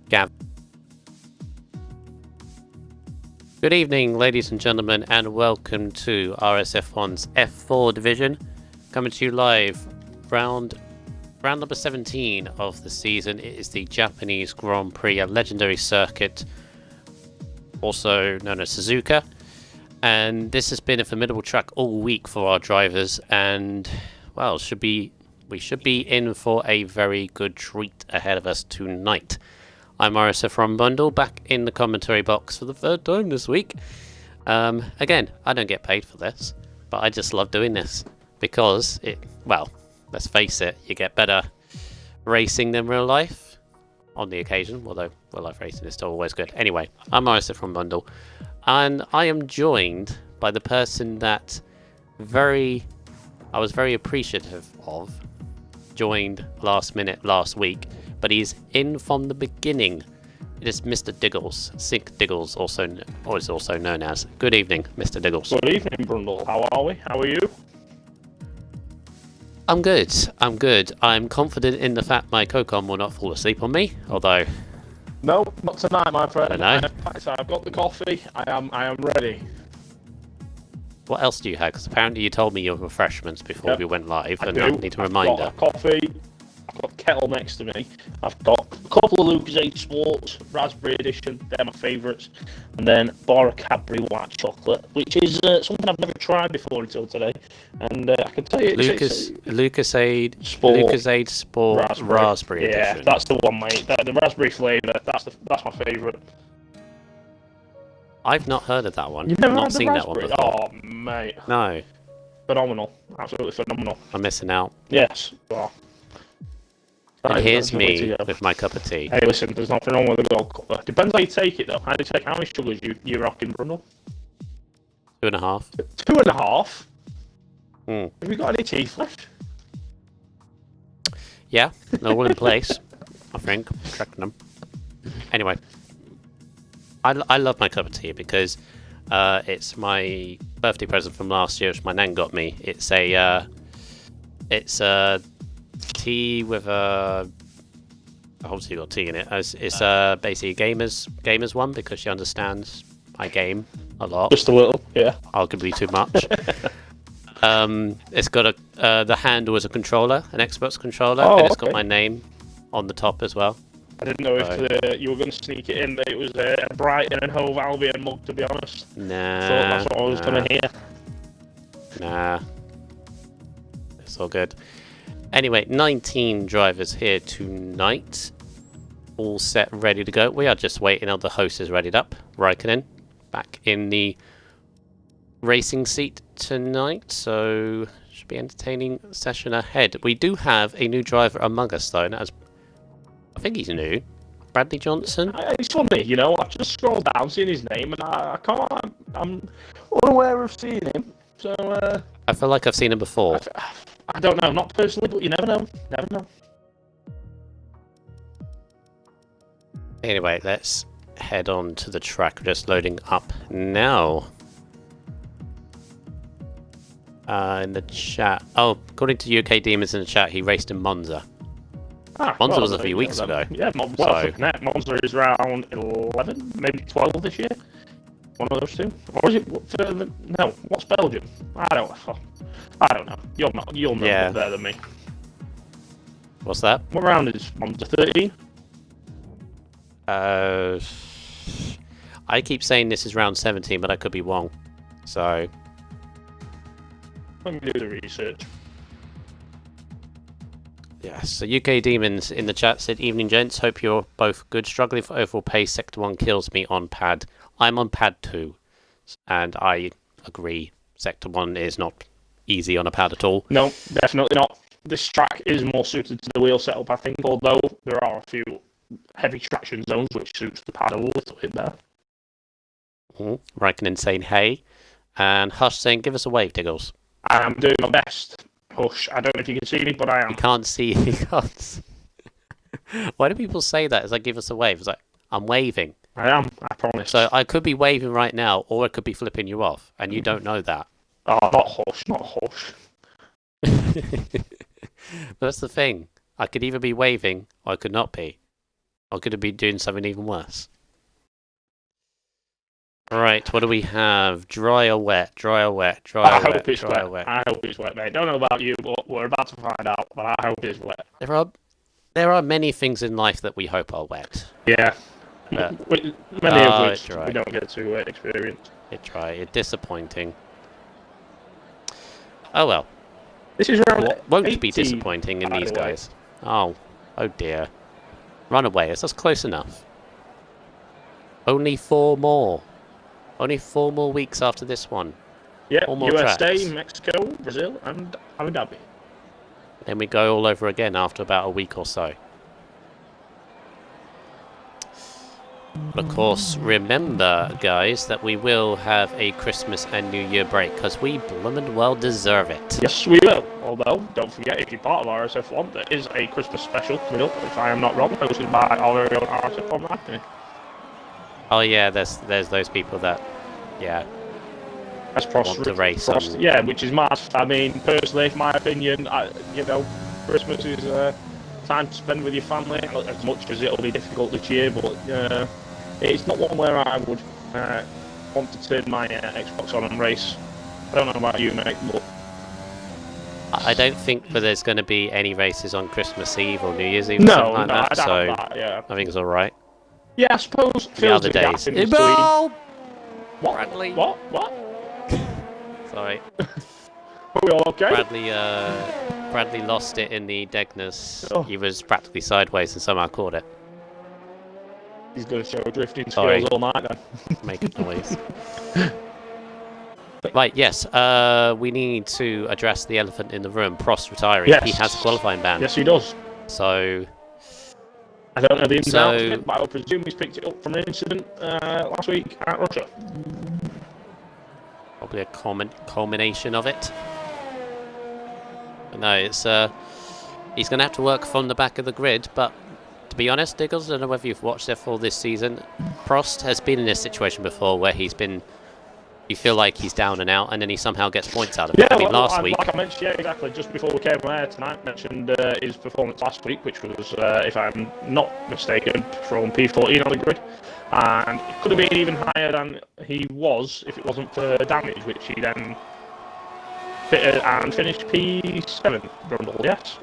Gav. Good evening, ladies and gentlemen, and welcome to RSF1's F4 division, coming to you live round number 17 of the season. It is the Japanese Grand Prix, a legendary circuit, also known as Suzuka. And this has been a formidable track all week for our drivers, and well, we should be in for a very good treat ahead of us tonight. I'm RSF1 Bundle, back in the commentary box for the third time this week. Again, I don't get paid for this, but I just love doing this because let's face it, you get better racing than real life on the occasion, although real life racing is still always good. Anyway, I'm RSF1 Bundle, and I am joined by the person that I was very appreciative of, joined last minute last week, but he's in from the beginning. It is Mr. Diggles, Sync Diggles, also known as. Good evening, Mr. Diggles. Good evening, Brundle. How are we? How are you? I'm good. I'm confident in the fact my Cocon will not fall asleep on me, although... No, not tonight, my friend. I don't know. I've got the coffee. I am ready. What else do you have? Because apparently you told me your refreshments before we went live, and I need a reminder. I've got a coffee. I've got a kettle next to me. I've got a couple of Lucozade Sports, Raspberry Edition. They're my favourites. And then a bar of Cadbury White Chocolate, which is something I've never tried before until today. And I can tell you, Lucozade Sport Raspberry Edition. Yeah, that's the one, mate. The raspberry flavour. That's my favourite. I've not heard of that one. You've never not had the seen that one raspberry? before. Oh, mate. No. Phenomenal. Absolutely phenomenal. I'm missing out. Yes. Well, and here's me with my cup of tea. Hey, listen, there's nothing wrong with a gold cuppa. Depends how you take it, though. How many sugars you rocking, Brundle? 2.5. 2.5? Mm. Have you got any teeth left? Yeah, they're all in place. I think. Checking them. Anyway, I love my cup of tea because it's my birthday present from last year, which my nan got me. It's a tea with obviously got tea in it. It's basically a gamers one because she understands I game a lot. Just a little, yeah. Arguably too much. It's got the handle as a controller, an Xbox controller, and it's got my name on the top as well. I didn't know if you were going to sneak it in that it was a Brighton and Hove Albion mug, to be honest. Nah. I thought that's what I was going to hear. Nah. It's all good. Anyway, 19 drivers here tonight. All set, ready to go. We are just waiting on the host is readied up. Raikkonen back in the racing seat tonight, so should be entertaining session ahead. We do have a new driver among us, though. I think he's new. Bradley Johnson. It's funny, you know. I just scrolled down, seeing his name, and I'm unaware of seeing him. So I feel like I've seen him before. I don't know, not personally, but you never know. Never know. Anyway, let's head on to the track. We're just loading up now. In the chat. Oh, according to UK Demons in the chat, he raced in Monza. Monza was a few weeks ago. Yeah, Monza is around 11, maybe 12 this year. One of those two. Or is it no? What's Belgium? I don't know. You'll know better than me. What's that? What round is Monza? 13? I keep saying this is round 17, but I could be wrong. So let me do the research. Yes, so UK Demons in the chat said, "Evening gents, hope you're both good. Struggling for overall pace. Sector 1 kills me on pad. I'm on pad 2, and I agree. Sector 1 is not easy on a pad at all. No, definitely not. This track is more suited to the wheel setup, I think, although there are a few heavy traction zones which suits the pad a little bit better. Raikkonen saying hey, and Hush saying, give us a wave, Diggles. I am doing my best. Hush, I don't know if you can see me, but I am. You can't see. You can't. Why do people say that? It's like, give us a wave. It's like, I'm waving. I am, I promise. So I could be waving right now, or I could be flipping you off, and you don't know that. Oh, not Hush. That's the thing. I could either be waving, or I could not be. Or could it be doing something even worse? Right, what do we have? Dry or wet? Dry or wet? Dry or wet? Dry or wet? I hope it's wet, mate. Don't know about you, but we're about to find out. But I hope it's wet. There are many things in life that we hope are wet. Yeah. But, Many of which we don't get to experience. It's dry. It's disappointing. Oh well. This is round What won't 18, be disappointing in these the way. guys? Oh dear. Run away. That's close enough. Only 4 more. Only 4 more weeks after this one. Yeah, 4 more USA, tracks. Mexico, Brazil, and Abu Dhabi. Then we go all over again after about a week or so. But of course, remember, guys, that we will have a Christmas and New Year break, because we bloomin' well deserve it. Yes, we will. Although, don't forget, if you're part of RSF1, there is a Christmas special coming up, if I am not wrong, hosted by our very own RSF1 Anthony. Oh yeah, there's those people that, yeah, That's want to race on. Yeah, which is mad. I mean, personally, my opinion, Christmas is time to spend with your family, as much as it'll be difficult this year, but it's not one where I would want to turn my Xbox on and race. I don't know about you, mate, but... I don't think that there's going to be any races on Christmas Eve or New Year's Eve or something like that, I doubt so that, yeah. I think it's alright. Yeah, I suppose The other days. What? Bradley. What? Sorry. Are we all okay? Bradley lost it in the Degners. Oh. He was practically sideways and somehow caught it. He's going to show drifting Sorry. skills all night then. Make a noise. Right, yes. We need to address the elephant in the room. Prost retiring. Yes. He has a qualifying ban. Yes, he does. So I don't know the ins and outs of it, but I would presume he's picked it up from an incident last week at Russia. probably a culmination of it. But no, it's he's going to have to work from the back of the grid, but to be honest, Diggles, I don't know whether you've watched F4 this season, Prost has been in this situation before where you feel like he's down and out, and then he somehow gets points out of it. Yeah, I mean, last week... like I mentioned, yeah, exactly, just before we came on air tonight, mentioned his performance last week, which was, if I'm not mistaken, from P14 on the grid, and it could have been even higher than he was if it wasn't for damage, which he then fitted and finished P7, Brundle, yes?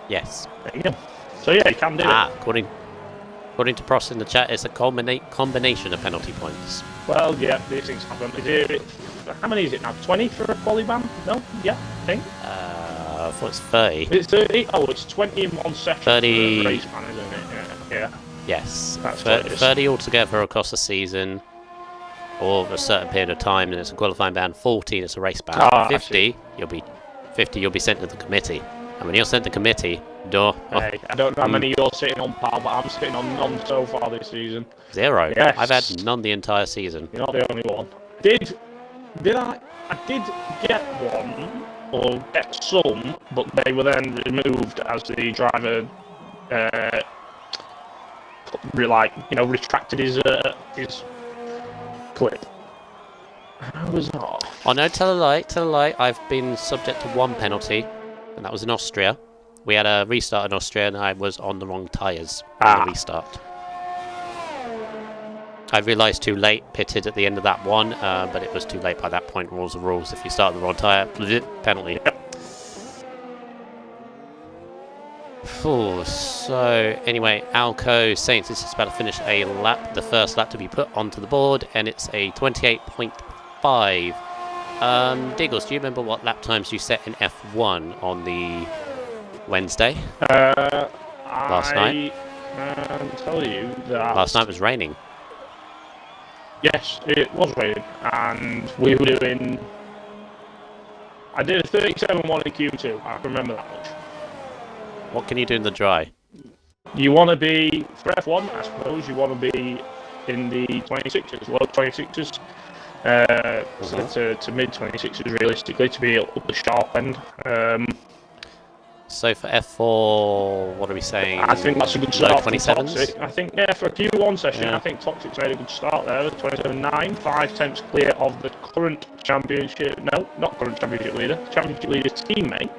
Yes. There you go. So yeah, he can do it. According to Prost in the chat, it's a combination of penalty points. Well, yeah, these things happen. How many is it now? 20 for a quali ban? No? Yeah, I think. I thought it's 30. It's 30? Oh, it's 20 in one session 30... for a race ban, isn't it? Yeah. Yes. That's what it is. 30 altogether across the season, or a certain period of time, and it's a qualifying ban. 40, it's a race ban. 50, you'll be sent to the committee. And when you're sent to the committee, Hey, I don't know how many you're sitting on, pal, but I'm sitting on none so far this season. 0. Yes. I've had none the entire season. You're not the only one. Did I? I did get one, or get some, but they were then removed as the driver, retracted his clip. How was that? Oh no, tell a lie. I've been subject to one penalty, and that was in Austria. We had a restart in Austria, and I was on the wrong tyres on the restart. I realised too late, pitted at the end of that one, but it was too late by that point. Rules are rules. If you start on the wrong tyre, penalty. So anyway, Alco Saints is just about to finish a lap, the first lap to be put onto the board, and it's a 28.5. Diggles, do you remember what lap times you set in F1 on the Wednesday? Last night? I can tell you that... Last night was raining. Yes, it was raining, and we were doing... I did a 37.1 in Q2, I can remember that much. What can you do in the dry? You want to be, for F1, I suppose, you want to be in the 26s, low 26s, to mid 26s realistically, to be up the sharp end. So for F4, what are we saying? I think that's a good start. Low 27s? I think, yeah, for a Q1 session, I think Toxic's made a good start there, 27.9, 5 tenths clear of the current championship, no, not current championship leader, championship leader's teammate.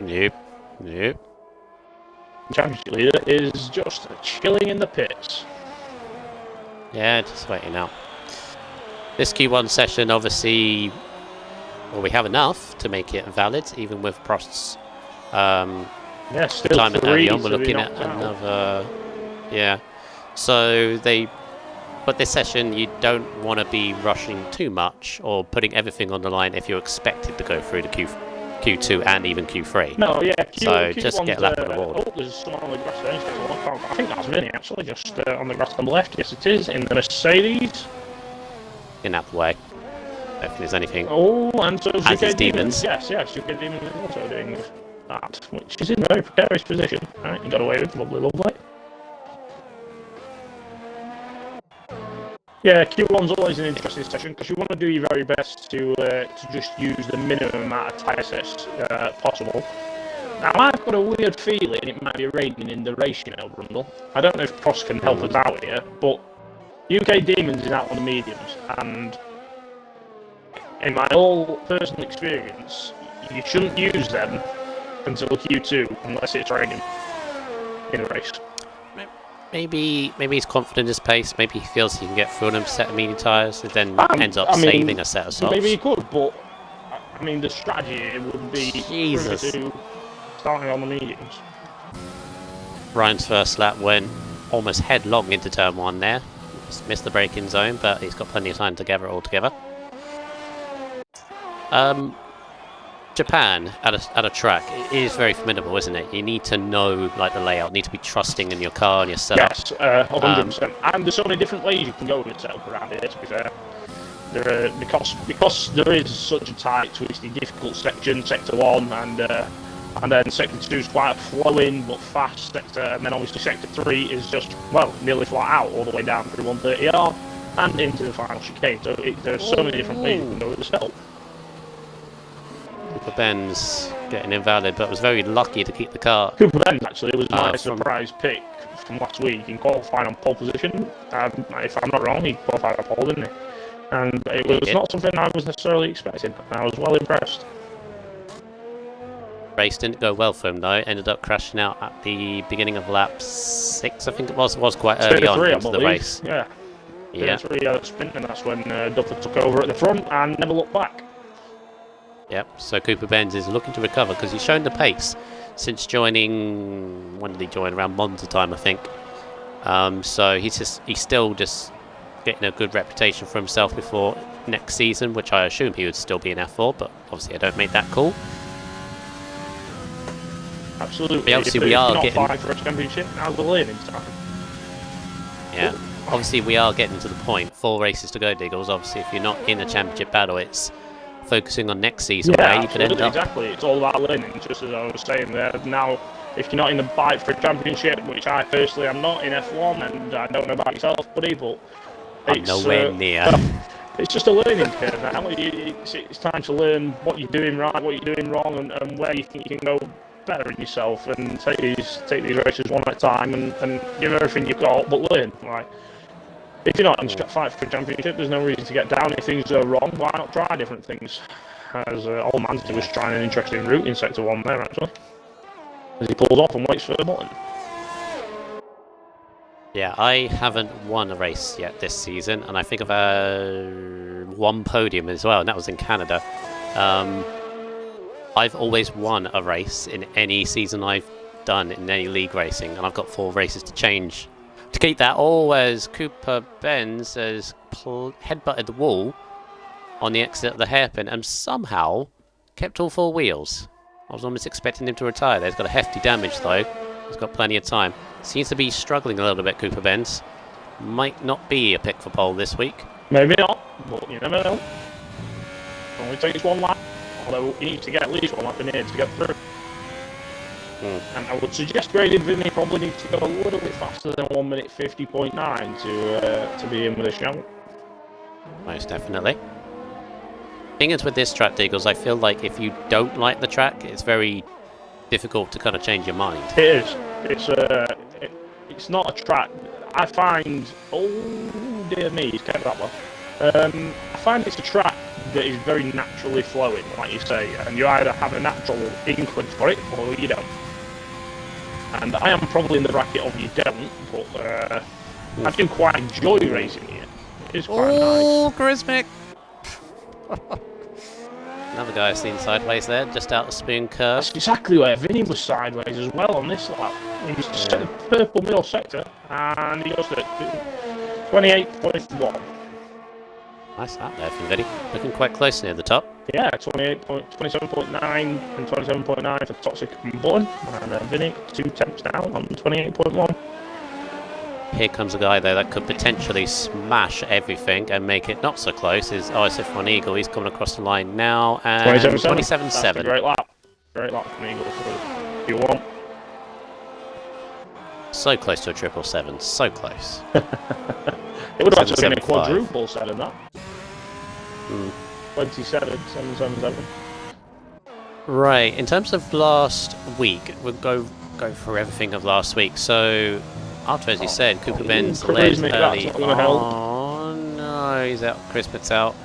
Nope. Championship leader is just chilling in the pits. Yeah, just waiting out. This Q1 session, obviously, well, we have enough to make it valid, even with Prost's still time early on. We're to be looking at knocked out. another. Yeah. So but this session, you don't want to be rushing too much or putting everything on the line if you're expected to go through the Q2 and even Q3. No, yeah. So just get a lap on the wall. Oh, there's someone on the grass there. I think that's Vinny, actually, just on the grass on the left. Yes, it is, in the Mercedes. In that way. If there's anything. Oh, and so As is Demons. Yes, UK Demons is also doing that, which is in a very precarious position. Alright, you got away with it. Lovely. Yeah, Q1's always an interesting session because you want to do your very best to just use the minimum amount of tyre sets possible. Now, I've got a weird feeling it might be raining in the race, Brundle. I don't know if Prost can help us out here, but UK Demons is out on the mediums, and in my whole personal experience, you shouldn't use them until Q2 unless it's raining in a race. Maybe he's confident in his pace. Maybe he feels he can get through them set of medium tyres, and then ends up saving a set of softs. Maybe he could, but I mean the strategy would be to starting on the mediums. Ryan's first lap went almost headlong into turn 1 there. Just missed the braking zone, but he's got plenty of time to gather it all together. Japan at a track, it is very formidable, isn't it? You need to know like the layout, need to be trusting in your car and your setup. Yes, 100%. And there's so many different ways you can go with the setup around here, to be fair. Because there is such a tight, twisty, difficult section, sector 1, and then sector 2 is quite a flowing but fast sector, and then obviously sector 3 is just, well, nearly flat out all the way down through 130R and into the final chicane. So there's so many different ways you can go with the setup. Cooper Benz getting invalid, but was very lucky to keep the car. Cooper Benz actually was my surprise pick from last week in qualifying on pole position. If I'm not wrong, he qualified on pole, didn't he? And it was not something I was necessarily expecting. I was well impressed. Race didn't go well for him though. Ended up crashing out at the beginning of lap 6, I think it was. It was quite early on into the race. Yeah. Sprint, and that's when Duffer took over at the front and never looked back. Yep, so Cooper Benz is looking to recover because he's shown the pace since joining. When did he join? Around Monza time, I think. So he's still just getting a good reputation for himself before next season, which I assume he would still be in F4, but obviously I don't make that call. Absolutely. But obviously we are not getting fighting for a championship. Now's the learning time. Yeah. Obviously we are getting to the point. 4 races to go, Diggles. Obviously, if you're not in a championship battle, it's focusing on next season where you can end up. Exactly. It's all about learning, just as I was saying there. Now, if you're not in the fight for a championship, which I personally am not in F1, and I don't know about yourself, buddy, but I'm nowhere near. It's just a learning curve now. It's time to learn what you're doing right, what you're doing wrong, and where you think you can go better in yourself, and take these races one at a time, and give everything you've got, but learn. Like, if you're not in fight for a championship, there's no reason to get down. If things go wrong, why not try different things? As Old Manzi was trying an interesting route in sector 1 there, actually, as he pulls off and waits for the button. Yeah, I haven't won a race yet this season, and I think I've had 1 podium as well, and that was in Canada. I've always won a race in any season I've done in any league racing, and I've got 4 races to change to keep that. All as Cooper Benz has headbutted the wall on the exit of the hairpin and somehow kept all 4 wheels. I was almost expecting him to retire there. He's got a hefty damage though. He's got plenty of time. Seems to be struggling a little bit, Cooper Benz. Might not be a pick for pole this week. Maybe not, but you never know. Only takes 1 lap, although he needs to get at least 1 lap in here to get through. And I would suggest graded Vinny probably needs to go a little bit faster than 1 minute 50.9 to be in with a shout. Most definitely. Thing is with this track, Deagles, I feel like if you don't like the track, it's very difficult to kind of change your mind. It is. It's not a track. I find. Oh dear me, he's kept that one. I find it's a track that is very naturally flowing, like you say, and you either have a natural inkling for it or you don't. And I am probably in the bracket of you don't, but I do quite enjoy racing here. It is quite nice. Oh, Grismick! Another guy I've seen sideways there, just out the spoon curve. That's exactly where Vinny was sideways as well on this lap. He was set the purple middle sector, and he goes to 28.1. Nice lap there from Vinny. Looking quite close near the top. Yeah, 27.9 and 27.9 for Toxic and Button. And Vinny, 2 tenths down on 28.1. Here comes a guy though that could potentially smash everything and make it not so close. Is RSF1 Eagle. He's coming across the line now and 27.7. That's a great lap. Great lap from Eagle. If you want. So close to a 777. So close. It would have actually been a quadruple set in that. 27.777. Right. In terms of last week, we'll go through everything of last week. So after, as you said, Cooper Benz led early on. No, he's out. Crispin's out.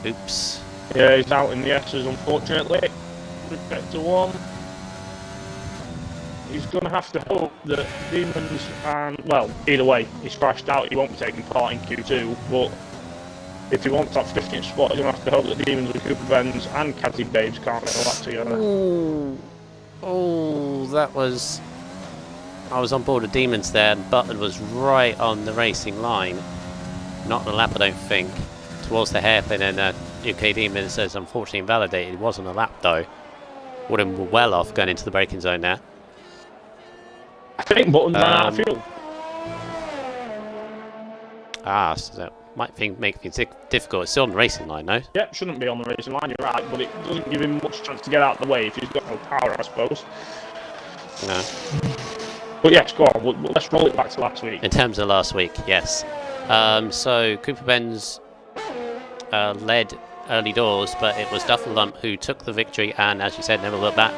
Oops. Yeah, he's out in the S's, unfortunately. Back to 1. He's going to have to hope that Demons and, well, either way, he's crashed out. He won't be taking part in Q2, but if he wants that 15th spot, he's going to have to hope that Demons with Cooper Benz and Catty Babes can't get a lap together. Oh, that was... I was on board with Demons there, and Button was right on the racing line. Not the lap, I don't think. Towards the hairpin, and UK Demons says unfortunately invalidated. It wasn't a lap though. Would have been well off going into the braking zone there. I think Button ran out of fuel. So that might make things difficult. It's still on the racing line, though. Yep, shouldn't be on the racing line, you're right, but it doesn't give him much chance to get out of the way if he's got no power, I suppose. No. But yes, go on, let's roll it back to last week. In terms of last week, yes. So Cooper Benz led early doors, but it was Duffel Lump who took the victory and, as you said, never looked back.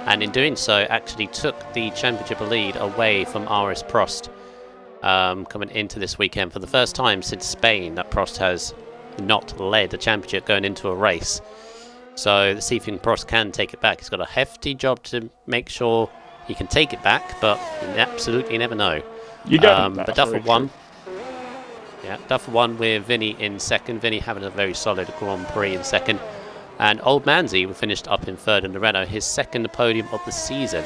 And in doing so, actually took the championship lead away from RS Prost coming into this weekend. For the first time since Spain, that Prost has not led a championship going into a race. So let's see if Prost can take it back. He's got a hefty job to make sure he can take it back, but you absolutely never know. You don't. But Duffel won. Yeah, Duffel won with Vinny in second. Vinny having a very solid Grand Prix in second. And Old Manzi finished up in third in the Renault, his second podium of the season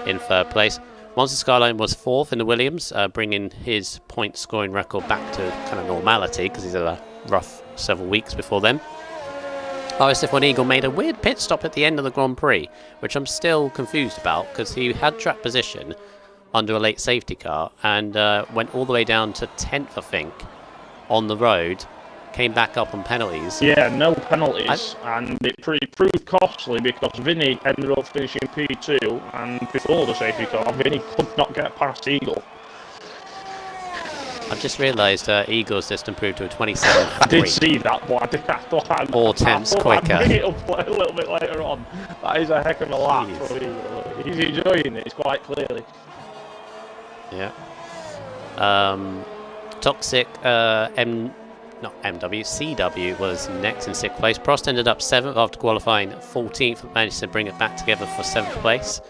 in third place. Monster Skyline was fourth in the Williams, bringing his point scoring record back to kind of normality because he's had a rough several weeks before then. RSF1 Eagle made a weird pit stop at the end of the Grand Prix, which I'm still confused about because he had track position under a late safety car and went all the way down to 10th, I think, on the road. Came back up on penalties. Yeah, no penalties, and it proved costly because Vinny ended up finishing P2, and before the safety car, Vinny could not get past Eagle. I've just realised Eagle's just improved to a 27.3. I did see that, but I thought I'd 4 tenths quicker. I'd bring it up a little bit later on. That is a heck of a lap for Eagle. He's enjoying it, quite clearly. Yeah. Toxic CW was next in 6th place. Prost ended up 7th after qualifying 14th, managed to bring it back together for 7th place.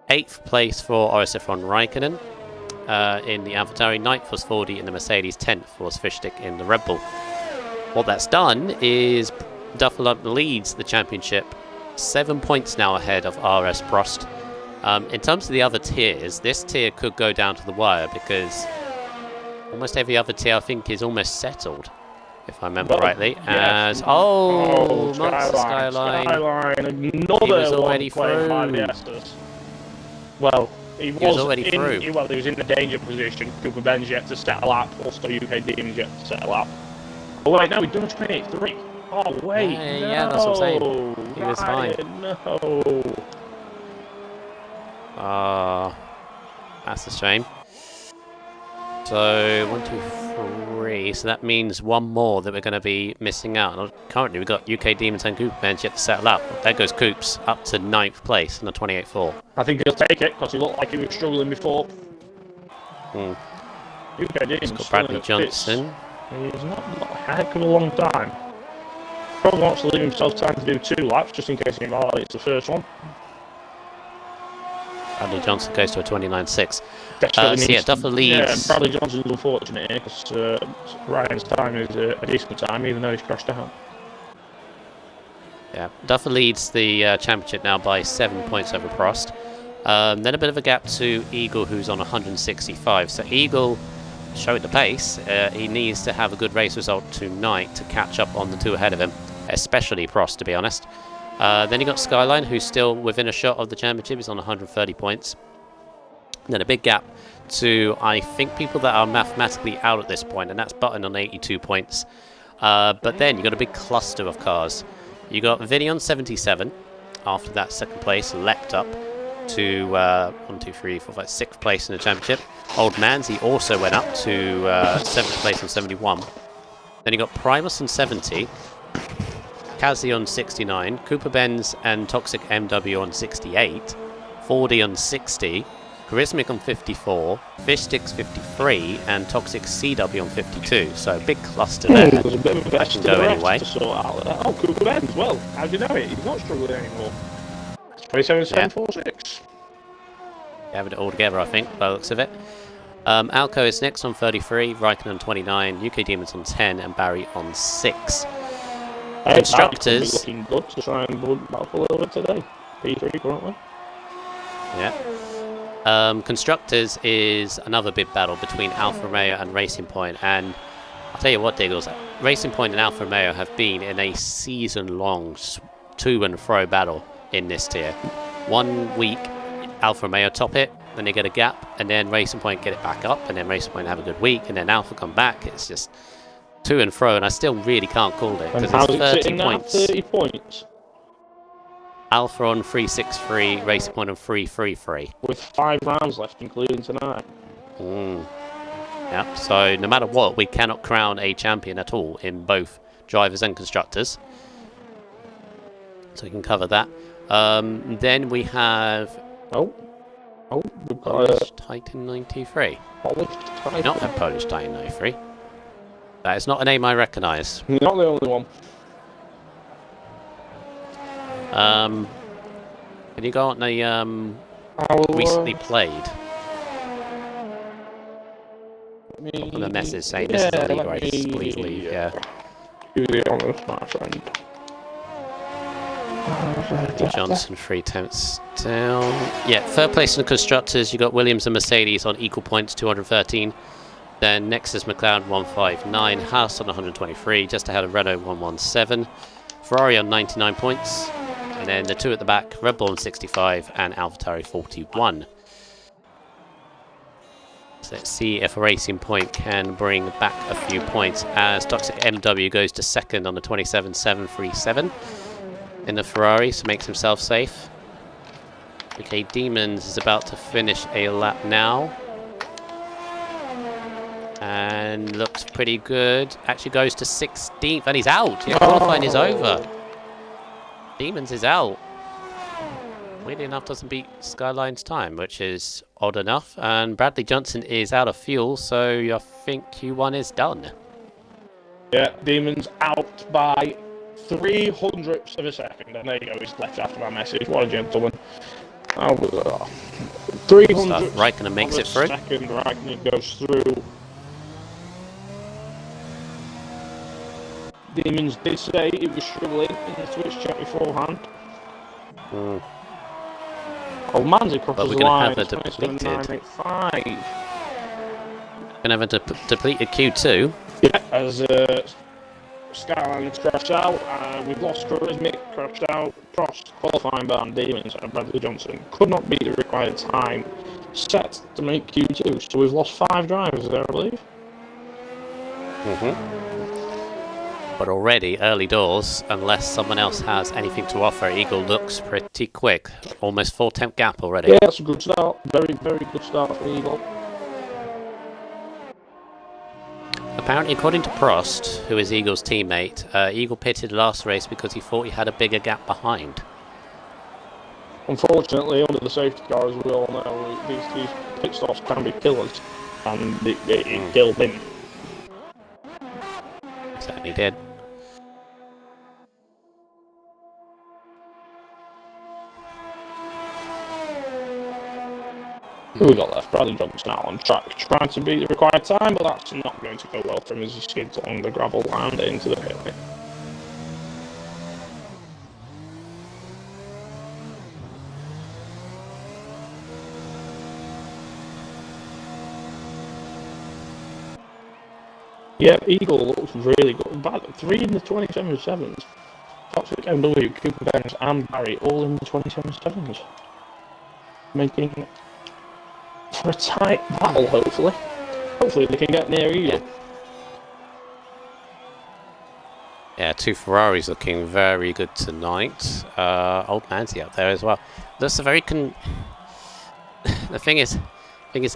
8th place for RSF1 Raikkonen in the AlphaTauri. 9th was Fordi in the Mercedes. 10th was Fishstick in the Red Bull. What that's done is Duffel Lump leads the championship, 7 points now ahead of RS Prost. In terms of the other tiers, this tier could go down to the wire because almost every other tier, I think, is almost settled, if I remember rightly. Yes. As Monster Skyline. Another he was already through. Well, he was already through. He was in the danger position. Cooper Benz yet to set a lap. Also, UK Demons yet to set a lap. Oh wait, no, he's done a 28.3. Oh wait, yeah, that's what I'm saying. He was fine. No. That's a shame. So 1, 2, 3. So that means one more that we're going to be missing out. And currently, we've got UK Demons and Cooper Benz yet to settle up. There goes Coops up to 9th place in the 28.4. I think he'll take it because he looked like he was struggling before. UK Demons got Bradley Johnson. He's not a heck of a long time. Probably wants to leave himself time to do 2 laps just in case he invalidates the first one. Bradley Johnson goes to a 29.6. Desperately So yeah, needs Duffer leads. Bradley Johnson's unfortunate here because Ryan's time is a decent time, even though he's crashed out. Yeah, Duffer leads the championship now by 7 points over Prost. Then a bit of a gap to Eagle, who's on 165. So Eagle showed the pace. He needs to have a good race result tonight to catch up on the two ahead of him, especially Prost, to be honest. Then you got Skyline, who's still within a shot of the championship. He's on 130 points. Then a big gap to, I think, people that are mathematically out at this point, and that's Button on 82 points. But then you got a big cluster of cars. You got Vinny on 77. After that, second place, leapt up to 1, 2, 3, 4, 5, 6th place in the championship. Old Manzi also went up to 7th place on 71. Then you got Primus on 70. Kazi on 69. Cooper Benz and Toxic MW on 68. Fordy on 60. Charismic on 54, Fishsticks 53, and Toxic CW on 52. So big cluster there. There's a bit of a That can go anyway. to sort out there. Oh, Cooper Benz, well, how do you know it? He's not struggling anymore. 27.746. Having it all together, I think, by the looks of it. Alco is next on 33, Raikkonen on 29, UK Demons on 10, and Barry on 6. Constructors. Looking good to try and build back a little bit today. P3 currently. Yeah. Constructors is another big battle between Alfa Romeo and Racing Point, and I'll tell you what, Diggles, Racing Point and Alfa Romeo have been in a season-long to and fro battle in this tier. 1 week, Alfa Romeo top it, then they get a gap, and then Racing Point get it back up, and then Racing Point have a good week, and then Alfa come back. It's just to and fro, and I still really can't call it because it's 30 points. 30 points. Alpha on 363, Racing Point on 333. With 5 rounds left, including tonight. Yeah, so no matter what, we cannot crown a champion at all in both drivers and constructors. So we can cover that. Then we have... we've got Polish Titan 93. Polish Titan. Not a Polish Titan 93. That is not a name I recognise. Not the only one. Can you go on the recently played? The message saying this is a league race. Please leave. Yeah. Be honest, my friend. Johnson 3 tenths down. Yeah, third place in the constructors. You got Williams and Mercedes on equal points, 213. Then next is McLaren 159, Haas on 123, just ahead of Renault 117, Ferrari on 99 points. And then the two at the back, Red Bull on 65 and AlphaTauri 41. So let's see if Racing Point can bring back a few points as Toxic MW goes to second on the 27.737 in the Ferrari, so makes himself safe. Okay, Demons is about to finish a lap now. And looks pretty good. Actually goes to 16th and he's out. Yeah, qualifying is over. Demons is out. Weirdly enough, doesn't beat Skyline's time, which is odd enough. And Bradley Johnson is out of fuel, so I think Q1 is done. Yeah, Demons out by 300ths of a second. And there you go, he's left after my message. What a gentleman. 300 Raikkonen makes it through. Second, Raikkonen goes through. Demons did say he was struggling in the Twitch chat beforehand. Oh, Manzi crosses the line. We're going to have a depleted Q2. Yeah, as Skyline has crashed out. We've lost Charismic, crashed out. Prost, qualifying ban, Demons, and Bradley Johnson could not beat the required time set to make Q2. So we've lost 5 drivers there, I believe. But already, early doors, unless someone else has anything to offer, Eagle looks pretty quick. Almost 4-10 gap already. Yeah, that's a good start. Very, very good start for Eagle. Apparently, according to Prost, who is Eagle's teammate, Eagle pitted last race because he thought he had a bigger gap behind. Unfortunately, under the safety car, as we all know, these pit stops can be killers. And it killed him. Certainly did. Who we got left? Bradley Johnson out on track, trying to beat the required time, but that's not going to go well for him as he skids along the gravel and into the pit. Yeah, Eagle looks really good. But 3 in the 27.7s. Toxic MW, Cooper Benz and Barry all in the 27.7s. Making for a tight battle, hopefully. Hopefully they can get near Eagle. Yeah, 2 Ferraris looking very good tonight. Old Manzi up there as well. That's a very the thing is,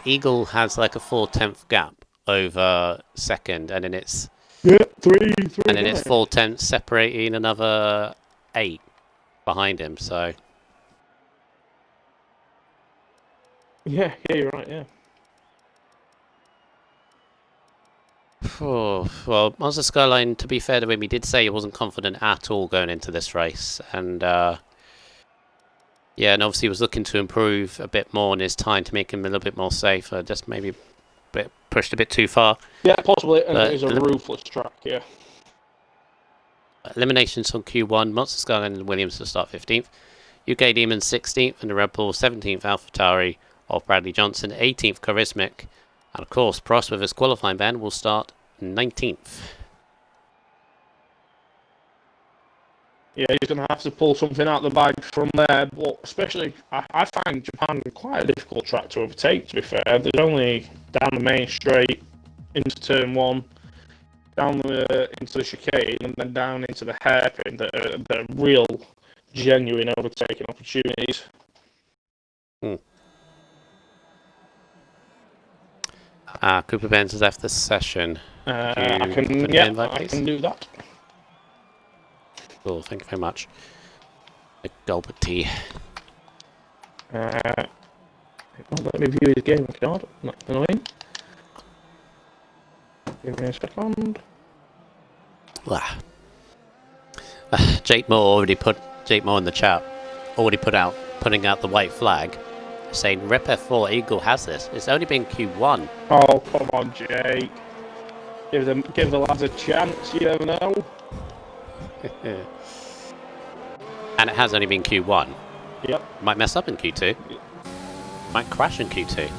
Eagle has like a 4/10 gap over second, and then it's 4/10 separating another 8 behind him. So yeah, you're right. Yeah. Oh, well, Monster Skyline, to be fair to him, he did say he wasn't confident at all going into this race, and yeah, and obviously was looking to improve a bit more in his time to make him a little bit more safer. Just maybe pushed a bit too far. Yeah, possibly, and it is a ruthless track. Yeah. Eliminations on Q1: Monster Skyline and Williams to start 15th, UK Demon 16th, and the Red Bull 17th. AlphaTauri of Bradley Johnson 18th. Charismic. And of course, Price with his qualifying ban will start 19th. Yeah, he's going to have to pull something out of the bag from there. But especially, I find Japan quite a difficult track to overtake, to be fair. There's only down the main straight, into turn 1, down into the chicane, and then down into the hairpin. They're real, genuine overtaking opportunities. Cooper Benz has left the session. I can do that. Cool, thank you very much. The Gulbert T. Let me view his game card. That's annoying. Give me a second. Jake Moore in the chat putting out the white flag, saying Rep F4 Eagle has this. It's only been Q1. Oh, come on, Jake. Give the lads a chance, you never know. And it has only been Q1. Yep. Might mess up in Q2. Might crash in Q2.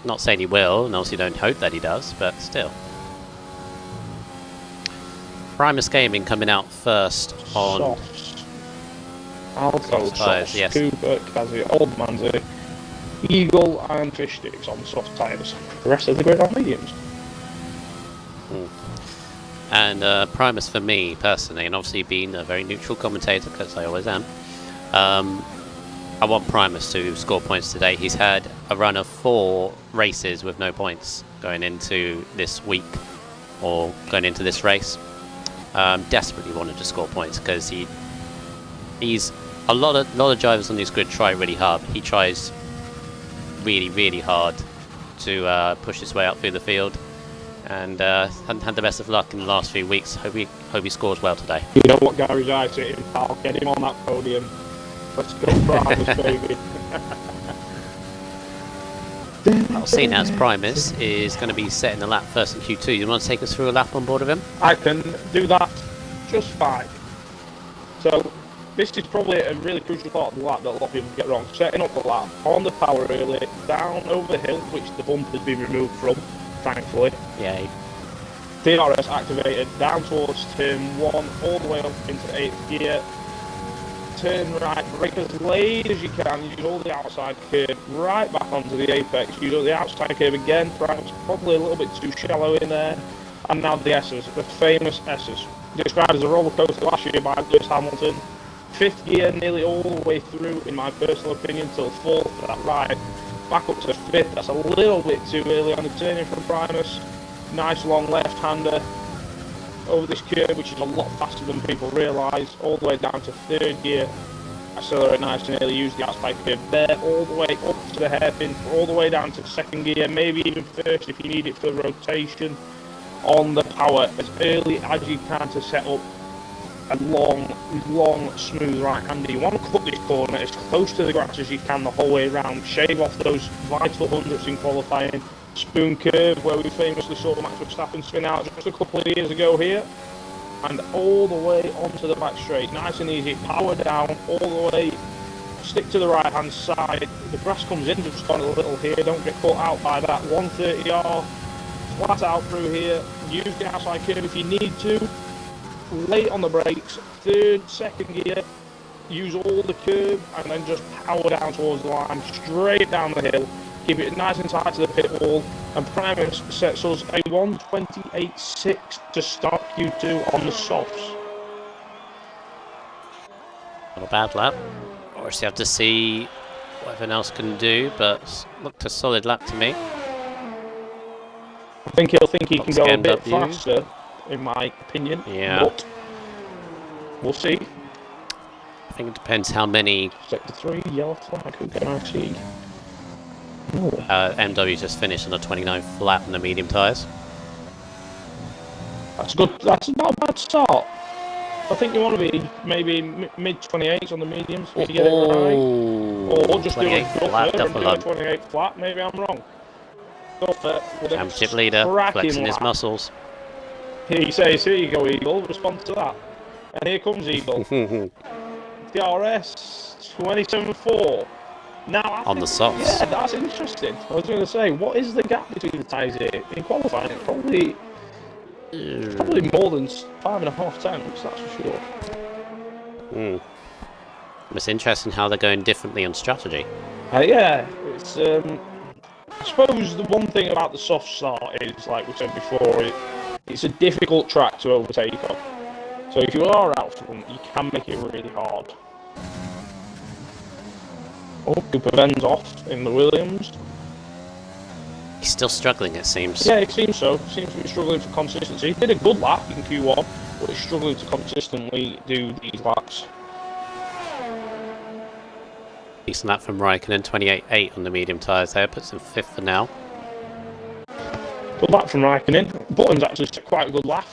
Not saying he will, and obviously don't hope that he does, but still. Primus Gaming coming out first on... Softs. Alto, Softs, yes. Cooper, Kazi, Old Manzi, Eagle and Fish Sticks on soft tyres. The rest of the grid on mediums. And Primus for me, personally, and obviously being a very neutral commentator, because I always am, I want Primus to score points today. He's had a run of 4 races with no points going into this week, or going into this race. Desperately wanted to score points, because he's a lot of drivers on this grid try really hard. He tries really, really hard to push his way up through the field. And hadn't had the best of luck in the last few weeks. Hope he scores well today. You know what Gary's eyes hitting, pal? Get him on that podium. Let's go, Primus, baby. Well, seeing as Primus is going to be setting the lap first in Q2, you want to take us through a lap on board of him? I can do that just fine. So, this is probably a really crucial part of the lap that a lot of people get wrong. Setting up the lap on the power relay, down over the hill, which the bump has been removed from, thankfully. Yay. DRS activated, down towards turn 1, all the way up into 8th gear. Turn right, brake as late as you can, use all the outside curve, right back onto the apex, use all the outside curve again, perhaps probably a little bit too shallow in there. And now the S's, the famous S's. Described as a roller coaster last year by Lewis Hamilton. 5th gear nearly all the way through, in my personal opinion, till 4th for that ride. Back up to 5th, that's a little bit too early on the turning from Primus. Nice long left-hander over this curve, which is a lot faster than people realise, all the way down to 3rd gear. Accelerate nice and early, use the outside curve there, all the way up to the hairpin, all the way down to 2nd gear, maybe even 1st if you need it for rotation. On the power as early as you can to set up a long, smooth right-hander. You want to cut this corner as close to the grass as you can the whole way around. Shave off those vital hundreds in qualifying. Spoon curve, where we famously saw Max Verstappen spin out just a couple of years ago here. And all the way onto the back straight. Nice and easy. Power down all the way. Stick to the right-hand side. The grass comes in just on a little here. Don't get caught out by that. 130R. Flat out through here. Use the outside curve if you need to. Late on the brakes. Third, second gear. Use all the curve and then just power down towards the line. Straight down the hill. Keep it nice and tight to the pit wall. And Primus sets us a 1:28.6 to start Q2 on the softs. Not a bad lap. Obviously have to see what everyone else can do, but looked a solid lap to me. I think he'll think he can go a bit BMW. faster, in my opinion. Yeah. But we'll see. I think it depends how many... Sector 3, yellow flag, who can I see? Ooh. MW just finished on the 29th lap on the medium tyres. That's good. That's not a bad start. I think you want to be maybe mid 28s on the mediums if you get it right. Or just do a guffer and do a 28 flat. Maybe I'm wrong. Guffer with a Championship leader, flexing his muscles. He says, "Here you go, Eagle. Respond to that." And here comes Eagle. DRS 27.4. Now on the softs. Yeah, that's interesting. I was going to say, what is the gap between the tyres here? In qualifying, it's probably more than 5.5 tenths, that's for sure. It's interesting how they're going differently on strategy. Yeah, it's. I suppose the one thing about the soft start is, like we said before, it's a difficult track to overtake on. So if you are out front, you can make it really hard. Oh, Cooper Ben's off in the Williams. He's still struggling, it seems. Yeah, it seems so. Seems to be struggling for consistency. He did a good lap in Q1, but he's struggling to consistently do these laps. Decent lap from Raikkonen, 28.8 on the medium tyres there, puts him 5th for now. Good lap from Raikkonen. Button's actually quite a good lap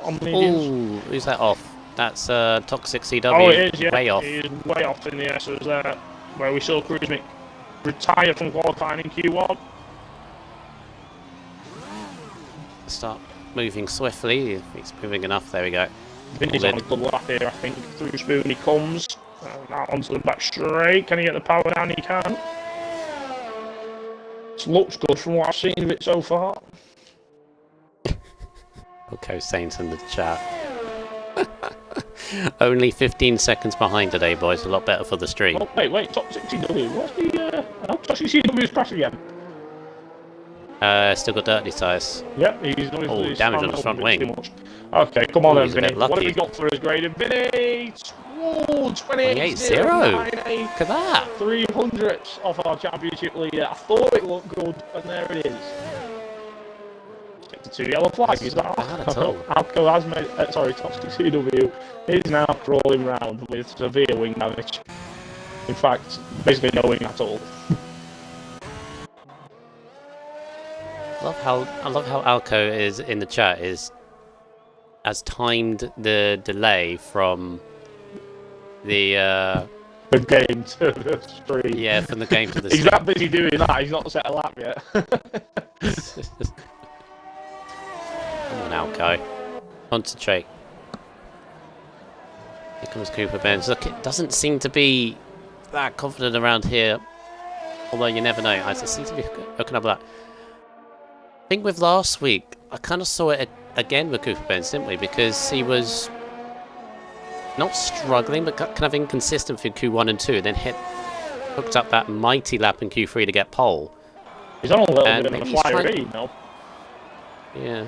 on the mediums. Ooh, who's that off? That's Toxic CW. Oh, it is, yeah. Way off. He is way off in the S's there, where we saw Kuzmic retire from qualifying in Q1. Start moving swiftly. If he's moving enough, there we go. Vinny's on a good lap here, I think. Through Spoon he comes. Now onto the back straight. Can he get the power down? He can. It looks good from what I've seen of it so far. Okay, Saints in the chat. Only 15 seconds behind today, boys. A lot better for the stream. Oh, wait. Top 60W. What's the... Top 60W's crash again. Still got dirty tyres. Yep, he's obviously... Oh, damage on the front wing. Okay, come on then, he's a bit Vinny. What have lucky. we got for his grading? Vinny! Whoa, 28.0. Look at that. 300ths off our championship leader. I thought it looked good, and there it is. Sector 2 yellow flag, is that bad at all. Alco has made... Toxic CW is now crawling round with severe wing damage. In fact, basically no wing at all. I love how Alco is in the chat has timed the delay from the game to the stream. Yeah, from the game to the He's stream. that busy doing that, he's not set a lap yet. Come on, Alco. Concentrate. Here comes Cooper Benz. Look, it doesn't seem to be that confident around here. Although you never know. I just seem to be hooking up that. I think with last week, I kind of saw it again with Cooper Benz, didn't we? Because he was not struggling, but kind of inconsistent through Q1 and 2, and then hooked up that mighty lap in Q3 to get pole. He's on a little And bit of a maybe flyer read, no? Yeah.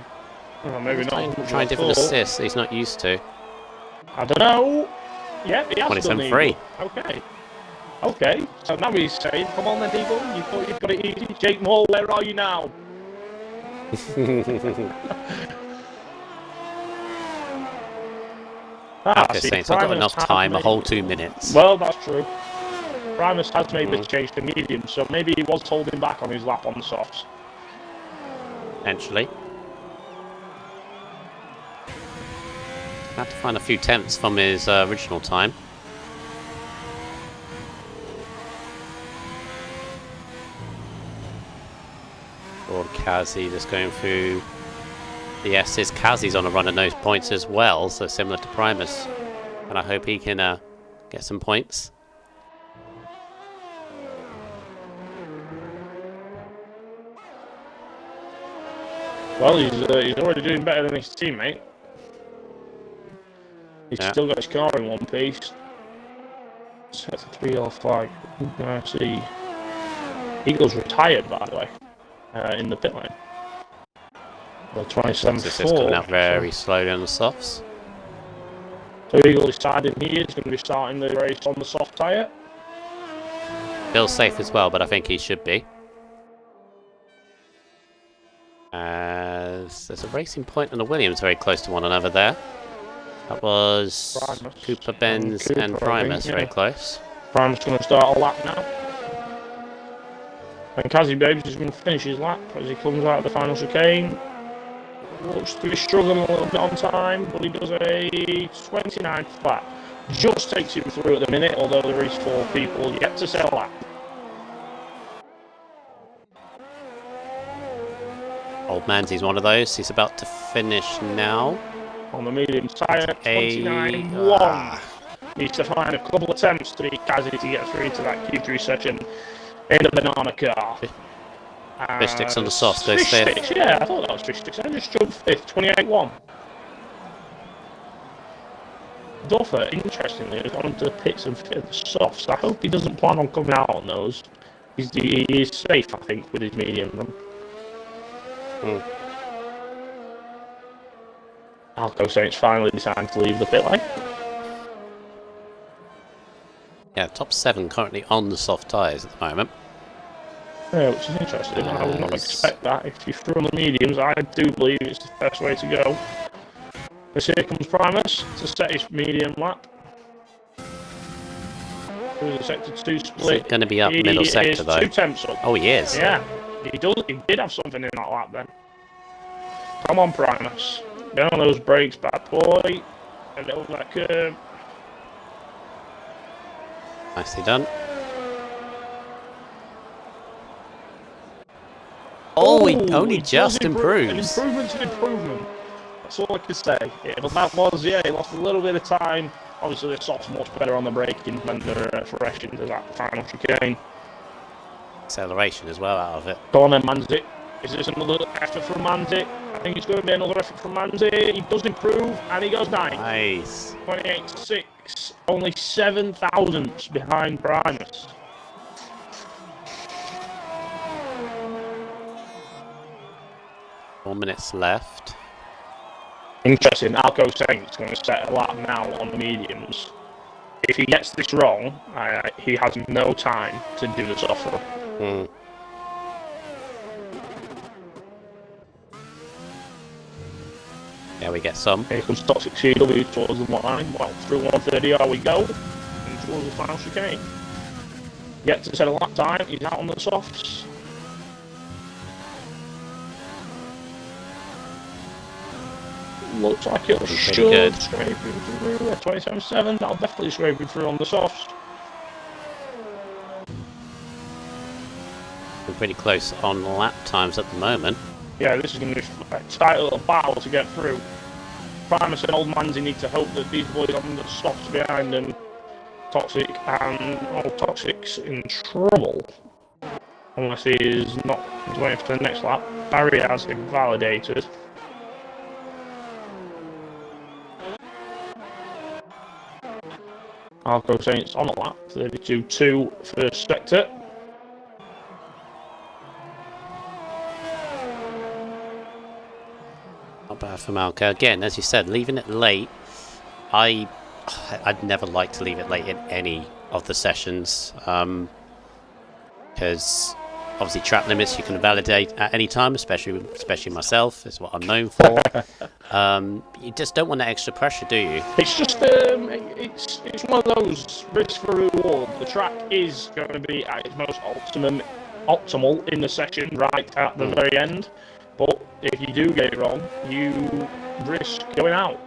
Well, maybe not. Trying different assists that he's not used to. I don't know. Yeah, he has done free. Okay, so now he's saying, come on then, Eagle, you thought you've got it easy. Jake Moore, where are you now? Okay, Saints, I've got enough time, a whole 2 minutes. Well, that's true. Primus has made the change to medium, so maybe he was holding back on his lap on the softs. Potentially. Had to find a few tenths from his original time. Or Kazi just going through the S's. Kazi's on a run of those points as well, so similar to Primus. And I hope he can get some points. Well, he's already doing better than his teammate. He's still got his car in one piece. Set to 305. I see. Eagle's retired, by the way, in the pit lane. Well, 27-4. This is coming out very slowly on the softs. So Eagle decided he is going to be starting the race on the soft tyre. Feels safe as well, but I think he should be. As there's a racing point and a Williams very close to one another there. That was Primus. Cooper, Benz, and Primus very close. Primus going to start a lap now. And Kazi Babes is going to finish his lap as he comes out of the final chicane. Looks to be struggling a little bit on time, but he does a 29th lap. Just takes him through at the minute, although there is 4 people yet to set a lap. Old Manzy's one of those. He's about to finish now. On the medium tyre, 29.1. Needs to find a couple of attempts to beat Kazi to get through to that Q3 session in a banana car. Fish sticks on the soft, goes Fish fifth. sticks, yeah, I thought that was fish sticks. I just jumped 5th, 28.1. Duffer, interestingly, has gone into the pits and fitted the softs. I hope he doesn't plan on coming out on those. He is safe, I think, with his medium run. Alco Saints finally decided to leave the pit lane. Yeah, top 7 currently on the soft tyres at the moment. Yeah, which is interesting. I would not expect that. If you threw on the mediums, I do believe it's the best way to go. As here comes Primus to set his medium lap. Through the sector 2 split. Going to be up middle sector though. 2 temps up. Oh, he is. Yeah, he did have something in that lap then. Come on, Primus. Get on those brakes, bad boy. Get it over that curb. Nicely done. Oh, he only just improves. An improvement's an improvement. That's all I can say. Yeah, but that was, he lost a little bit of time. Obviously, the soft's much better on the braking when they're fresh into that final chicane. Acceleration as well out of it. Go on then, Manzi. Is this another effort from Manzi? I think it's going to be another effort from Manzi. He does improve, and he goes 9. Nice. 28.6. Only 7 thousandths behind Primus. Four minutes left. Interesting. Alco Saints going to set a lap now on the mediums. If he gets this wrong, he has no time to do the soft run. Yeah, we get some. Here comes Toxic CW towards the line. Well, through 130R we go. And towards the final chicane. Yet to set a lap time. He's out on the softs. Looks like it'll should scrape him through. 27.7. That'll definitely scrape him through on the softs. We're pretty close on lap times at the moment. Yeah, this is going to be a tight little battle to get through. Primus and Old Manzi need to hope that these boys on the softs behind them, Toxic and Old Toxic's in trouble. Unless he is not, he's waiting for the next lap. Barry has invalidated. Alco Saints on a lap, 32.2 first sector. Not bad for Malco. Again, as you said, leaving it late. I'd never like to leave it late in any of the sessions. Because obviously track limits you can validate at any time, especially myself, is what I'm known for. You just don't want that extra pressure, do you? It's just it's one of those risk for reward. The track is going to be at its most optimal in the session right at the very end. But if you do get it wrong, you risk going out.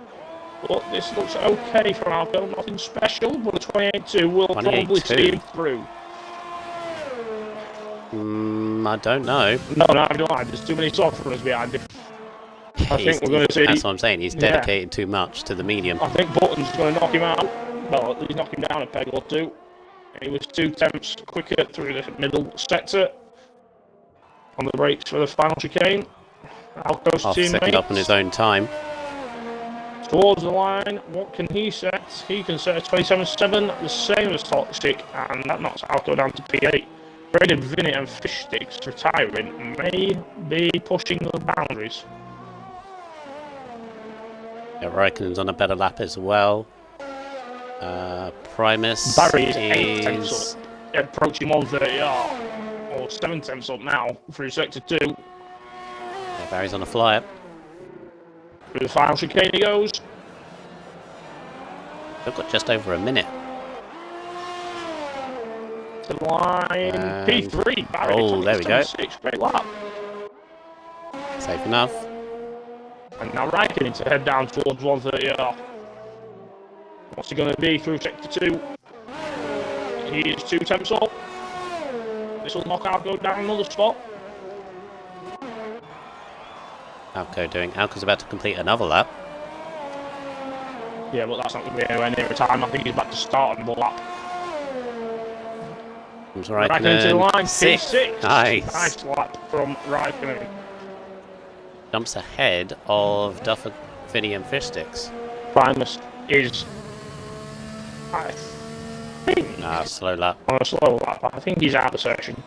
But this looks okay for Alco, nothing special, but a 28.2 will probably see him through. I don't know. No, I don't. There's too many soft runners behind him. I think we're going to see... That's what I'm saying, he's dedicated too much to the medium. I think Button's going to knock him out. Well, at least knock him down a peg or two. He was 2/10 quicker through the middle sector. On the brakes for the final chicane. Alco's teammate. Second up on his own time. Towards the line, what can he set? He can set a 27.7, the same as Toxic, and that knocks Alco down to P8. Braden, Vinny and Fish Sticks retiring may be pushing the boundaries. Yeah, Raikkonen's on a better lap as well. Primus Barry is 8/10 up, approaching 130R, or 7/10 up now through sector 2. Yeah, Barry's on a flyer. Through the final chicane he goes. They've got just over a minute. To the line, And... P3, Barry. Oh, there we go. 6, great lap. Safe enough. And now Raikkonen to head down towards 130R. What's he going to be through sector 2? He is 2/10 up. This will knock Alco down another spot. Alco's about to complete another lap. Yeah, but that's not going to be anywhere near a time. I think he's back to start on the lap. Comes Raikkonen to the line, Six. P6. Nice. Nice lap from Raikkonen. Jumps ahead of Duffer, Vinny and Fish Sticks. Primus is, I think, Slow lap. on a slow lap. I think he's out of the section.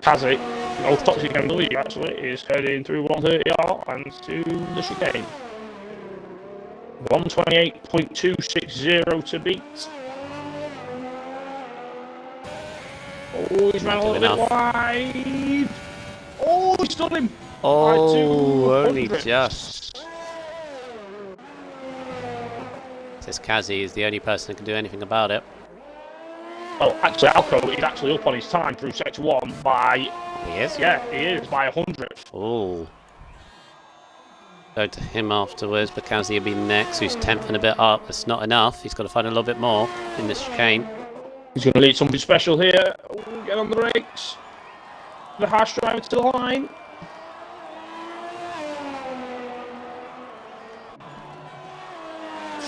Kazi, old Toxic MW actually, is heading through 130R and to the chicane. 128.260 to beat. Oh, he's ran a little bit wide. Oh, he's done him. Oh, only just. Says Kazi is the only person who can do anything about it. Well, actually, Alco is actually up on his time through sector 1 by... He is? Yeah, he is, by 100th. Oh. Go to him afterwards, but Kazi will be next, who's 10th and a bit up. That's not enough. He's got to find a little bit more in this chicane. He's going to need something special here. Oh, get on the brakes. The harsh driver to the line.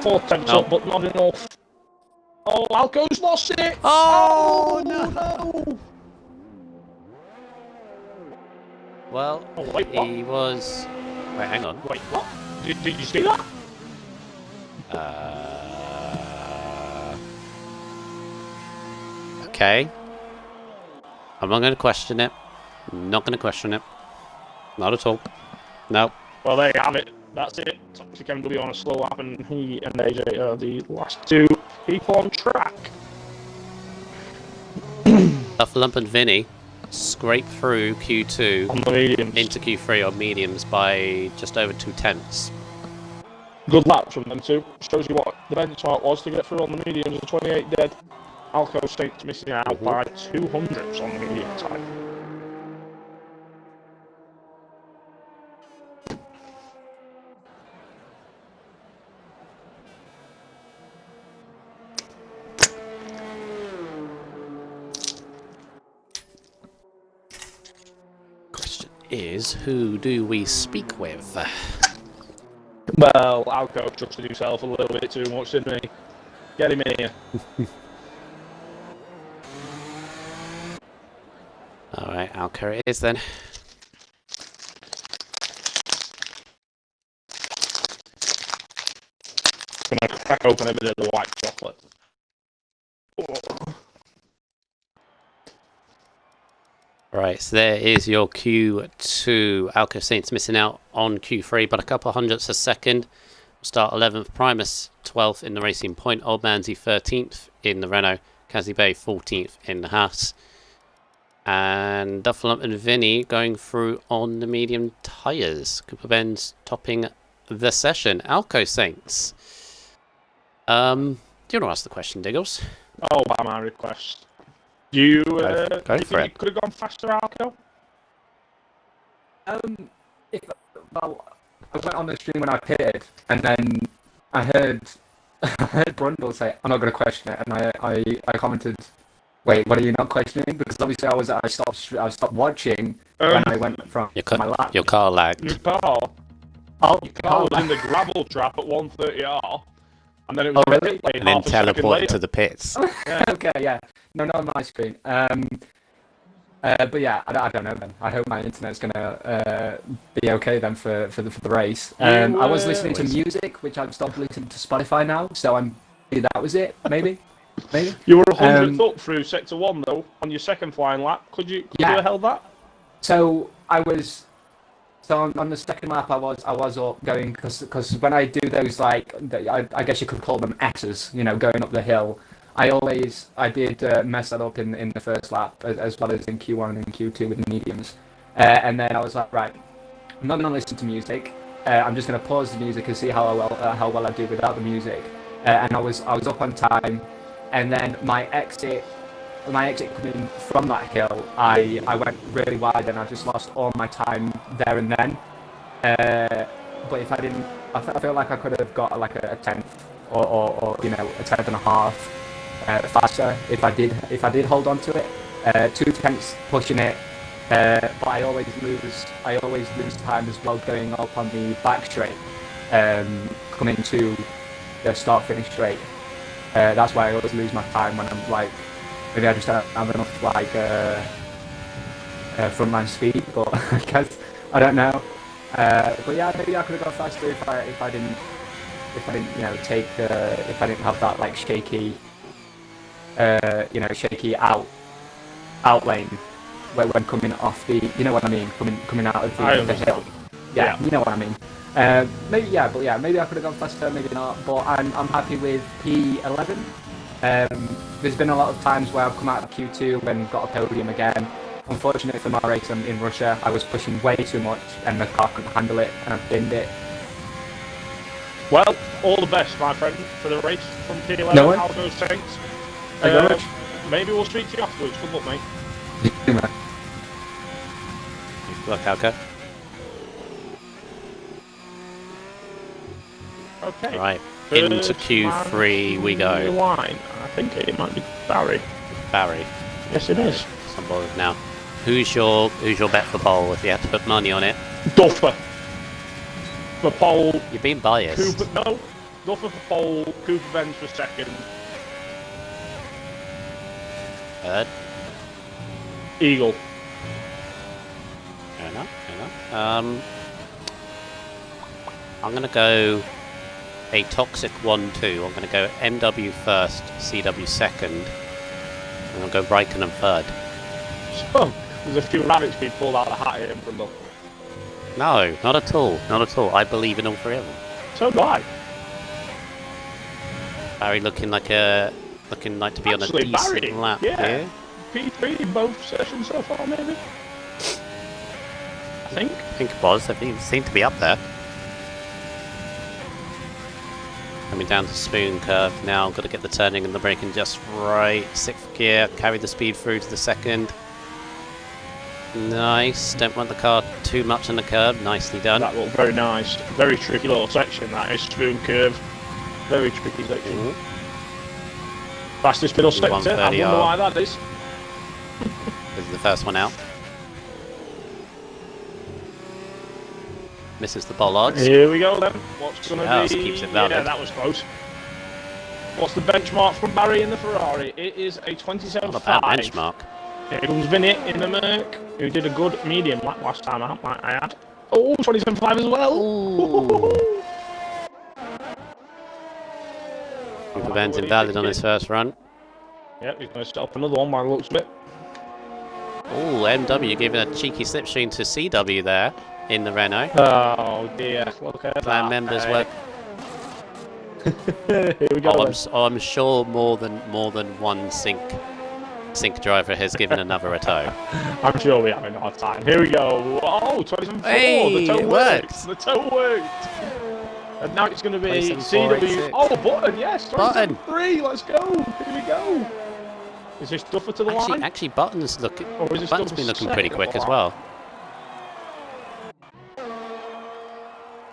Four attempts up, but not enough. Oh, Alco's lost it! Oh, no! Well, wait, what? he was... Wait, hang on. Wait, what? Did you see that? Okay. I'm not going to question it. Not going to question it. Not at all. No. Well, there you have it. That's it. Toxic MW on a slow lap, and he and AJ are the last two people on track. Duffalump and Vinny scrape through Q2 on the mediums into Q3 on mediums by just over 2/10. Good laps from them two. Shows you what the benchmark was to get through on the mediums. The 28 dead. Alco Saints missing out by 200ths on the medium time. Is who do we speak with? Well, Alco trusted himself a little bit too much, didn't he? Get him in here. Alright, Alco it is then. Gonna crack open a bit of the white chocolate. Oh. Right, so there is your Q2. Alco Saints missing out on Q3, but a couple of hundredths a second. We'll start 11th, Primus 12th in the Racing Point, Old Manzi 13th in the Renault, Kazi Bay 14th in the Haas. And Duffalump and Vinny going through on the medium tyres. Cooper Benz topping the session. Alco Saints. Do you want to ask the question, Diggles? Oh, by my request. You go think for it. You could have gone faster, Alco? If well, went on the stream when I pitted, and then I heard I heard Brundle say, "I'm not going to question it," and I commented, "Wait, what are you not questioning?" Because obviously I stopped watching when I went from my lap. Your car lagged. Your car was in the gravel trap at 130R, and then it was really? And then teleported to the pits. Okay, yeah. No, not on my screen. But yeah, I don't know then. I hope my internet's gonna be okay then for the race. I was listening to music, which I've stopped listening to Spotify now, so that was it. Maybe. You were 100th up through sector 1 though on your second flying lap. Could you have held that? So on the second lap I was up going because when I do those I guess you could call them S's, going up the hill. I did mess that up in the first lap as well as in Q1 and Q2 with the mediums, and then I was like, right, I'm not going to listen to music. I'm just going to pause the music and see how well I do without the music. And I was up on time, and then my exit coming from that hill, I went really wide and I just lost all my time there and then. But if I didn't, I feel like I could have got like a 10th or a 10th and a half. Faster if I did hold on to it. 2 tenths pushing it, but I always lose time as well going up on the back straight, coming to the start finish straight. That's why I always lose my time when I'm like, maybe I just don't have enough frontline speed, but I guess I don't know. But yeah, maybe I could have gone faster if I didn't have that like shaky out lane when coming off the, what I mean, coming out of the hill. Yeah, you know what I mean. Maybe I could have gone faster, maybe not, but I'm happy with P11. There's been a lot of times where I've come out of Q2 and got a podium again. Unfortunately for my race in Russia, I was pushing way too much and the car couldn't handle it and I binned it. Well, all the best, my friend, for the race from P11. How goes Saints? Maybe we'll speak to you afterwards. Good luck, mate. Good luck, Alka. Okay. Right, into Q3 we go. Line. I think it might be Barry. Yes, it is. I'm bothered now. Who's your bet for pole if you had to put money on it? Duffer. For pole. You're being biased. Duffer for pole. Cooper Benz for second. Third. Eagle. Fair enough. I'm going to go a toxic 1-2. I'm going to go MW first, CW second, and I'll go Raikkonen third. So, there's a few rabbits being pulled out of the hat here in Brundle. No, not at all. I believe in all 3 of them. So do I. Barry looking to be on a decent lap here. P3 in both sessions so far, maybe? I think it was. They seem to be up there. Coming down to spoon curve now. Got to get the turning and the braking just right. 6th gear. Carry the speed through to the second. Nice. Don't want the car too much on the curb. Nicely done. That looked very nice. Very tricky little section, that is. Spoon curve. Very tricky section. Fastest middle sector. I wonder why that is. This is the first one out. Misses the bollards. Here we go then. What's going to be... keeps it valid. Yeah, that was close. What's the benchmark from Barry in the Ferrari? It is a 27.5. Not a bad benchmark. Here comes Vinny in the Merc, who did a good medium lap last time out, might I add. Oh, 27.5 as well. Cooper Benz invalid on his first run. Yep, he's going to stop another one by the looks of it. Oh, MW giving a cheeky slipstream to CW there in the Renault. Oh dear, look at Plan members work. Here we go. I'm sure more than one sync driver has given another a tow. I'm sure we have enough time. Here we go. Oh, 27.4. Hey, the tow worked. The tow worked. And now it's going to be 27.486. CW. Oh, button, yes. Button. 27.3. Let's go. Here we go. Is this Duffer to the line? Actually, Button's been looking Duffer pretty quick as well.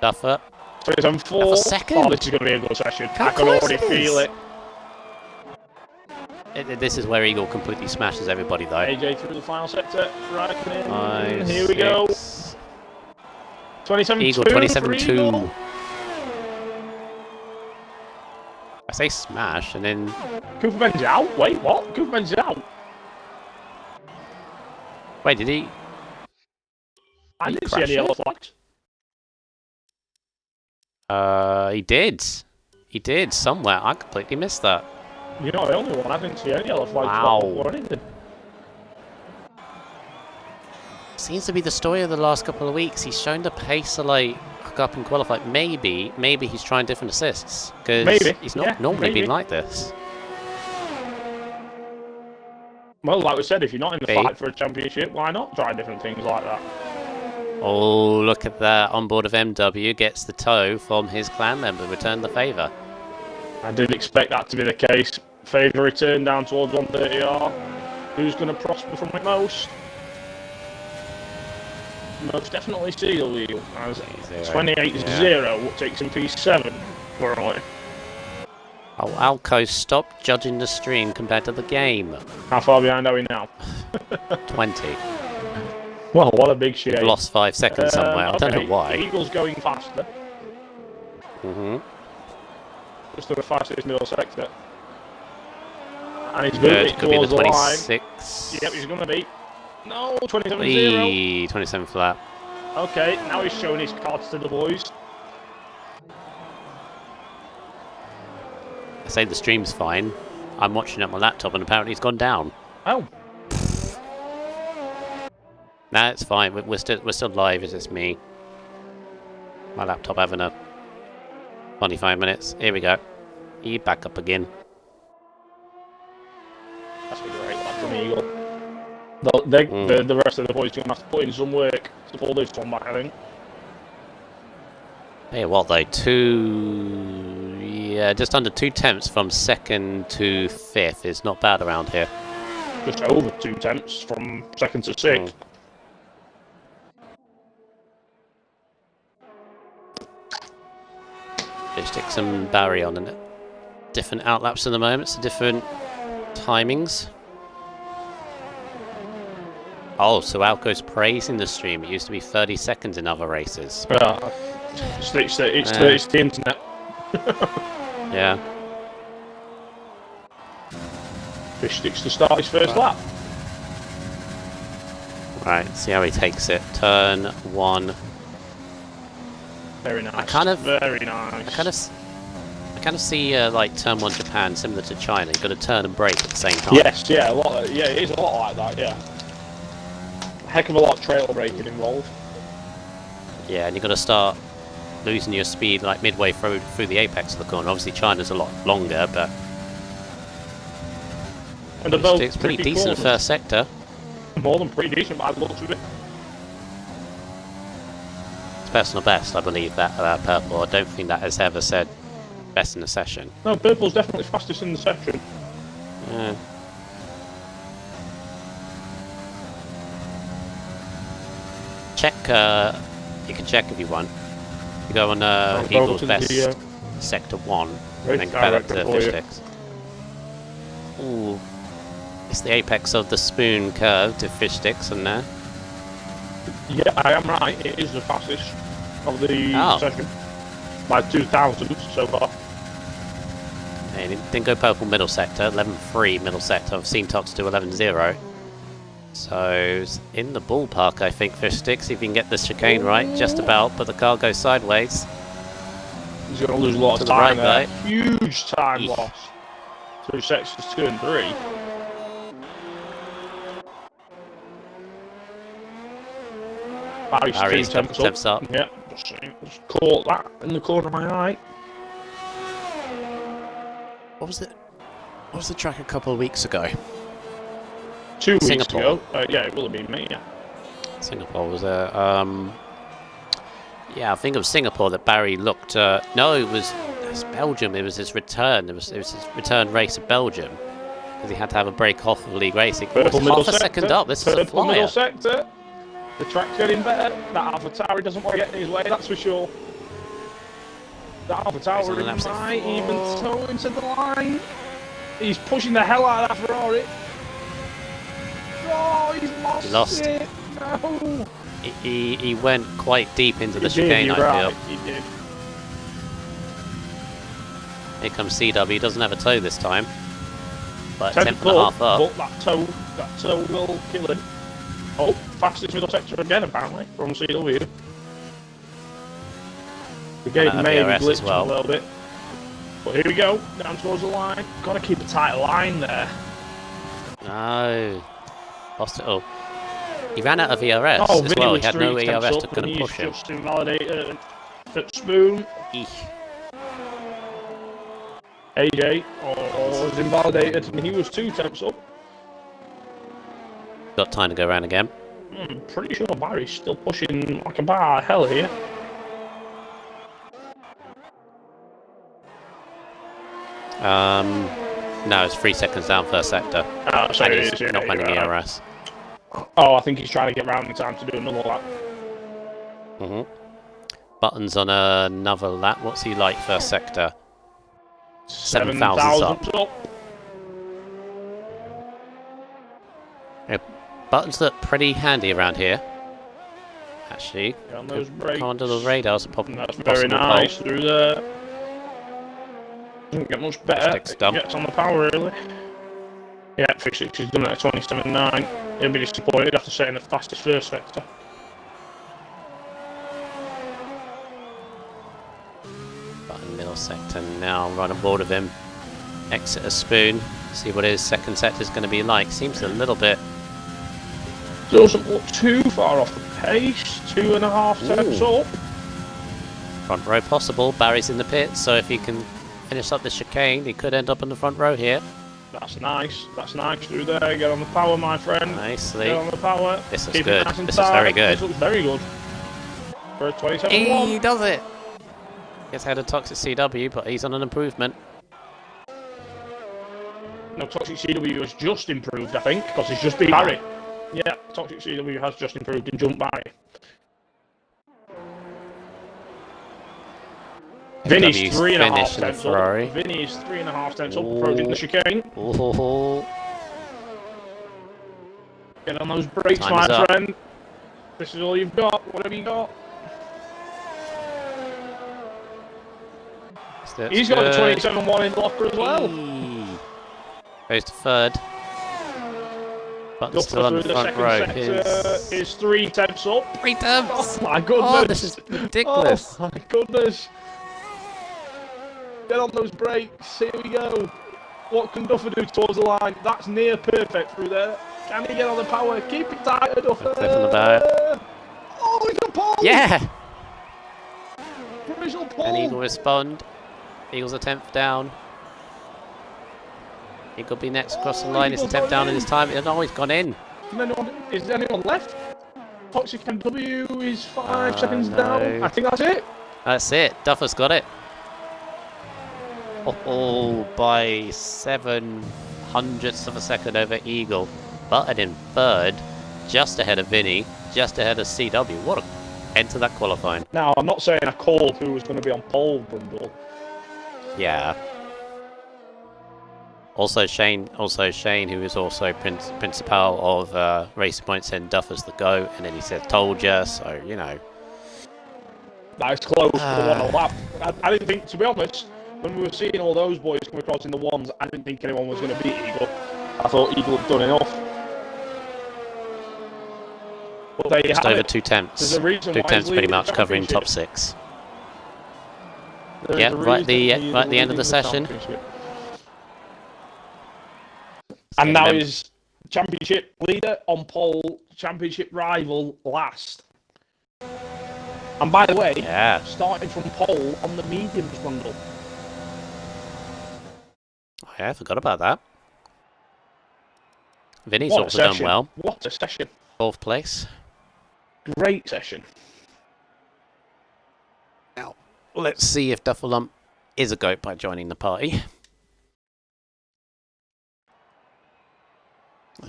Duffer. 27-4. second. Oh, this is going to be a good session. How I can close already it is. feel it. This is where Eagle completely smashes everybody, though. AJ through the final sector. Raikkonen. 5, Here we go. 6. 27-2 Eagle, for 27-2. Eagle. I say smash, and then... Cooper Ben's out. Wait, what? Cooper Ben's out. Wait, did he... I Did he didn't see any crash yellow it? flags. He did. He did, somewhere. I completely missed that. You're not the only one. I didn't see any yellow flags. Wow. Or anything. Seems to be the story of the last couple of weeks. He's shown the pace to, like, hook up and qualify. Maybe he's trying different assists. Because he's not normally been like this. Well, like we said, if you're not in the fight for a championship, why not try different things like that? Oh, look at that. On board of MW gets the toe from his clan member. Return the favour. I did expect that to be the case. Favour return down towards 130R. Who's going to prosper from it most? Most definitely Seal Wheel. As 28-0 takes him P7 currently. Oh, Alco, stop judging the stream compared to the game. How far behind are we now? 20. Well, what a big shame. Lost 5 seconds somewhere. I don't know why. Eagle's going faster. Just over 5-6 middle sector. And he's moving Could be the towards the line. 26. Yep, he's going to be. No, 27-0. 27 flat. Okay, now he's showing his cards to the boys. I say the stream's fine. I'm watching it on my laptop and apparently it's gone down. Oh. Nah, it's fine. We're still live. It's just me. My laptop having a 25 minutes. Here we go. You back up again. That's a great lap from Eagle. The rest of the boys are going to have to put in some work to pull this one back, I think. Yeah, what though? Just under 2 tenths from 2nd to 5th is not bad around here. Just over 2 tenths from 2nd to 6th. Fish and Barry on it. Different outlaps at the moment, so different timings. Oh, so Alco's praising the stream. It used to be 30 seconds in other races. It's the internet. Yeah. Fish sticks to start his first lap. Right, see how he takes it. Turn 1. Very nice. Very nice. I kind of see like turn 1 Japan similar to China. You've got to turn and brake at the same time. Yes, yeah, it is a lot like that, yeah. A heck of a lot of trail braking involved. Yeah, and you've got to start losing your speed like midway through the apex of the corner. Obviously China's a lot longer, but and they're both it's pretty decent corners. first sector. More than pretty decent by the looks of it. It's personal best, I believe, that purple. I don't think that has ever said best in the session. No, purple's definitely fastest in the section. Yeah. Check, you can check if you want. You go on Eagle's best sector 1 and then compare that to fish sticks. Ooh. It's the apex of the spoon curve to fish sticks in there. Yeah, I am right. It is the fastest of the session. By 2,000 so far. And it didn't go purple middle sector, 11.3 middle sector. I've seen Tox do 11.0. So, it's in the ballpark, I think, fish sticks. If you can get the chicane right, just about, but the car goes sideways. He's going to lose a lot of To the time right, there. Huge time loss through sections 2 and 3. Barry's 2 temps up. Yeah, just caught that in the corner of my eye. What was it? What was the track a couple of weeks ago? 2 weeks Singapore. ago. Yeah, it will have been me, yeah. Singapore was yeah, I think it was Singapore that Barry looked. No, it was Belgium. It was his return. It was his return race of Belgium because he had to have a break off of league racing. Purple Half middle a sector. second up. This is a Purple flyer. middle sector. The track's getting better. That AlphaTauri doesn't want to get in his way, that's for sure. The Alpha Tower might even toe into the line. He's pushing the hell out of that Ferrari. Oh, he's lost it. No. He went quite deep into the chicane, I feel. He did. Here comes CW. He doesn't have a toe this time. But 10th 10th and a half up. But that toe will kill him. Oh, fastest middle sector again, apparently, from CW. The gate may have glitched a little bit. But here we go, down towards the line. Got to keep a tight line there. No. Lost it all. He ran out of ERS as well. He had no ERS to kind of push him. Just invalidated at Spoon. Eesh. AJ was invalidated, and he was 2 temps up. Got time to go around again. Pretty sure Barry's still pushing like a bar of hell here. No, it's 3 seconds down first sector. Sorry, and he's not running ERS. Oh, I think he's trying to get round in time to do another lap. Buttons on another lap. What's he like first sector? 7,000 up. Yeah, buttons look pretty handy around here. Actually, On those brakes. come under the radars. That's very nice through there. Doesn't get much better. It gets on the power, really. Yeah, Fix6 has done it at 27.9. He'll be disappointed after setting the fastest first sector. Button middle sector now, right on board of him. Exit a Spoon. See what his second sector is going to be like. Seems a little bit. Doesn't look too far off the pace. 2.5 temps up. Front row possible. Barry's in the pit, so if he can finish up the chicane, he could end up in the front row here. That's nice. That's nice through there. Get on the power, my friend. Nicely. Get on the power. This looks good. This is very good. This looks very good. For a 27.1. He does it. Gets ahead of Toxic CW, but he's on an improvement. No, Toxic CW has just improved, I think, because he's just beat Barry. Yeah, Toxic CW has just improved and jumped by. Vinny's 3.5 temps up. Vinny is 3.5 temps up, approaching the chicane. Get on those brakes, my friend. This is all you've got. What have you got? He's got the 27.1 in the locker as well. Goes to third. But still on the front row. Is 3 temps up. 3 temps! Oh my goodness! Oh, this is ridiculous. Oh my goodness! Get on those brakes. Here we go. What can Duffer do towards the line? That's near perfect through there. Can he get on the power? Keep it tight, Duffer. Oh, he's a pole! Yeah! Provisional pole. And Eagle respond. Eagle's a 10th down. He could be next across the line. It's a 10th down in his time. Oh, he's gone in. Is anyone left? Toxic MW is 5 seconds down. I think that's it. That's it. Duffer's got it. Oh, by 0.07 of a second over Eagle. Button in third, just ahead of Vinny, just ahead of CW. What a end to that qualifying. Now, I'm not saying I called who was going to be on pole, Brundle. Yeah. Also Shane, who is also principal of Racing Point, said Duffer's the go, and then he said told ya, so you know. That's close for the 1 lap. I didn't think, to be honest, when we were seeing all those boys come across in the ones, I didn't think anyone was going to beat Eagle. I thought Eagle had done enough. But there you just have over it. 2 tenths. 2 tenths pretty much covering top 6. Yeah, right at the end of the session. And now he's championship leader on pole, championship rival last. And by the way, starting from pole on the mediums bundle. Oh, yeah, I forgot about that. Vinny's also done well. What a session. 4th place. Great session. Now, let's see if Duffalump is a GOAT by joining the party.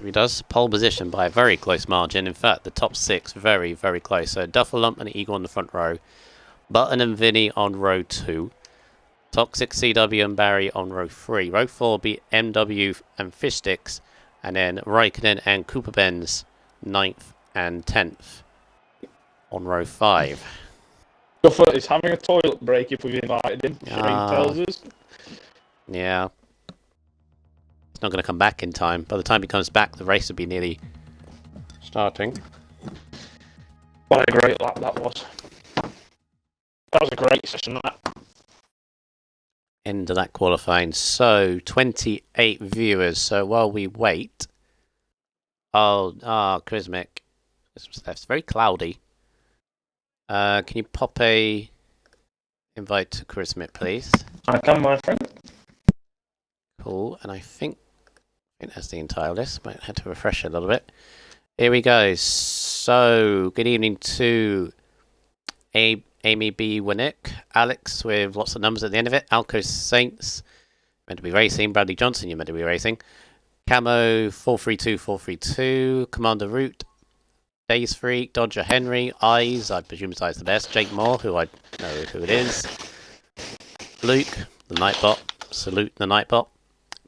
He does. Pole position by a very close margin. In fact, the top 6 very, very close. So Duffalump and Eagle on the front row. Button and Vinny on row 2. Toxic, CW, and Barry on row 3. Row 4 will be MW and Fish Sticks, and then Raikkonen and Cooper Benz 9th and 10th on row 5. Duffer is having a toilet break if we've invited him. Shane tells us. Yeah. He's not going to come back in time. By the time he comes back, the race will be nearly starting. What a great lap that was. That was a great session, that. End of that qualifying. So, 28 viewers. So, while we wait... Chrismic. It's very cloudy. Can you pop a invite to Chrismic, please? I can, my friend. Cool. And I think that's the entire list. Might have to refresh it a little bit. Here we go. So, good evening to Amy B. Winnick, Alex with lots of numbers at the end of it, Alco Saints, meant to be racing, Bradley Johnson, you're meant to be racing, Camo 432432, Commander Root, Days Freak, Dodger Henry, Eyes, I presume Eyes the best, Jake Moore, who I know who it is, Luke, the Nightbot, salute the Nightbot,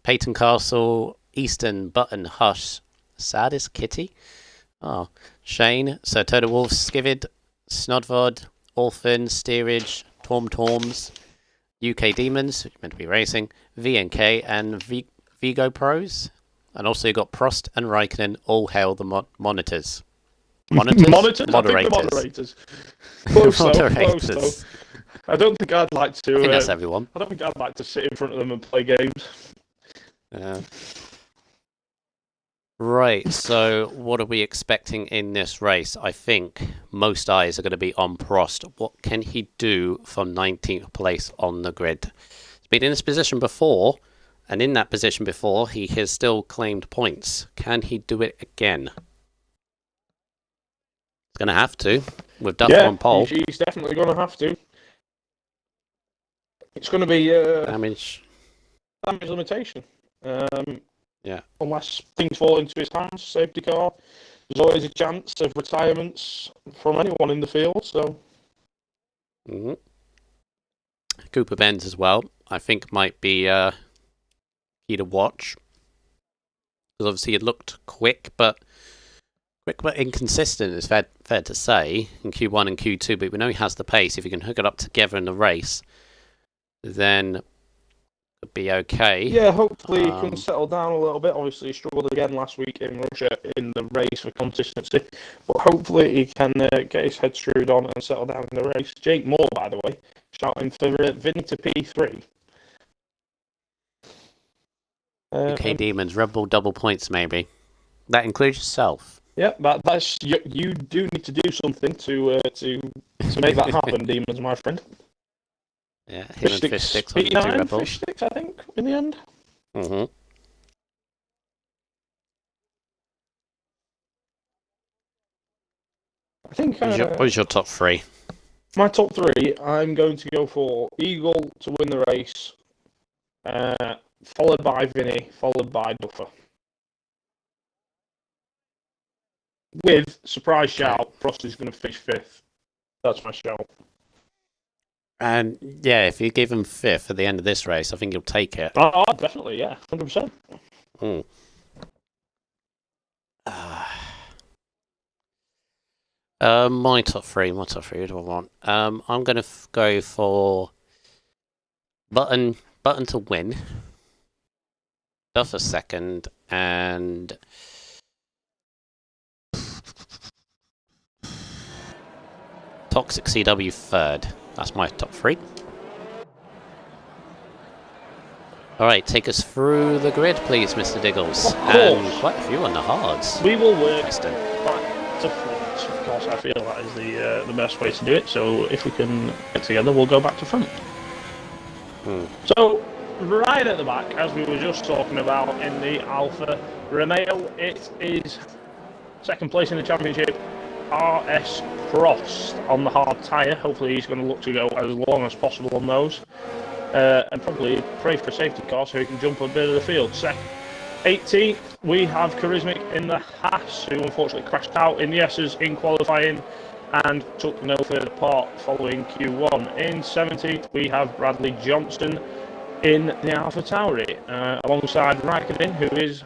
Peyton Castle, Easton, Button, Hush, Saddest Kitty, Shane, Sir Total Wolf, Skivid, Snodvod, Orphan, Steerage, Torms, UK Demons, meant to be racing, VNK, and Vigo Pros. And also you got Prost and Raikkonen, all hail the monitors. Monitors? Moderators. I think the moderators. Close Moderators. though. I don't think I'd like to... I think that's everyone. I don't think I'd like to sit in front of them and play games. Right, so what are we expecting in this race? I think most eyes are going to be on Prost. What can he do from 19th place on the grid? He's been in this position before, and in that position before, he has still claimed points. Can he do it again? He's going to have to, with Duff on pole. He's definitely going to have to. It's going to be damage limitation. Yeah. Unless things fall into his hands, safety car, there's always a chance of retirements from anyone in the field. So, Cooper Benz as well, I think might be key to watch. Because obviously it looked quick but inconsistent. It's fair to say in Q1 and Q2, but we know he has the pace. If you can hook it up together in the race, then be okay. Yeah, hopefully he can settle down a little bit. Obviously he struggled again last week in Russia in the race for consistency, but hopefully he can get his head screwed on and settle down in the race. Jake Moore, by the way, shouting for Vinny to P3. UK Demons, Red Bull double points maybe. That includes yourself. Yeah, that's you do need to do something to make that happen, Demons, my friend. Yeah, him and Fish Sticks on the two Red Bulls. Fish Sticks, I think, in the end. I think. What was your top three? My top three, I'm going to go for Eagle to win the race, followed by Vinny, followed by Duffer. With surprise shout, Prost is going to finish 5th. That's my shout. And yeah, if you give him 5th at the end of this race, I think he'll take it. Oh, definitely, yeah, 100%. My top three. Who do I want? I'm gonna go for Button to win, Duffer second, and Toxic CW third. That's my top three. All right, take us through the grid, please, Mr. Diggles. And quite a few on the hards. We will work back to front because I feel that is the best way to do it. So if we can get together, we'll go back to front. So right at the back, as we were just talking about in the Alfa Romeo, it is second place in the championship. RS Prost on the hard tyre. Hopefully he's going to look to go as long as possible on those. And probably pray for a safety car so he can jump a bit of the field. 18th, we have Charismic in the Haas, who unfortunately crashed out in the S's in qualifying. and took no further part following Q1. In 17th, we have Bradley Johnson in the AlphaTauri, alongside Raikkonen, who is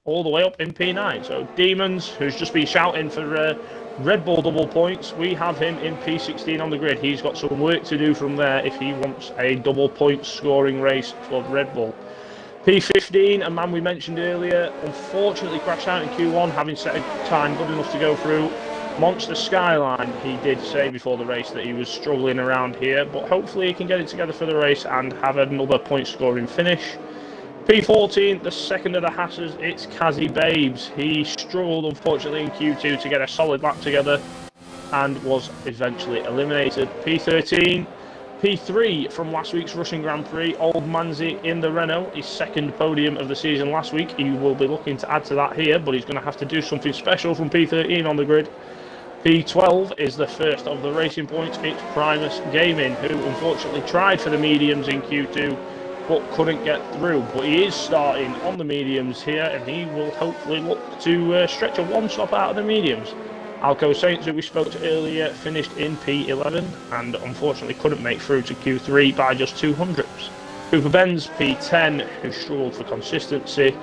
all the way up in P9. So Demons, who's just been shouting for Red Bull double points, we have him in P16 on the grid. He's got some work to do from there if he wants a double point scoring race for Red Bull. P15, a man we mentioned earlier, unfortunately crashed out in Q1, having set a time good enough to go through. Monster Skyline, he did say before the race that he was struggling around here, but hopefully he can get it together for the race and have another point scoring finish. P14, the second of the Hassers, it's Kazi Babes. He struggled unfortunately in Q2 to get a solid lap together and was eventually eliminated. P13, P3 from last week's Russian Grand Prix, Old Manzi in the Renault, his second podium of the season last week. He will be looking to add to that here, but he's going to have to do something special from P13 on the grid. P12 is the first of the racing points. It's Primus Gaming, who unfortunately tried for the mediums in Q2 but couldn't get through. But he is starting on the mediums here, and he will hopefully look to stretch a one-stop out of the mediums. Alco Saints, who we spoke to earlier, finished in P11 and unfortunately couldn't make through to Q3 by just 200ths. Cooper Benz, P10, who struggled for consistency.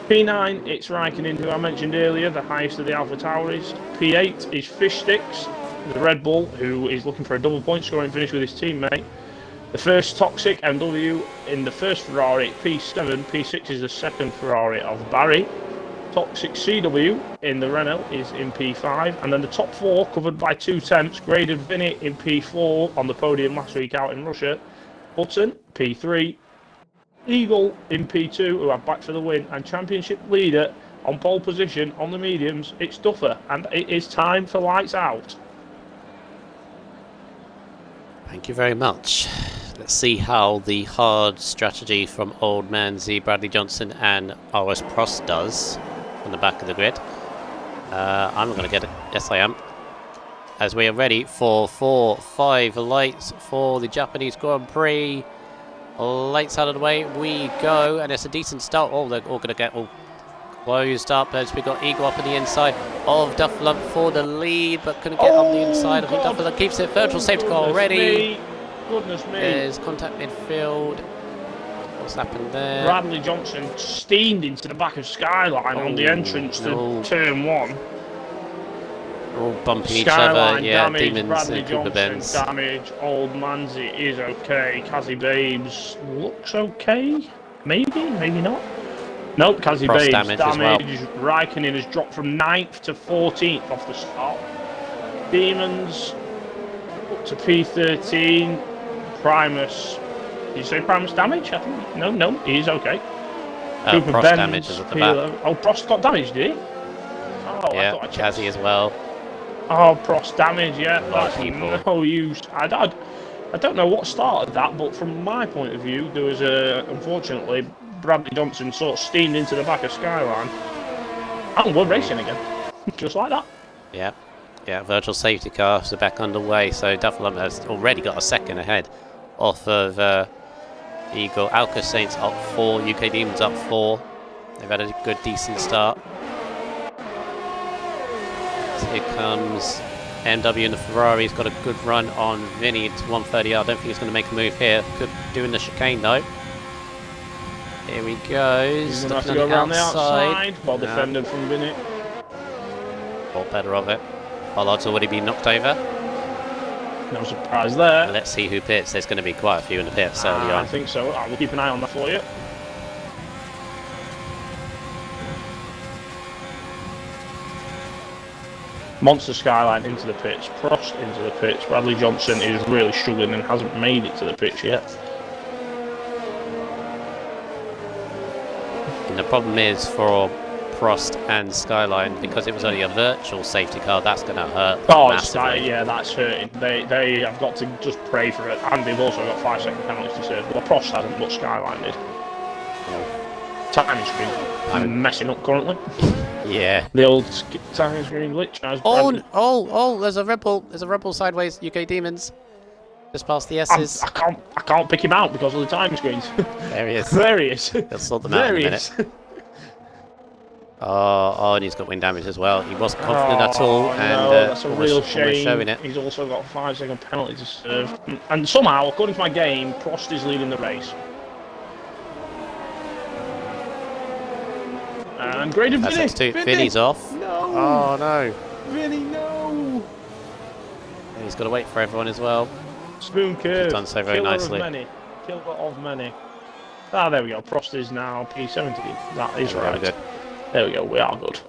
P9, it's Raikkonen, who I mentioned earlier, the highest of the AlphaTauris. P8 is Fish Sticks, the Red Bull, who is looking for a double point scoring finish with his teammate. The first Toxic MW in the first Ferrari, P7. P6 is the second Ferrari of Barry. Toxic CW in the Renault is in P5. And then the top four, covered by two temps, Graded Vinny in P4 on the podium last week out in Russia. Button, P3. Eagle in P2, who are back for the win. And championship leader on pole position on the mediums, it's Duffer. And it is time for lights out. Thank you very much. Let's see how the hard strategy from Old Man Z, Bradley Johnson and RS Prost does from the back of the grid. I'm not going to get it. Yes, I am. As we are ready for 4-5 lights for the Japanese Grand Prix. Lights out of the way, we go, and it's a decent start. Oh, they're all going to get all closed up as we got Eagle up on the inside of Dufflump for the lead, but couldn't get on the inside. I think Dufflump keeps it. Virtual safety car already. Goodness me. There's contact midfield. What's happened there? Bradley Johnson steamed into the back of Skyline on the entrance to turn one. All bumping each Skyline other. Yeah, damage, Demons Bradley and Cooper Johnson Benz. damage. Old Manzi is okay. Kazi Babes looks okay. Maybe, maybe not. Nope, Kazi Cross Babes damage as well. Raikkonen has dropped from 9th to 14th off the start. Demons up to P13. Primus. Did you say Primus damage? I think no, he is okay. Cooper Prost Benz, damage is at the back. Oh, Prost got damaged, did he? Oh, Yeah, I thought I checked. Chazzy as well. Oh, Prost damage, yeah. lot of That's people. no use. I don't know what started that, but from my point of view, there was unfortunately, Bradley Johnson sort of steamed into the back of Skyline. And we're racing again. Just like that. Yeah. Yeah, virtual safety cars are back underway, so Dufflump has already got a second ahead off of Eagle. Alka Saints up 4, UK Demons up 4. They've had a good, decent start. So here comes MW in the Ferrari. He's got a good run on Vinny. It's 130. I don't think he's going to make a move here. Good doing the chicane though. Here he goes. He's going to have to Looking go on around the outside. Well defended from Vinny. Thought better of it. Bollard's already been knocked over. No surprise there. Let's see who pits. There's going to be quite a few in the pits early I on. think so. I will keep an eye on that for you. Monster Skyline into the pitch, Prost into the pitch. Bradley Johnson is really struggling and hasn't made it to the pitch yet. And the problem is for Prost and Skyline, because it was only a virtual safety car, that's going to hurt massively. Yeah, that's hurting. They have got to just pray for it, and they've also got 5-second penalties to serve. Well, Prost hasn't, but Skyline did. Timing screen. I'm messing up currently. Yeah. The old timing screen glitch. There's a Red Bull. There's a Red Bull sideways. UK Demons. Just past the S's. I can't pick him out because of the timing screens. There he is. There he is. He'll sort them out in a minute. Oh, and he's got wind damage as well. He wasn't confident at all, and no, that's a real almost shame. showing it. He's also got a 5-second penalty to serve. And somehow, according to my game, Prost is leading the race. And graded Vinny. That's Vinny's off. No. Oh no. Vinny, no. And he's got to wait for everyone as well. Spoon curve. He's done so very Killer nicely. Of many. Killer of many. Ah, there we go. Prost is now P17. That is Very right. good. There we go. We are good.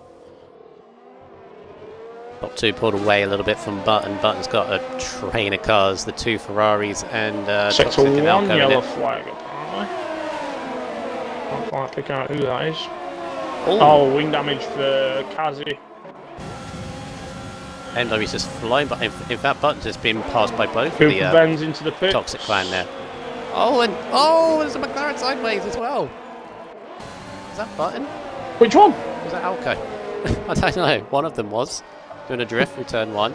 Top two pulled away a little bit from Button. Button's got a train of cars, the two Ferraris and Sector Toxic and 1 Alco in yellow it. flag apparently. Can't quite pick out who that is. Ooh. Oh, wing damage for Kazi. MW's just flying, but in fact, Button's just been passed by both Who of the bends into the pit. Toxic clan there. Oh, and there's a McLaren sideways as well. Is that Button? Which one? Was that Alco? I don't know. One of them was doing a drift through turn 1.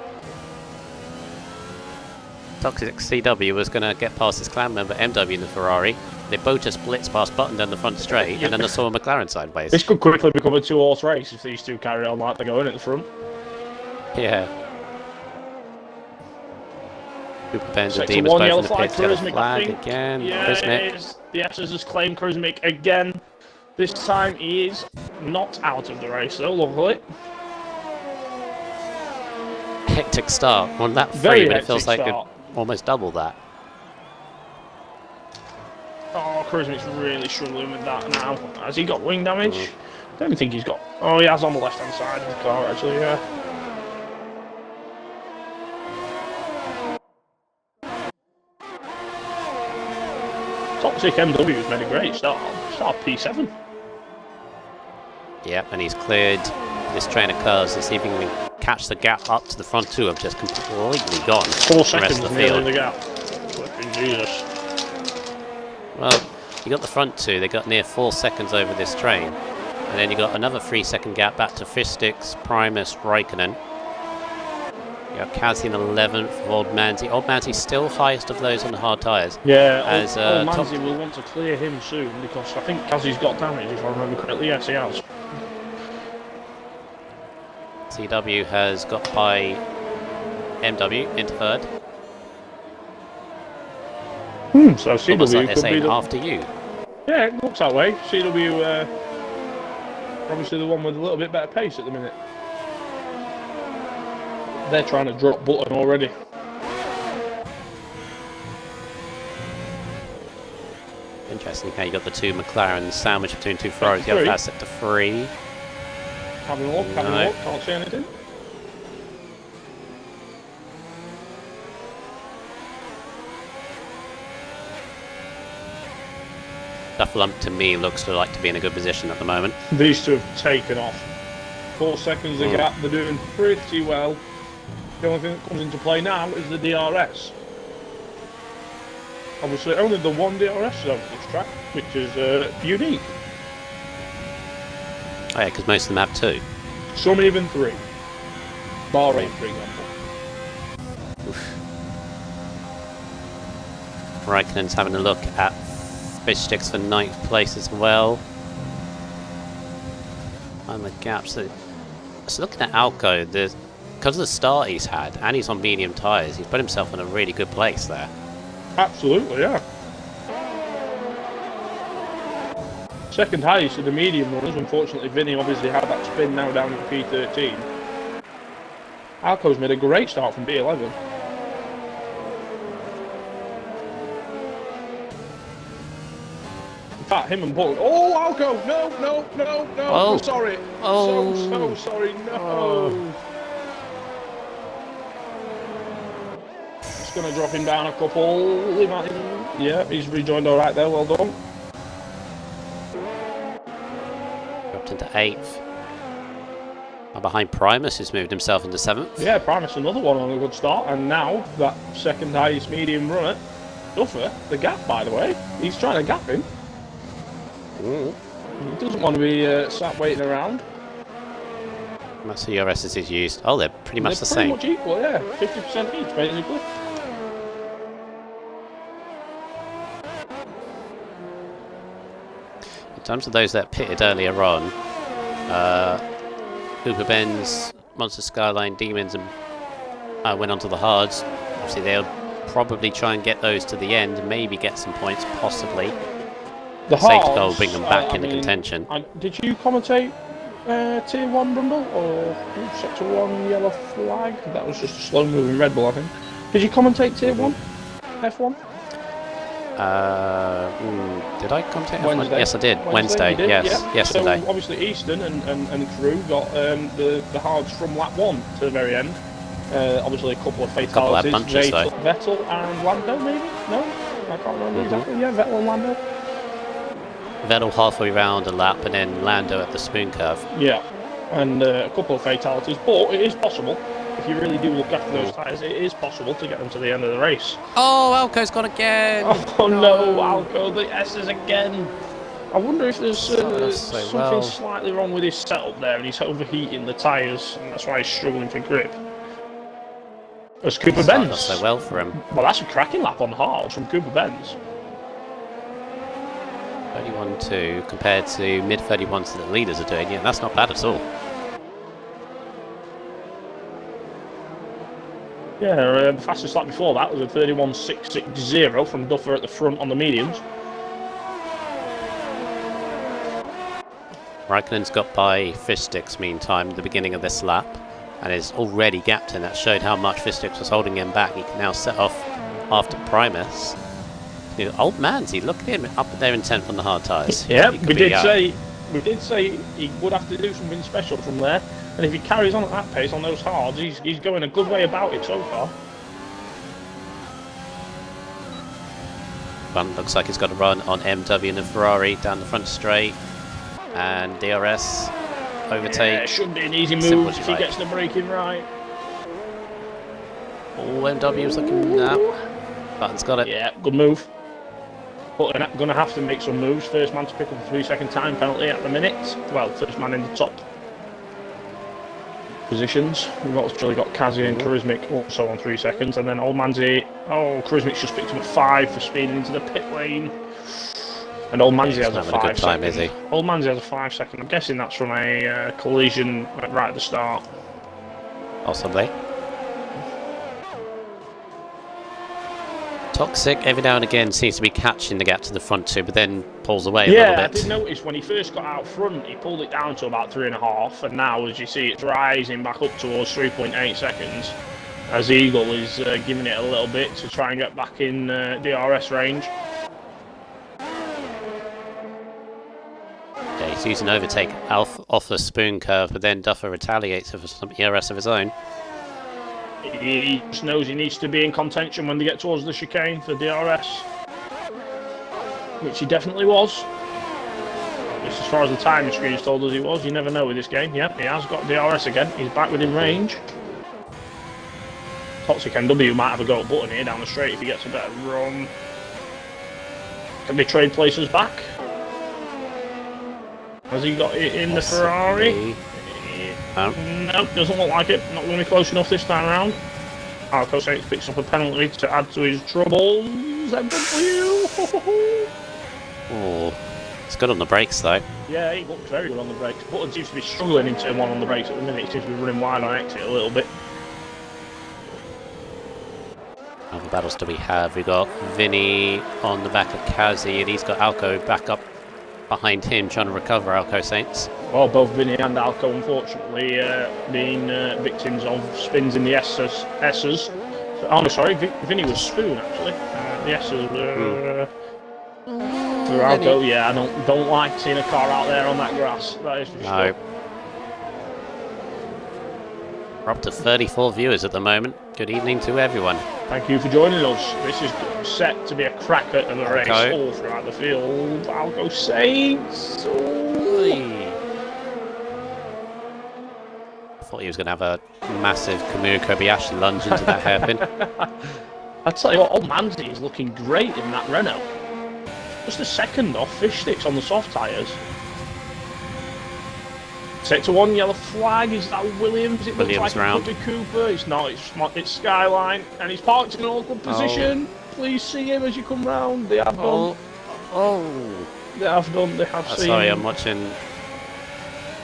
Toxic CW was going to get past his clan member MW in the Ferrari. They both just blitzed past Button down the front straight, and then I saw a McLaren sideways. This could quickly become a 2-horse race if these two carry on like they're going at the front. Yeah. Cooper Benz and Sector Demons 1 both yellow in the flag, pits. Yellow Charismic, I flag think. again. Yeah, Charismic. it is. The S's has claimed Charismic again. This time he is not out of the race though, luckily. Hectic start on that Very free, but it feels like hectic it start. almost double that. Oh, Charismic's really struggling with that now. Has he got wing damage? Don't even think he's got... Oh, he has on the left-hand side of the car, actually, yeah. Toxic MW's made a great start. Start P7. Yep, and he's cleared this train of cars to see if he can catch the gap up to the front two. Have just completely gone. 4 the rest seconds of the nearly field. in the gap. Flipping Jesus. Well, you got the front two. They got near 4 seconds over this train, and then you got another 3-second gap back to Fistix, Primus, Raikkonen. You got Kazi in 11th, Old Manzi. Old Manzi's still highest of those on the hard tyres. Yeah, As, old top- Manzi will want to clear him soon because I think Kazi's got damage, if I remember correctly. Yes, he has. CW has got by MW into third. So Almost CW like they're could be saying the... after you. Yeah, it looks that way. CW, obviously the one with a little bit better pace at the minute. They're trying to drop Button already. Interesting how you got the two McLarens sandwiched between two Ferraris. You Three. have that sector 3. Having a look, having No. a look. Can't see anything. Dufflump to me looks like to be in a good position at the moment. These two have taken off. 4 seconds a gap. They're doing pretty well. The only thing that comes into play now is the DRS. Obviously, only the one DRS is over this track, which is unique. Oh yeah, because most of them have 2. Some even 3. Bahrain, for example. Raikkonen's having a look at Fishsticks for 9th place as well. And the gaps. So looking at Alco, because of the start he's had, and he's on medium tyres, he's put himself in a really good place there. Absolutely, yeah. Second highest of the medium runners. Unfortunately, Vinny obviously had that spin now down to P13. Alco's made a great start from B11. In fact, him and Bull. Oh, Alco! No, no, no, no! Oh. I'm sorry. Oh. So sorry. No. Oh. Just gonna drop him down a couple. He might. Yeah, he's rejoined all right there. Well done. Dropped into 8th. And behind Primus, who's moved himself into 7th. Yeah, Primus another one on a good start, and now that second highest medium runner, Duffer, the gap by the way, he's trying to gap him. He doesn't want to be sat waiting around. That's the URSs he's used. Oh, they're pretty much the They're same. pretty much equal, yeah, 50% each basically. In terms of those that pitted earlier on, Cooper Benz, Monster Skyline, Demons, and went onto the hards. Obviously, they'll probably try and get those to the end, and maybe get some points, possibly. The Safety car will hards, bring them back I into mean, contention. Did you commentate Tier 1 Brundle or Sector 1 yellow flag? That was just a slow moving Red Bull, I think. Did you commentate Tier 1? F1? Did I commentate F1? Wednesday. Yes, I did. Wednesday, you did, yes, yeah. yesterday. So obviously Easton and crew got the hards from lap 1 to the very end. Obviously a couple of fatalities. Bunches, Vettel and Lando, maybe? No? I can't remember exactly. Yeah, Vettel and Lando. Vettel halfway round a lap, and then Lando at the spoon curve. Yeah, and a couple of fatalities, but it is possible. If you really do look after those tyres, it is possible to get them to the end of the race. Oh, Alco's gone again! Oh no, Alco, the S's again! I wonder if there's something slightly wrong with his setup there, and he's overheating the tyres, and that's why he's struggling for grip. As Cooper Benz. Not so well for him. Well, that's a cracking lap on the hards from Cooper Benz. 31.2 compared to mid 31s that the leaders are doing. Yeah, that's not bad at all. Yeah, the fastest lap before that was a 31.660 from Duffer at the front on the mediums. Raikkonen's got by fish sticks meantime at the beginning of this lap and is already gapped in. That showed how much fish sticks was holding him back. He can now set off after Primus. Old Manzy, look at him up there in 10th on the hard tyres. Yeah, we did say he would have to do something special from there, and if he carries on at that pace on those hards, he's going a good way about it so far. One looks like he's got a run on MW and a Ferrari down the front straight, and DRS overtake. Yeah, should be an easy move if he gets the braking right. Oh, MW's looking now. Button's got it. Yeah, good move. But they're going to have to make some moves. First man to pick up a 3-second time penalty at the minute. Well, first man in the top positions. We've actually got Kazi and Charismic also on 3 seconds. And then Old Manzi. Oh, Charismic's just picked him at 5 for speeding into the pit lane. And Old Manzi has a 5 second. Is he? Old Manzi has a 5 second. I'm guessing that's from a collision right at the start. Possibly. Toxic every now and again seems to be catching the gap to the front two, but then pulls away a little bit. Yeah, I did notice when he first got out front, he pulled it down to about 3.5, and now, as you see, it's rising back up towards 3.8 seconds. As Eagle is giving it a little bit to try and get back in DRS range. Yeah, he's using overtake off the spoon curve, but then Duffer retaliates for some ERS of his own. He just knows he needs to be in contention when they get towards the chicane for DRS, which he definitely was. At least as far as the timing screen told us he was. You never know with this game. Yep, he has got DRS again. He's back within range. Toxic NW might have a go at button here down the straight if he gets a better run. Can they trade places back? Has he got it in the Ferrari? No, doesn't look like it. Not going to be close enough this time around. Arco Saints picks up a penalty to add to his troubles. MW! Oh, it's good on the brakes though. Yeah, he looks very good on the brakes. Button seems to be struggling in turn 1 on the brakes at the minute. He seems to be running wide on exit a little bit. How many battles do we have? We've got Vinny on the back of Kazi, and he's got Alco back up behind him trying to recover Alco Saints. Well, both Vinny and Alco, unfortunately, being victims of spins in the S's. Oh, no, sorry, Vinny was Spoon, actually. The S's were Alco. Yeah, I don't like seeing a car out there on that grass. That is for sure. We're up to 34 viewers at the moment. Good evening to everyone. Thank you for joining us. This is set to be a cracker of a race all throughout the field. Alco Saints. I thought he was going to have a massive Kamui Kobayashi lunge into that hairpin. I tell you what, Old Manzi is looking great in that Renault. Just a second off fish sticks on the soft tyres. Sector 1 yellow flag, is that Williams? It looks like it could be Cooper. It's not, it's Skyline, and he's parked in an awkward position. Please see him as you come round. They have done. They have done, they have seen. Sorry, I'm watching.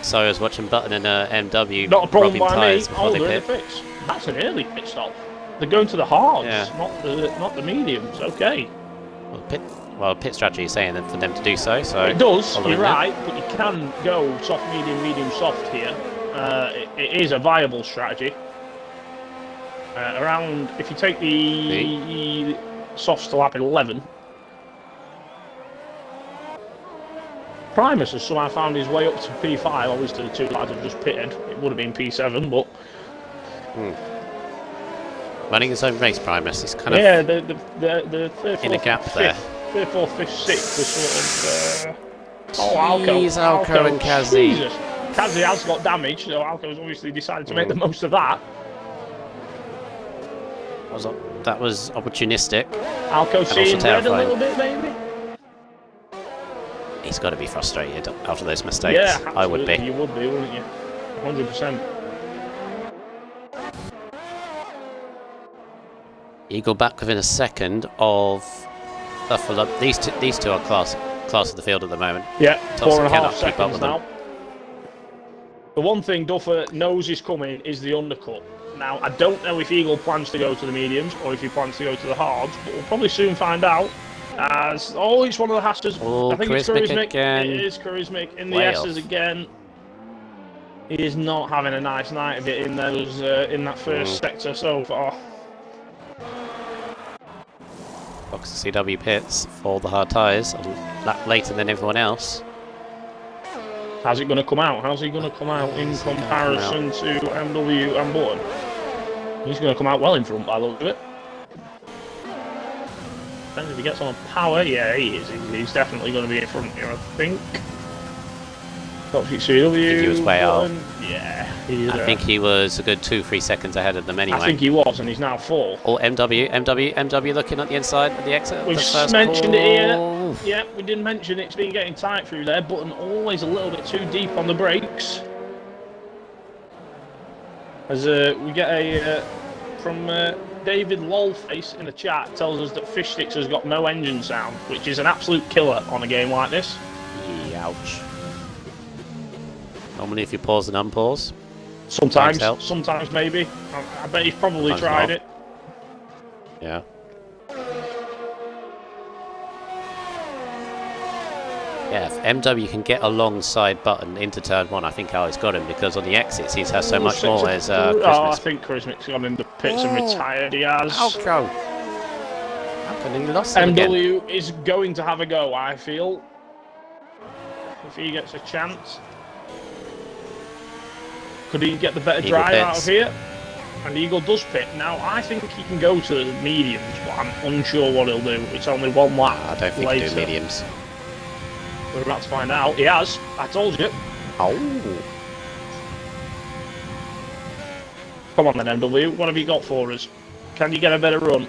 Sorry, I was watching Button and MW Not a problem robbing by me. tyres before Oh, they they're in pit. the pits. That's an early pit stop. They're going to the hards, Yeah. not the mediums. Okay. Well, pit strategy is saying that for them to do so. So It does. following You're that. right, but you can go soft, medium, soft here. It is a viable strategy. Around, if you take the softs to lap 11, Primus has somehow found his way up to P5. Obviously, the two lads have just pitted. It would have been P7, but Running his own race, Primus. He's kind yeah, of the third, in a fourth, gap fifth, there. third, fourth, fifth, sixth was sort of. Oh, Jeez, Alco and Kazi. Jesus. Kazi has got damage, so Alco's obviously decided to make the most of that. That was opportunistic. Alco seeing red a terrifying. little bit, maybe? He's got to be frustrated after those mistakes. Yeah, absolutely. I would be. You would be, wouldn't you? 100%. Eagle back within a second of these two are class of the field at the moment. Yeah, Thompson 4.5 cannot keep up seconds with now. them. The one thing Duffer knows is coming is the undercut. Now, I don't know if Eagle plans to go to the mediums or if he plans to go to the hards, but we'll probably soon find out. As it's one of the Hasters. Oh, I think it's Charismic Charismic. again. It is Charismic in the Way S's off. again. He is not having a nice night of it in those in that first sector so far. Fox CW pits for the hard tyres, a lap later than everyone else. How's it going to come out? How's he going to come out in comparison to MW and Button? He's going to come out well in front by the look of it. Depends if he gets on power. Yeah, he is. He's definitely going to be in front here, I think. Toxic CW. I think he was way out. Yeah, I think he was a good 2-3 seconds ahead of them anyway. I think he was, and he's now 4. Or MW looking at the inside of the exit. We've mentioned it here. Yeah, we didn't mention it's been getting tight through there. Button always a little bit too deep on the brakes. As we get a from David Lolface in the chat tells us that Fish Sticks has got no engine sound, which is an absolute killer on a game like this. Ouch. Normally, if you pause and unpause. Sometimes maybe. I bet he's probably tried it. Yeah. Yeah, if MW can get alongside Button into turn 1, I think he's got him, because on the exits he has so much more as I Christmas. think Charismic's gone in the pits and retired. He has. Alco. How can he lost it again? MW is going to have a go, I feel. If he gets a chance. Could he get the better drive out of here? And Eagle does pit. Now, I think he can go to the mediums, but I'm unsure what he'll do. It's only one lap I don't think later. he'll do mediums. We're about to find out. He has. I told you. Oh. Come on then, MW. What have you got for us? Can you get a better run?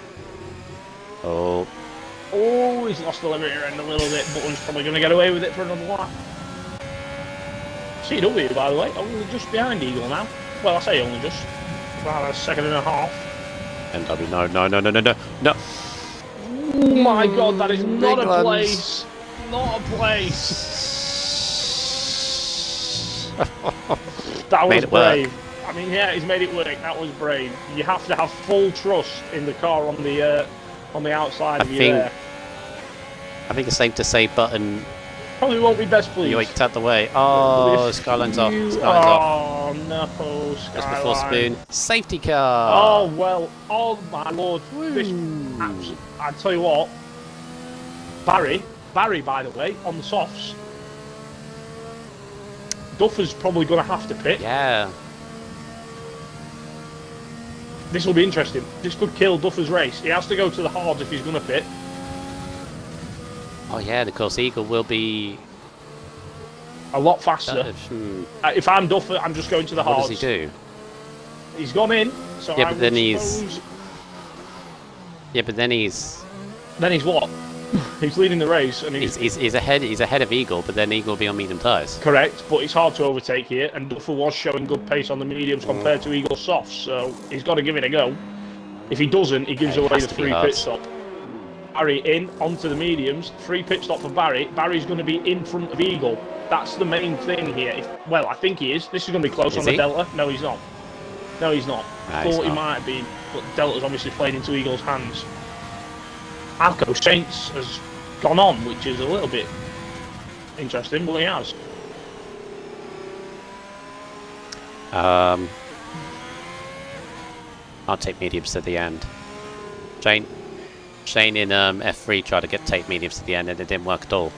Oh. Oh, he's lost the limiter end a little bit. Button's probably going to get away with it for another lap. CW, by the way, only just behind Eagle now. Well, I say only just. About a second and a half. MW, no. Oh my god, that is not Big a ones. place. Not a place. That was Made it work. brave. I mean, yeah, he's made it work. That was brave. You have to have full trust in the car on the outside of you there. I think it's safe to say Button Probably won't be best pleased. yoinked out the way. Oh, Skyline's off. Skyline's off. Oh no, Just before Skyline. Spoon. Safety car. Oh well. Oh my lord. This, I tell you what. Barry, by the way, on the softs. Duffer's probably going to have to pit. Yeah. This will be interesting. This could kill Duffer's race. He has to go to the hards if he's going to pit. Oh yeah, of course Eagle will be A lot faster. If I'm Duffer, I'm just going to the What hards. does he do? He's gone in, so Yeah, I but then would he's- suppose... Then he's Then he's what? He's leading the race, and he's ahead of Eagle, but then Eagle will be on medium tyres. correct, but it's hard to overtake here, and Duffer was showing good pace on the mediums compared to Eagle softs, so he's got to give it a go. If he doesn't, he gives It away has the to be free hard. pit stop. Barry in onto the mediums. 3 pit stop for Barry. Barry's going to be in front of Eagle. That's the main thing here. Well, I think he is. This is going to be close on the Delta. No, he's not. No, he's not. Thought he might have been, but Delta's obviously played into Eagle's hands. Alco Saints has gone on, which is a little bit interesting, but he has. I'll take mediums to the end. Shane in F3 tried to take mediums to the end and it didn't work at all.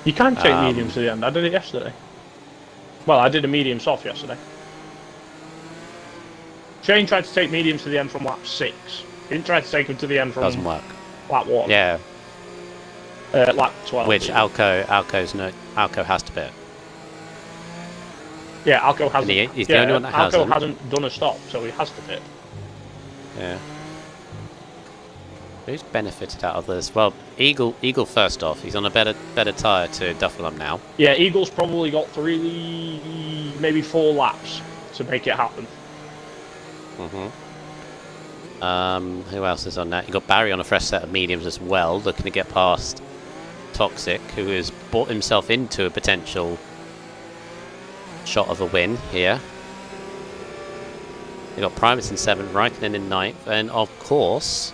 You can take mediums to the end. I did it yesterday. Well, I did a medium soft yesterday. Shane tried to take mediums to the end from lap 6. He didn't try to take them to the end from Doesn't work. lap 1. Yeah. Lap 12. Which Alco has to bit. Yeah, Alco hasn't. He's the only one that hasn't. Alco hasn't done a stop, so he has to pit. Yeah. Who's benefited out of this? Well, Eagle first off, he's on a better tyre to Dufferlum now. Yeah, Eagle's probably got 3, maybe 4 laps to make it happen. Who else is on that? You got Barry on a fresh set of mediums as well, looking to get past Toxic, who has bought himself into a potential shot of a win here. You got Primus in 7th, Raikkonen in 9th, and of course,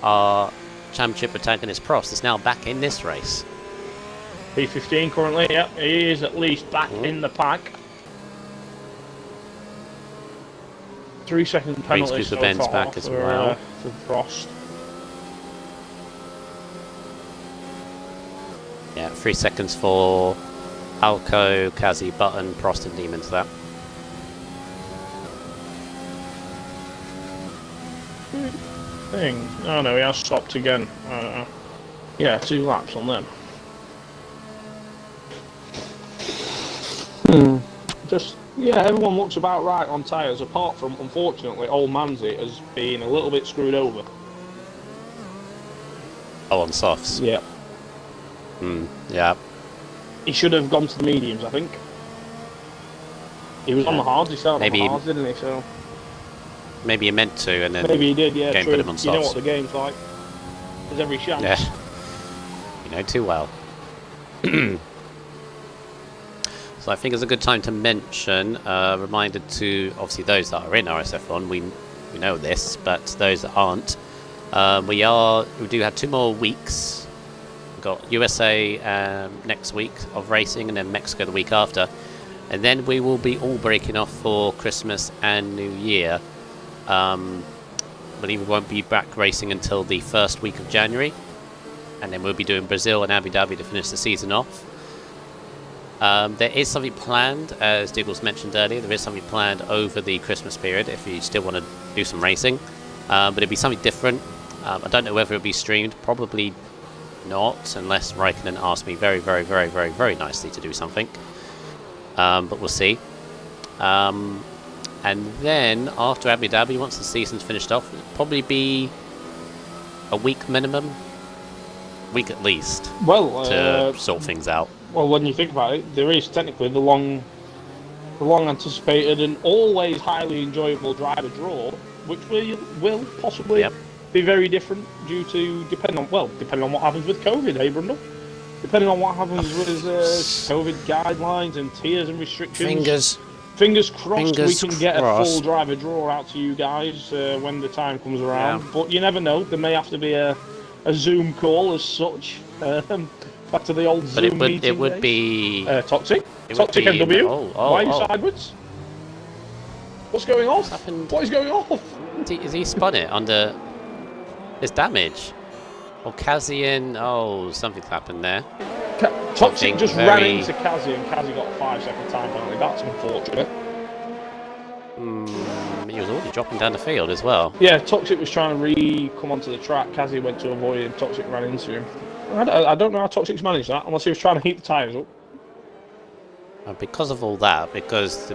our championship protagonist Prost is now back in this race. P15 currently, yeah, he is at least back in the pack. 3-second penalty so Ben's far back as well. For Prost. Yeah, 3 seconds for Alco, Kazi, Button, Prost and Demons that. Thing. Oh no, he has stopped again. Yeah, 2 laps on them. Just, yeah, everyone looks about right on tyres, apart from, unfortunately, old Manzi has been a little bit screwed over. Oh, on softs? Yeah. Yeah. He should have gone to the mediums, I think. He was on the hards, he started on the hards, didn't he? So maybe he meant to, and then maybe he did, yeah, game true. put him on softs. You know what the game's like. There's every chance. Yeah. You know too well. So I think it's a good time to mention, reminder to obviously those that are in RSF1, we know this, but those that aren't, we do have 2 more weeks. We've got USA next week of racing, and then Mexico the week after, and then we will be all breaking off for Christmas and New Year. I believe we won't be back racing until the first week of January, and then we'll be doing Brazil and Abu Dhabi to finish the season off. There is something planned, as Diggles mentioned earlier, there is something planned over the Christmas period if you still want to do some racing, but it'll be something different. I don't know whether it'll be streamed, probably not, unless Raikkonen asks me very, very, very, very, very nicely to do something, but we'll see. And then after Abu Dhabi, once the season's finished off, it'll probably be a week minimum, week at least, to sort things out. Well, when you think about it, there is technically the long anticipated and always highly enjoyable driver draw, which will possibly be very different due to depending on what happens with COVID, hey Brundle? Depending on what happens with COVID guidelines and tiers and restrictions. Fingers crossed we can get a full driver draw out to you guys when the time comes around. Yeah. But you never know, there may have to be a Zoom call as such. Back to the old Zoom meeting. It would be Toxic. Toxic NW. Why are you sideways? What's going on? What is going on? Is he spun it under his damage? Or Kazian? Oh, something's happened there. Toxic just ran into Kazi and Kazi got a 5-second time penalty. That's unfortunate. He was already dropping down the field as well. Yeah, Toxic was trying to come onto the track. Kazi went to avoid him. Toxic ran into him. I don't know how Toxic's managed that, unless he was trying to heat the tyres up. Because of all that, because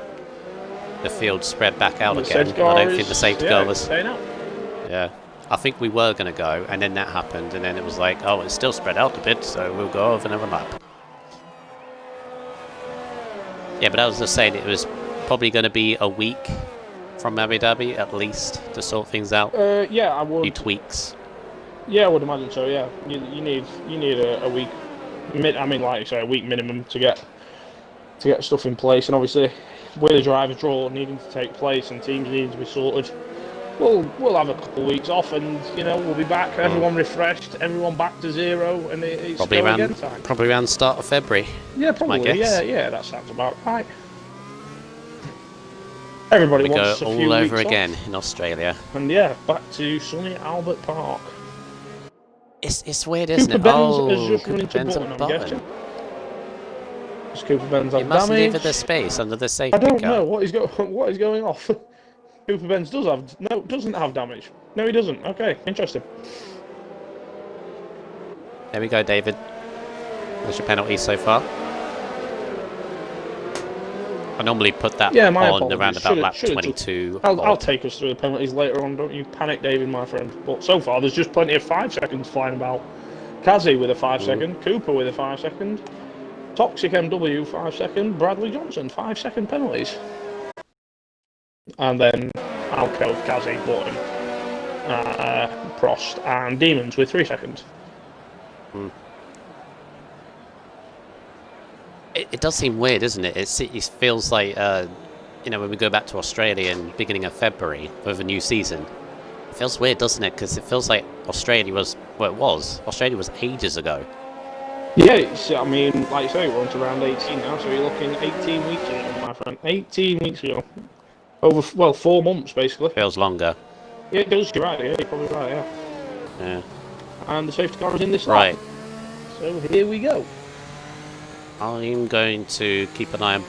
the field spread back out again, I don't think the safety car was... Yeah, I think we were going to go, and then that happened, and then it was like, oh, it's still spread out a bit, so we'll go over another lap. Yeah, but I was just saying it was probably going to be a week from Abu Dhabi, at least, to sort things out. Yeah, I would. A few tweaks. Yeah, I would imagine so. Yeah, you need a week. I mean, like you say, a week minimum to get stuff in place, and obviously with the driver draw needing to take place and teams needing to be sorted, we'll have a couple of weeks off, and we'll be back. Everyone refreshed, everyone back to zero, and it's Probably go around again time. probably around the start of February. Yeah, my probably. guess. Yeah, that sounds about right. Everybody We go wants a few all over weeks again off. in Australia. And yeah, back to sunny Albert Park. It's weird, isn't Cooper it? Benz has Oh, just run Cooper into Ben's a Button, I'm button. guessing. Does Cooper Benz He have must damage? live in the space under the safety I don't car. know what is going off. Cooper Benz doesn't have damage. No, he doesn't. Okay, interesting. There we go, David. There's your penalty so far. I normally put that my on apologies. around about lap Should've 22. I'll take us through the penalties later on. Don't you panic, David, my friend. But so far, there's just plenty of 5 seconds flying about. Kazi with a 5 second. Cooper with a 5 second. Toxic MW 5 second. Bradley Johnson 5 second penalties. And then Alcove, Kazi, Button, Prost, and Demons with 3 seconds. It does seem weird, isn't it? It feels like, when we go back to Australia in beginning of February with a new season, it feels weird, doesn't it? Because it feels like Australia was, Australia was ages ago. Yeah, I mean, like you say, we're on to round 18 now, so you're looking 18 weeks ago, my friend. 18 weeks ago. Over, 4 months, basically. Feels longer. Yeah, it does, you're right, yeah, you're probably right, yeah. Yeah. And the safety car is in this Right. lap. So here we go. I'm going to keep an eye on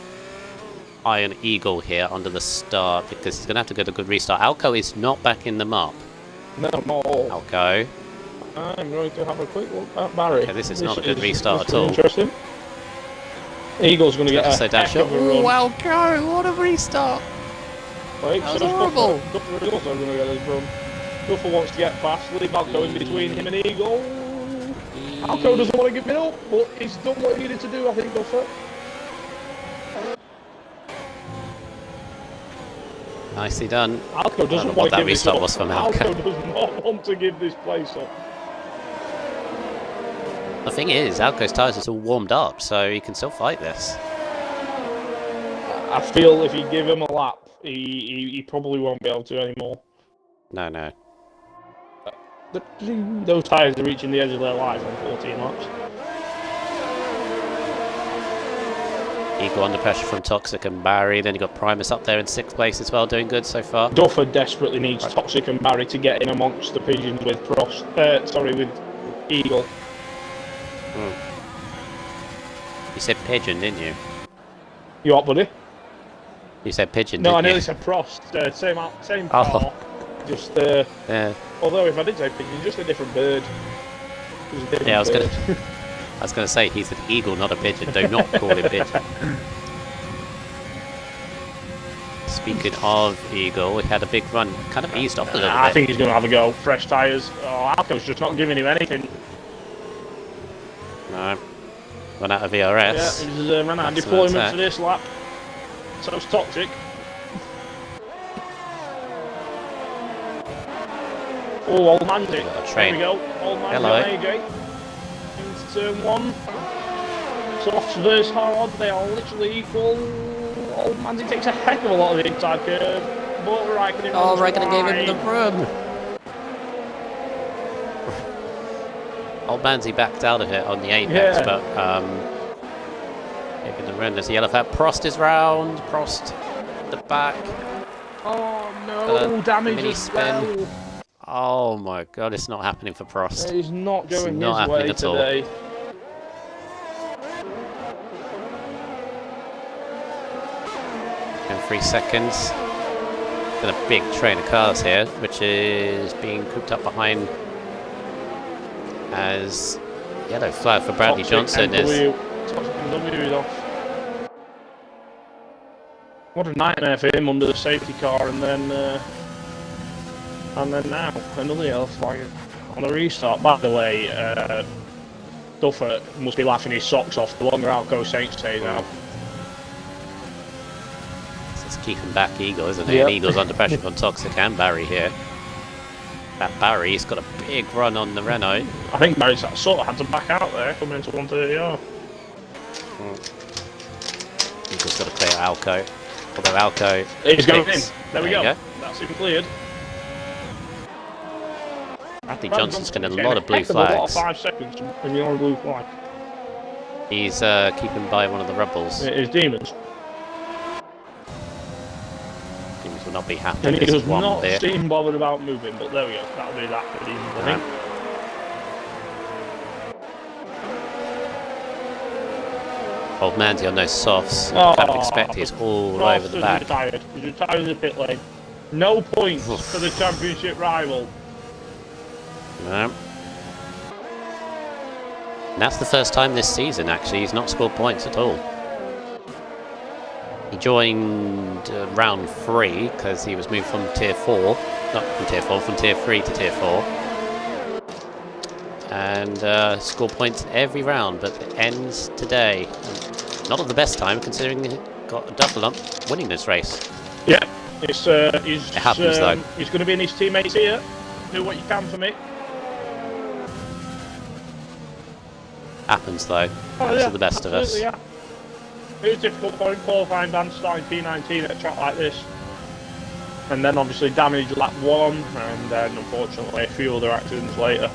Iron Eagle here under the start because he's going to have to get a good restart. Alco is not back in the map. No, not all. Alco. I'm going to have a quick look at Barry. Okay, this is not a good restart at really all. Interesting. Eagle's going to get a So damn heck shot. of a run. Wow, Alco, what a restart! Right, That was so horrible. Duffer is also going to get his run. Duffer wants to get past. Leave Alco in between him and Eagle. Alco doesn't want to give it up, but he's done what he needed to do, I think, Duffer. Nicely done. Alco doesn't I don't know want what to that give this restart up. was from Alco. Alco does not want to give this place up. The thing is, Alco's tyres are all warmed up, so he can still fight this. I feel if you give him a lap, he probably won't be able to anymore. No. Those tyres are reaching the edge of their life on 14 laps. Eagle under pressure from Toxic and Barry. Then you got Primus up there in 6th place as well, doing good so far. Duffer desperately needs Toxic and Barry to get in amongst the pigeons with Prost. With Eagle. You said pigeon, didn't you? You what, buddy? You said pigeon, No, I didn't nearly you? said Prost. Same Oh. car. Just Yeah. although if I did say pigeon, just a different bird. Just a different Yeah, I was bird. gonna say he's an eagle, not a pigeon. Do not call him pigeon. Speaking of Eagle, we had a big run. Kind of eased off a little I bit. think he's going to have a go. Fresh tyres. Oh, Alco's just not giving him anything. No. Run out of Yeah, VRS. he's ran out of That's an deployment attack. for this lap. So it's Toxic. Oh, Old Mandy. Got a There train. we go. Old Mandy Hello. on AJ. Into turn 1. Soft versus hard. They are literally equal. Old Mandy takes a heck of a lot of the inside curve. But Raikkonen Oh, runs Raikkonen gave him the wide. run. Old Manzi backed out of it on the apex, Yeah. but taking the run. There's a yellow flag. Prost is round. Prost at the back. Oh no, damage mini as spin. well. Oh my god, it's not happening for Prost. He's not It's going not his way happening at all. today. And 3 seconds. Got a big train of cars here, which is being cooped up behind as yellow flag for Bradley Johnson is. Toxic MW is off. What a nightmare for him under the safety car, and then now another yellow flag on the restart. By the way, Duffer must be laughing his socks off the longer Alco Saints stays out. It's keeping back Eagle, isn't it? Yep. And Eagle's under pressure from Toxic and Barry here. That Barry's got a big run on the Renault. I think Barry's sort of had to back out there, coming into 130R. Eagle's got to clear Alco. Although Alco... He's going in. picks. There we go. That's him cleared. Bradley Johnson's getting a lot of blue A lot of flags. 5 seconds when you're on a blue flag. He's keeping by one of the rebels. It is Demons. Demons will not be happy And with he this does one not bit. seem bothered about moving, but there we go. That'll do that for Demons, I think. Old Mandy on those softs. Oh, Kind of expect he's all over the back. Retired. He's retired in the pit lane. No points for the championship rival. No. And that's the first time this season, actually, he's not scored points at all. He joined round 3 because he was moved from tier 4, not from tier 4, from tier 3 to tier 4. And scored points every round, but it ends today. Not at the best time, considering he got a double up winning this race. Yeah, it happens though. He's going to be in his teammates here. Do what you can for me. Happens though. Oh, Those are the best of us. Yeah. It was difficult for him qualifying Dan starting P19 at a track like this. And then obviously damage lap 1, and then unfortunately a few other accidents later.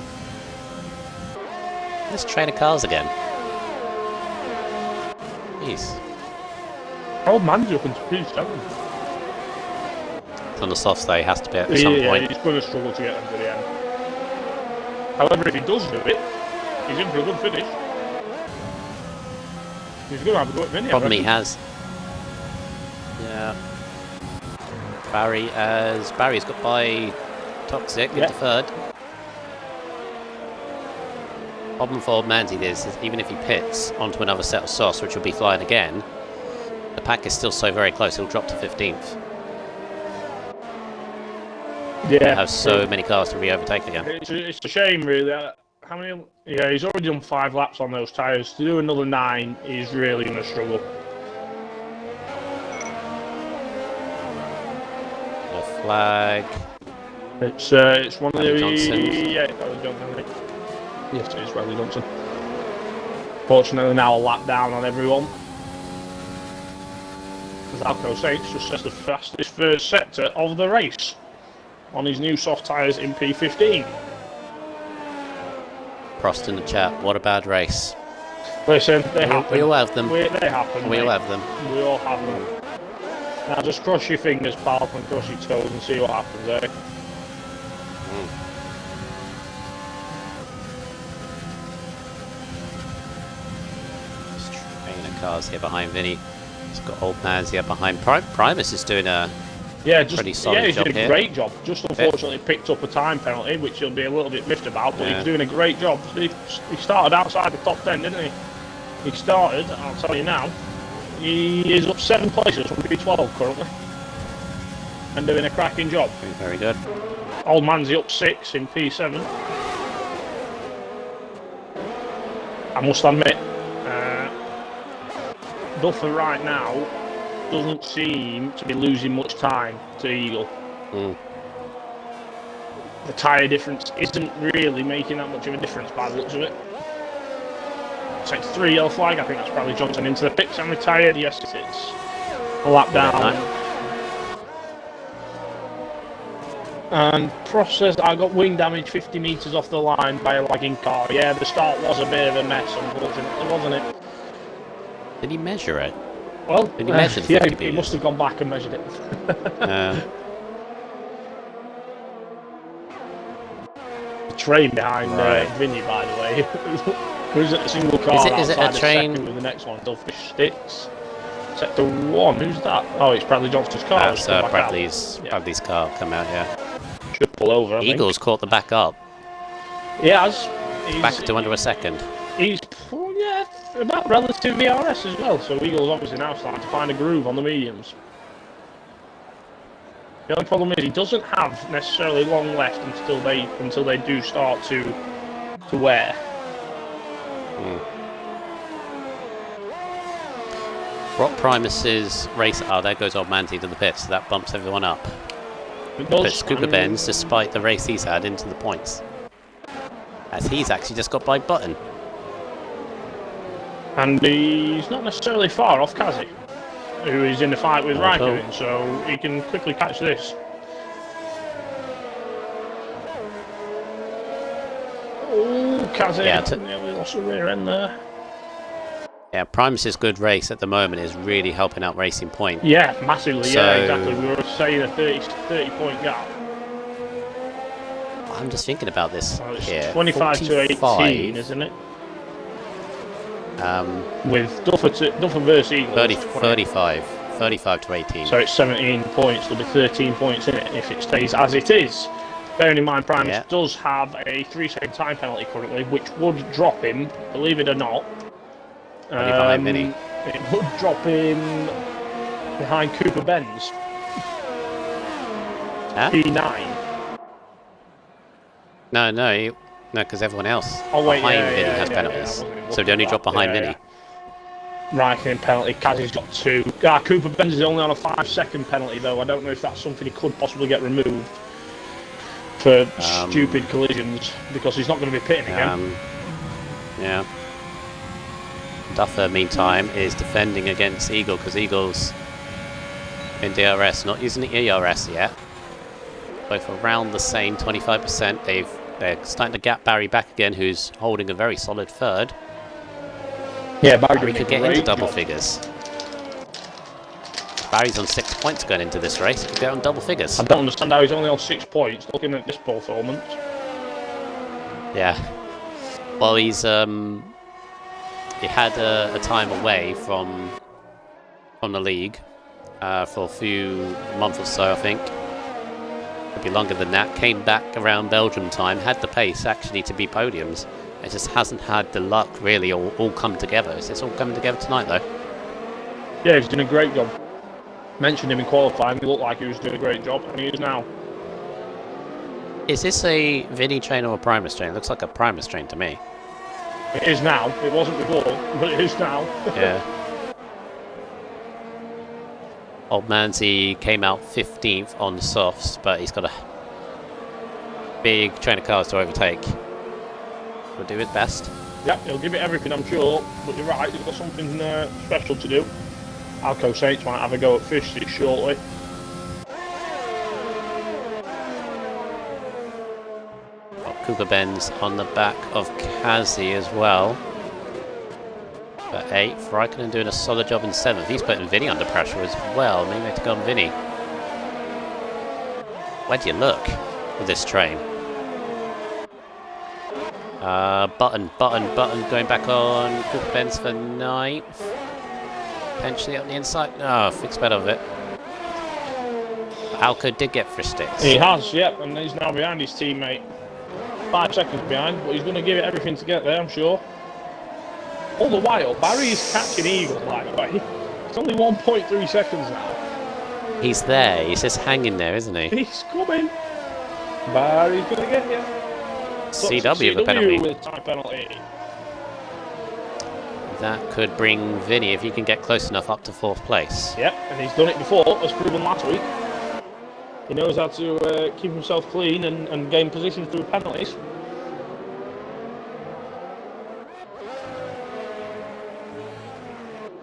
Let's train of cars again. Jeez. Old man's up into P7. On the softs though, he has to be at some point. He's going to struggle to get them to the end. However, if he does do it, he's in for a good finish. He's going to have a good mini. Problem he has. Yeah. Barry's got by Toxic into third. Problem for Old Mandy is even if he pits onto another set of sauce, which will be flying again, the pack is still so very close, he'll drop to 15th. Yeah. He'll have so many cars to re-overtake again. It's a shame, really. How many? Yeah, he's already done 5 laps on those tyres. To do another 9, he's really going to struggle. The flag. It's one of the yeah, Bradley Johnson. I think. Yes, it is Bradley Johnson. Fortunately, now a lap down on everyone. As Alco Saints just says the fastest first sector of the race on his new soft tyres in P15. Prost in the chat. What a bad race. Listen, they happen. We all have them. They happen. We mate. all have them. We all have them. Now just cross your fingers, pal, and cross your toes and see what happens, eh? Train of cars here behind Vinny. He's got Old Man's here behind. Primus is doing a pretty solid he's job doing a here. great job. Just unfortunately picked up a time penalty, which he'll be a little bit miffed about, but he's doing a great job. He started outside the top 10, didn't he? He started, I'll tell you now, he is up 7 places from P12 currently. And doing a cracking job. Very good. Old Man's up 6 in P7. I must admit, Duffer right now doesn't seem to be losing much time to Eagle. The tyre difference isn't really making that much of a difference by the looks of it. Takes 3 yellow flag. I think that's probably Johnson into the pits and retired. Yes, it's a lap down. And Prost says I got wing damage 50 metres off the line by a lagging car. Yeah, the start was a bit of a mess, unfortunately, wasn't it? Did he measure it? Well, Did he measure the 50 yeah, meters? he must have gone back and measured it. The train behind Vinny, by the way. Who's at a single car is it outside a train? second with the next one? Duffish Sticks. Sector 1. Who's that? Oh, it's Bradley Johnston's car. That's Bradley's car come out, yeah. Should pull over, I think. Eagles caught them back up. He has. Back to under a second. He's about relative VRS as well, so Eagles obviously now starting to find a groove on the mediums. The only problem is he doesn't have necessarily long left until they do start to wear. Rock Primus's race. Oh, there goes Old Manty to the pits, so that bumps everyone up. It But does. Scuba Benz, despite the race he's had, into the points. As he's actually just got by Button. And he's not necessarily far off Kazi, who is in the fight with Raikkonen, so he can quickly catch this. Oh, Kazi nearly lost the rear end there. Yeah, Primus's good race at the moment is really helping out Racing Point. Yeah, massively, So- yeah, exactly. We were saying a 30 point gap. I'm just thinking about this Well, it's here. 25 to 18, 45, isn't it? With Duffer versus Eagles. 35 to 18. So it's 17 points. There'll be 13 points in it if it stays as it is. Bearing in mind, Primus does have a 3-second time penalty currently, which would drop him, believe it or not. Only behind Vinny. It would drop him behind Cooper Benz. Huh? P9. No, because everyone else behind Vinny has penalties. So they only drop behind Vinny. Raikkonen penalty. Kazi's got 2. Cooper Benz is only on a 5-second penalty, though. I don't know if that's something he could possibly get removed for stupid collisions, because he's not going to be pitting again. Yeah. Duffer, meantime, is defending against Eagle, because Eagle's in DRS, not using the ERS yet. Both around the same 25%. They're starting to gap Barry back again, who's holding a very solid third. Yeah, Barry could get into double figures. Barry's on 6 points going into this race. He could get on double figures. I don't understand how he's only on 6 points looking at this performance. Yeah. Well, he had a time away from the league for a few months or so, I think. Could be longer than that. Came back around Belgium time, had the pace actually to be podiums. It just hasn't had the luck really all come together. It's all coming together tonight, though. Yeah, he's doing a great job. Mentioned him in qualifying. He looked like he was doing a great job, and he is now. Is this a Vinny train or a Primus train? It looks like a Primus train to me. It is now. It wasn't before, but it is now. Yeah. Old Manzi came out 15th on the softs, but he's got a big train of cars to overtake. He'll do his best. Yep, he'll give it everything, I'm sure. But you're right, he's got something special to do. Alco Saints might have a go at Fish shortly. Cooper Benz on the back of Kazi as well. For 8th, Raikkonen doing a solid job in 7th. He's putting Vinny under pressure as well. Maybe we have to go on Vinny. Where do you look with this train? Button going back on Cooper Benz for 9th. Potentially up the inside. No, fixed better of it. Alco did get for sticks. He has, yep, and he's now behind his teammate. 5 seconds behind, but he's going to give it everything to get there, I'm sure. All the while, Barry is catching Eagle, by the way. It's only 1.3 seconds now. He's there. He's just hanging there, isn't he? He's coming. Barry's going to get you. CW with a penalty. With time penalty. That could bring Vinny, if he can get close enough, up to 4th place. Yep, and he's done it before, as proven last week. He knows how to keep himself clean and gain position through penalties.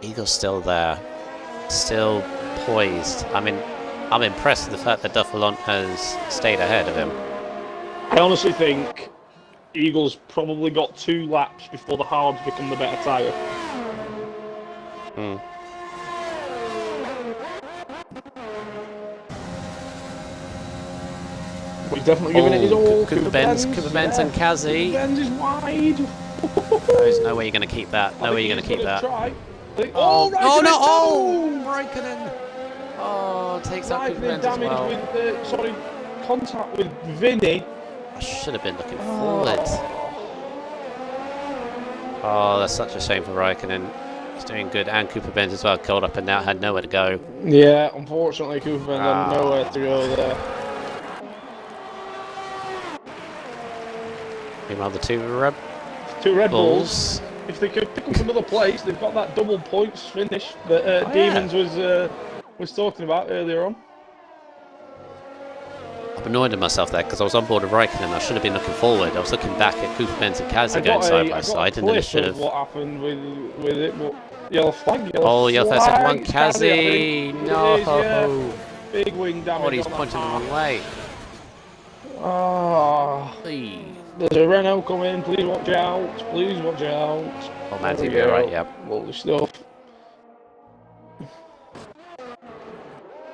Eagle's still there. Still poised. I mean, I'm impressed with the fact that Duffelont has stayed ahead of him. I honestly think Eagles probably got 2 laps before the hards become the better tyre. But he's definitely giving it his all. Cooper Benz and Kazi. Cooper Benz is wide. There's no way you're going to keep that. No way you're going to keep that. Oh, Raikkonen! Oh, takes out Cooper Benz as damage well. with, contact with Vinny. I should have been looking forward. Oh, that's such a shame for Raikkonen. He's doing good, and Cooper Benz as well, curled up and now had nowhere to go. Yeah, unfortunately, Cooper Benz had nowhere to go there. Meanwhile, the two Red Bulls. Bulls. If they could pick up another place, they've got that double points finish that Demons was talking about earlier on. I'm annoyed at myself there because I was on board with Raikkonen and I should have been looking forward. I was looking back at Cooper Benz and Kazi going side by side, and then I should have. What happened with it? But yellow flag. Oh, yellow flag, second one, It's Kazi. No. It is, yeah. Big wing damage. Oh, he's pointing the wrong way. Ah. There's a Renault coming. Please watch out. Please watch out. Oh, man, you'll be alright. Yep. Lovely stuff.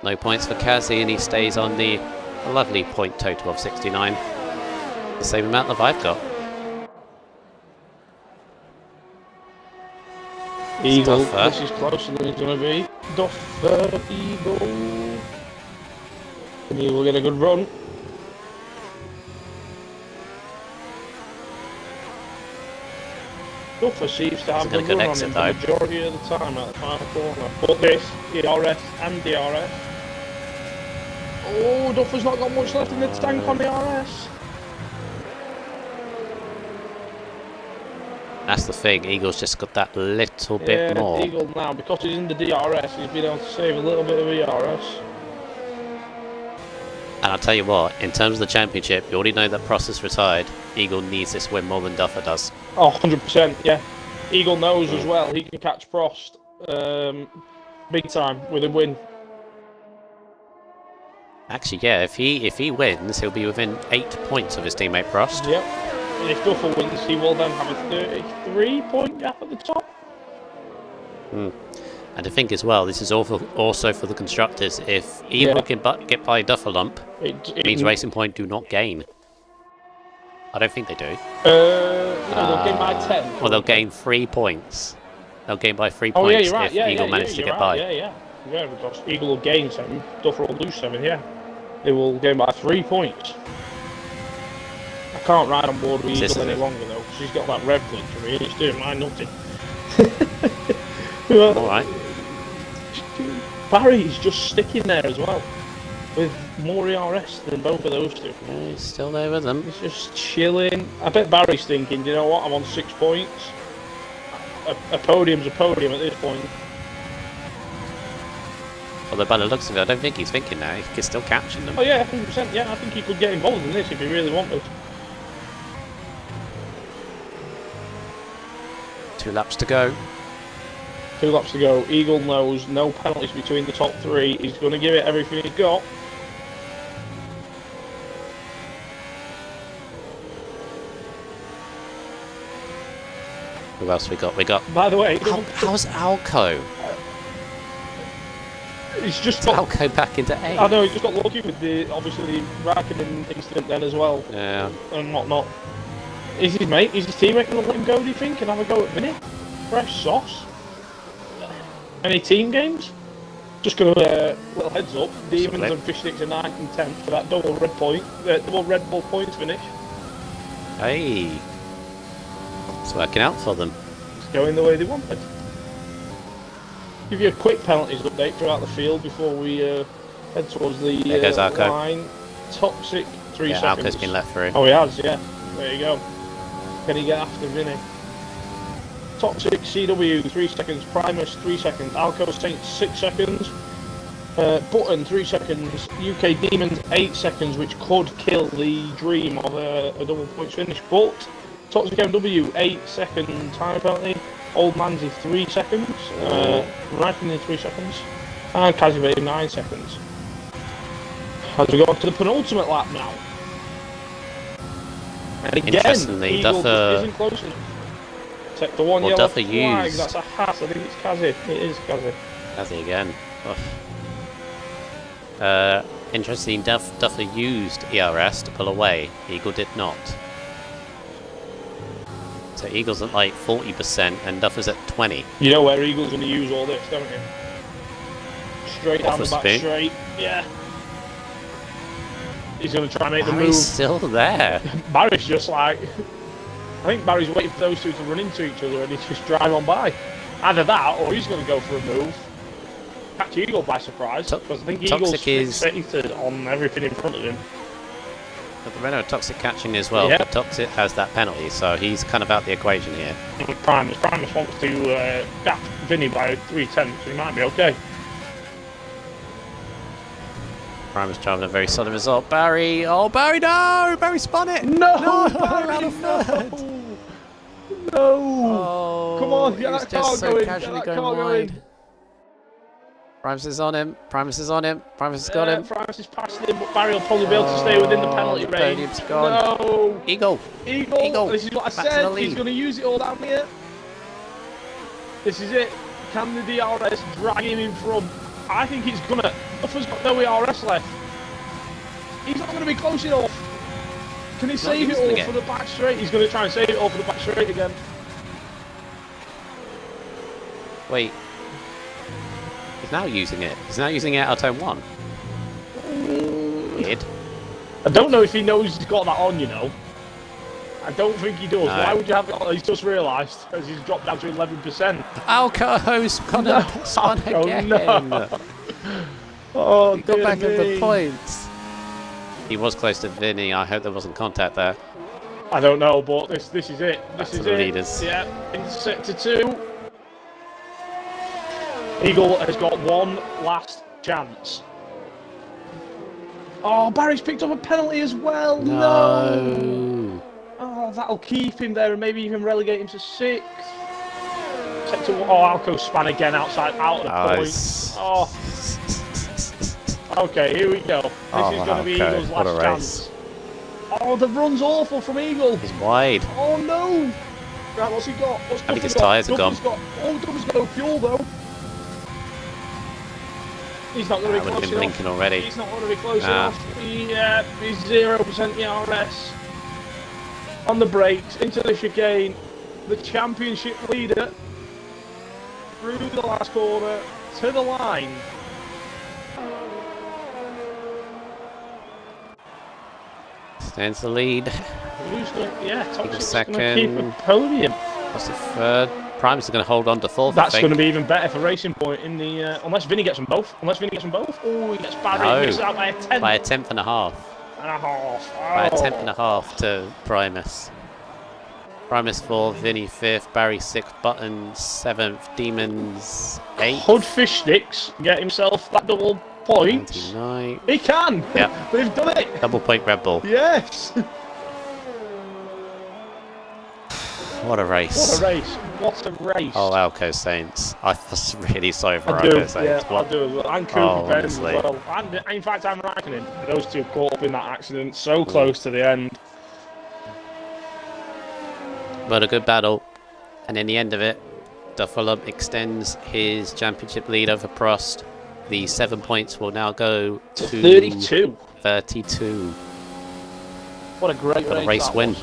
No points for Kazi, and he stays on the lovely point total of 69. The same amount that I've got. Eagle, Duffer. this is closer than it's going to be. Duffer, Eagle. And Eagle will get a good run. Duffer seems to have a good run on him the majority of the time at the final corner. But this, DRS and DRS. Oh, Duffer's not got much left in the tank on the RS. That's the thing, Eagle's just got that little bit more. Eagle now, because he's in the DRS, he's been able to save a little bit of ERS. And I'll tell you what, in terms of the championship, you already know that Prost is retired. Eagle needs this win more than Duffer does. Oh, 100%, yeah. Eagle knows as well, he can catch Prost big time with a win. Actually, yeah, if he wins, he'll be within 8 points of his teammate Prost. Yep. And if Duffer wins, he will then have a 33-point gap at the top. And I think as well, this is also for the constructors. If Eagle can get by Duffer lump, it means Racing Point do not gain. I don't think they do. They'll gain by 10. Well, they'll gain 3 points. They'll gain by 3 points if Eagle manages to get by. Yeah, because Eagle will gain 7, Duffer will lose 7, yeah. They will gain by 3 points. I can't ride on board with Eagle any longer though, because he's got that rev glitch for me and it's doing my nothing. Alright. Barry's just sticking there as well, with more ERS than both of those two. Yeah, he's still there with them. He's just chilling. I bet Barry's thinking, you know what, I'm on 6 points. A podium's a podium at this point. Although by the looks of it, I don't think he's thinking now. He can still capture them. Oh yeah, 100%. Yeah, I think he could get involved in this if he really wanted. 2 laps to go. 2 laps to go. Eagle knows no penalties between the top 3. He's going to give it everything he's got. Who else we got? We got. By the way, how's Alco? He's just got Alco back into 8. I know, he just got lucky with the obviously the Raikkonen incident then as well. Yeah. And whatnot. Is his teammate going to let him go, do you think, and have a go at Vinny? Fresh sauce. Any team games? Just going to little heads up. Demons and Fish Sticks are 9th and 10th for that double Red Bull points finish. Hey. It's working out for them. It's going the way they wanted. Give you a quick penalties update throughout the field before we head towards the line. Toxic 3 seconds. Alco's been let through. Oh, he has, yeah. There you go. Can he get after Vinny? Toxic CW 3 seconds. Primus 3 seconds. Alco Saint 6 seconds. Button 3 seconds. UK Demons 8 seconds, which could kill the dream of a double points finish. But Toxic MW 8 second time penalty. Old Manzi 3 seconds, Raikkonen 3 seconds, and Kazimir 9 seconds. As we go on to the penultimate lap now. And again, interestingly, Eagle Duffer isn't close enough. Take the one yellow Duffer flag, used. that's a hat, I think it's Kazi. It is Kazi. Kazi again. Interesting, Duffer used ERS to pull away. Eagle did not. So Eagle's at like 40% and Duffer's at 20. You know where Eagle's going to use all this, don't you? Straight down the back straight. Yeah. He's going to try and make the move. Barry's still there. Barry's just like... I think Barry's waiting for those two to run into each other and he's just drive on by. Either that or he's going to go for a move. Catch Eagle by surprise. Because I think Eagle's fixated on everything in front of him. But the Renault Toxic catching as well, but Toxic has that penalty, so he's kind of out the equation here. Primus wants to gap Vinny by 3 tenths, so he might be okay. Primus driving a very solid result. Barry, oh Barry, no! Barry spun it! No, Barry, Barry, out of third! no! Oh, Come on, he get was that just car so going, casually get that going car wide. going. Primus is on him. Primus is on him. Primus has got him. Primus is past him, but Barry will probably be able to stay within the penalty the range. podium's gone. No! Eagle. Eagle! This is what I Back to the said. lead. He's going to use it all down here. This is it. Can the DRS drag him in front? I think he's going to. Buffer's got no ERS left. He's not going to be close enough. Can he save it all for the back straight? He's going to try and save it all for the back straight again. Wait. He's now using it. He's now using it out of turn 1. Weird. I don't know if he knows he's got that on, you know. I don't think he does. No. Why would you have it on? He's just realised as he's dropped down to 11%. Alco's gonna spun again. No. Oh, He got back at the me. points. He was close to Vinny. I hope there wasn't contact there. I don't know, but this is it. This is to the it. leaders. Yeah, into sector 2. Eagle has got one last chance. Oh, Barry's picked up a penalty as well. No. Oh, that'll keep him there and maybe even relegate him to 6th. Sector 1. Oh, Alco span again out of the points. Oh. Okay, here we go. This is going to be Eagle's last chance. Oh, the run's awful from Eagle. He's wide. Oh no! Right, what's he got? What's I think his Duffy got? tyres are gone. Duffy's got. Oh, Duffy's got no fuel though. He's not going to be That would have close been enough. blinking already. He's not going to be close Nah. enough. Yeah, he's 0% ERS. On the brakes, into the chicane. The championship leader. Through the last corner, to the line. Stands the lead. Who's going to, yeah, Toxic's going to keep second. a podium. What's the third? Primus is going to hold on to 4th. That's going to be even better for Racing Point in the unless Vinny gets them both. Oh, he gets Barry and misses out by a tenth. By a tenth and a half. And a half. Oh. By a tenth and a half to Primus. Primus 4th, Vinny 5th, Barry 6th, Button 7th, Demons 8th. Hood Fish Sticks get himself that double point. 29. He can. Yep. They've done it. Double point Red Bull. Yes. What a race. What a race. What a race. Oh, Alco Saints. I was really sorry for I do, Alco Saints. yeah, What? I do as well. And Cooper Oh, Benz as honestly. well. And in fact, I'm reckoning those two caught up in that accident so close to the end. But a good battle. And in the end of it, Fulham extends his championship lead over Prost. The 7 points will now go to 32. 32. What a great What a race race that win. was.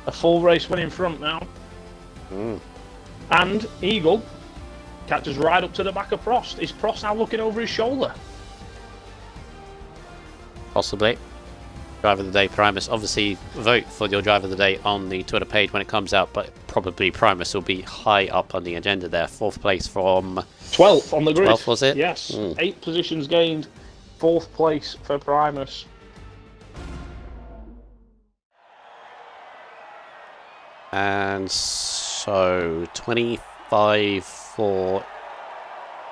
A full race win in front now. And Eagle catches right up to the back of Prost. Is Prost now looking over his shoulder? Possibly. Driver of the Day Primus. Obviously, vote for your Driver of the Day on the Twitter page when it comes out, but probably Primus will be high up on the agenda there. 4th place from 12th on the grid. 12th, was it? Yes. 8 positions gained. 4th place for Primus. And so 25 for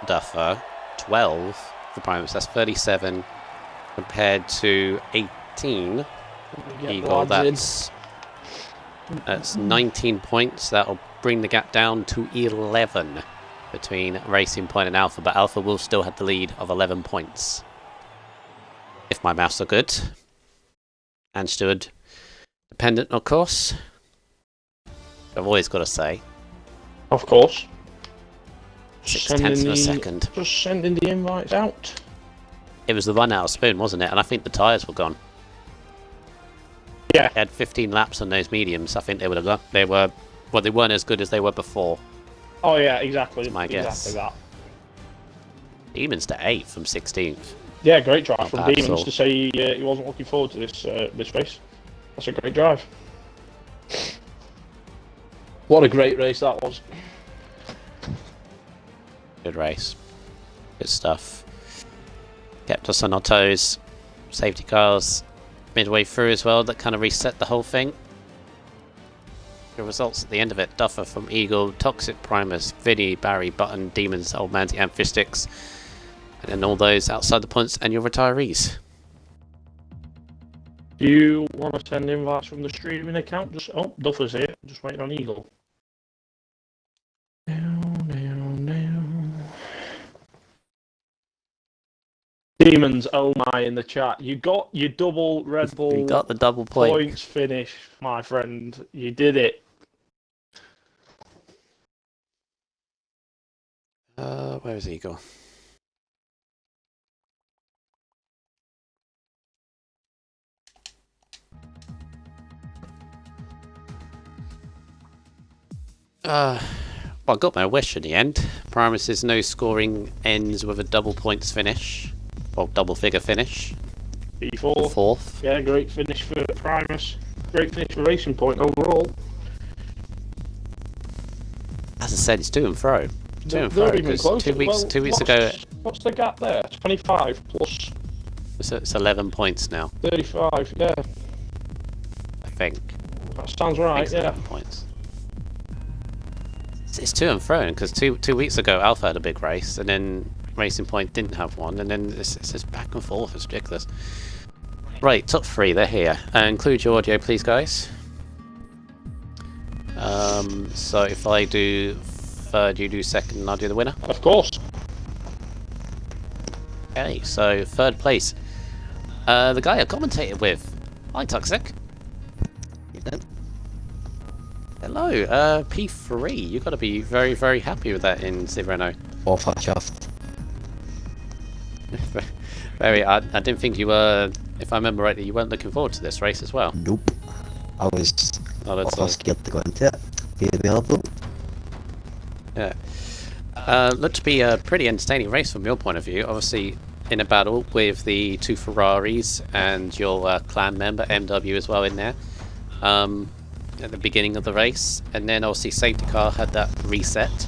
Duffer, 12 for Primus. That's 37 compared to 18 Eagle. That's 19 points. That'll bring the gap down to 11 between Racing Point and Alpha, but Alpha will still have the lead of 11 points. If my maths are good. And Steward dependent, of course. I've always got to say. Of course. 6/10 of a second. Just sending the invites out. It was the run out of Spoon, wasn't it? And I think the tyres were gone. Yeah. They had 15 laps on those mediums. I think they would have gone. They weren't as good as they were before. Oh yeah, exactly. That's my guess. Exactly that. Demons to 8th from 16th. Yeah, great drive Not from bad Demons at all. to say he wasn't looking forward to this race. That's a great drive. What a great race that was. Good race. Good stuff. Kept us on our toes. Safety cars midway through as well. That kind of reset the whole thing. The results at the end of it. Duffer from Eagle, Toxic Primus, Vinny, Barry, Button, Demons, Old Manty and Fistix. And then all those outside the points and your retirees. Do you want to send invites from the streaming account? Just Duffer's here. Just waiting on Eagle. Demons, oh my, in the chat. You got your double Red Bull You got the double point. points finish, my friend. You did it. Where is Eagle? Well, I got my wish in the end. Primus's no scoring ends with a double points finish. Well, double figure finish. P4. Fourth. Yeah, great finish for Primus. Great finish for Racing Point overall. As I said, it's to and fro. To and They're fro. even 'Cause closer. 2 weeks ago, What's the gap there? 25 plus it's 11 points now, 35. Yeah, I think. that sounds I think right. it's Yeah. 11 points. It's to and fro, because two weeks ago Alpha had a big race, and then Racing Point didn't have one, and then it's just back and forth. It's ridiculous. Right, top 3, they're here. Include your audio, please, guys. So if I do third, you do second, and I'll do the winner. Of course. Okay, so third place. The guy I commentated with. Hi, Toxic. Hello, P3. You've got to be very, very happy with that in Civreno. Or fat shaft. Very. I didn't think you were. If I remember rightly, you weren't looking forward to this race as well. Nope. I was scared to go into it. Be available. Yeah. Looked to be a pretty entertaining race from your point of view. Obviously, in a battle with the 2 Ferraris and your clan member MW as well in there. At the beginning of the race, and then obviously safety car had that reset,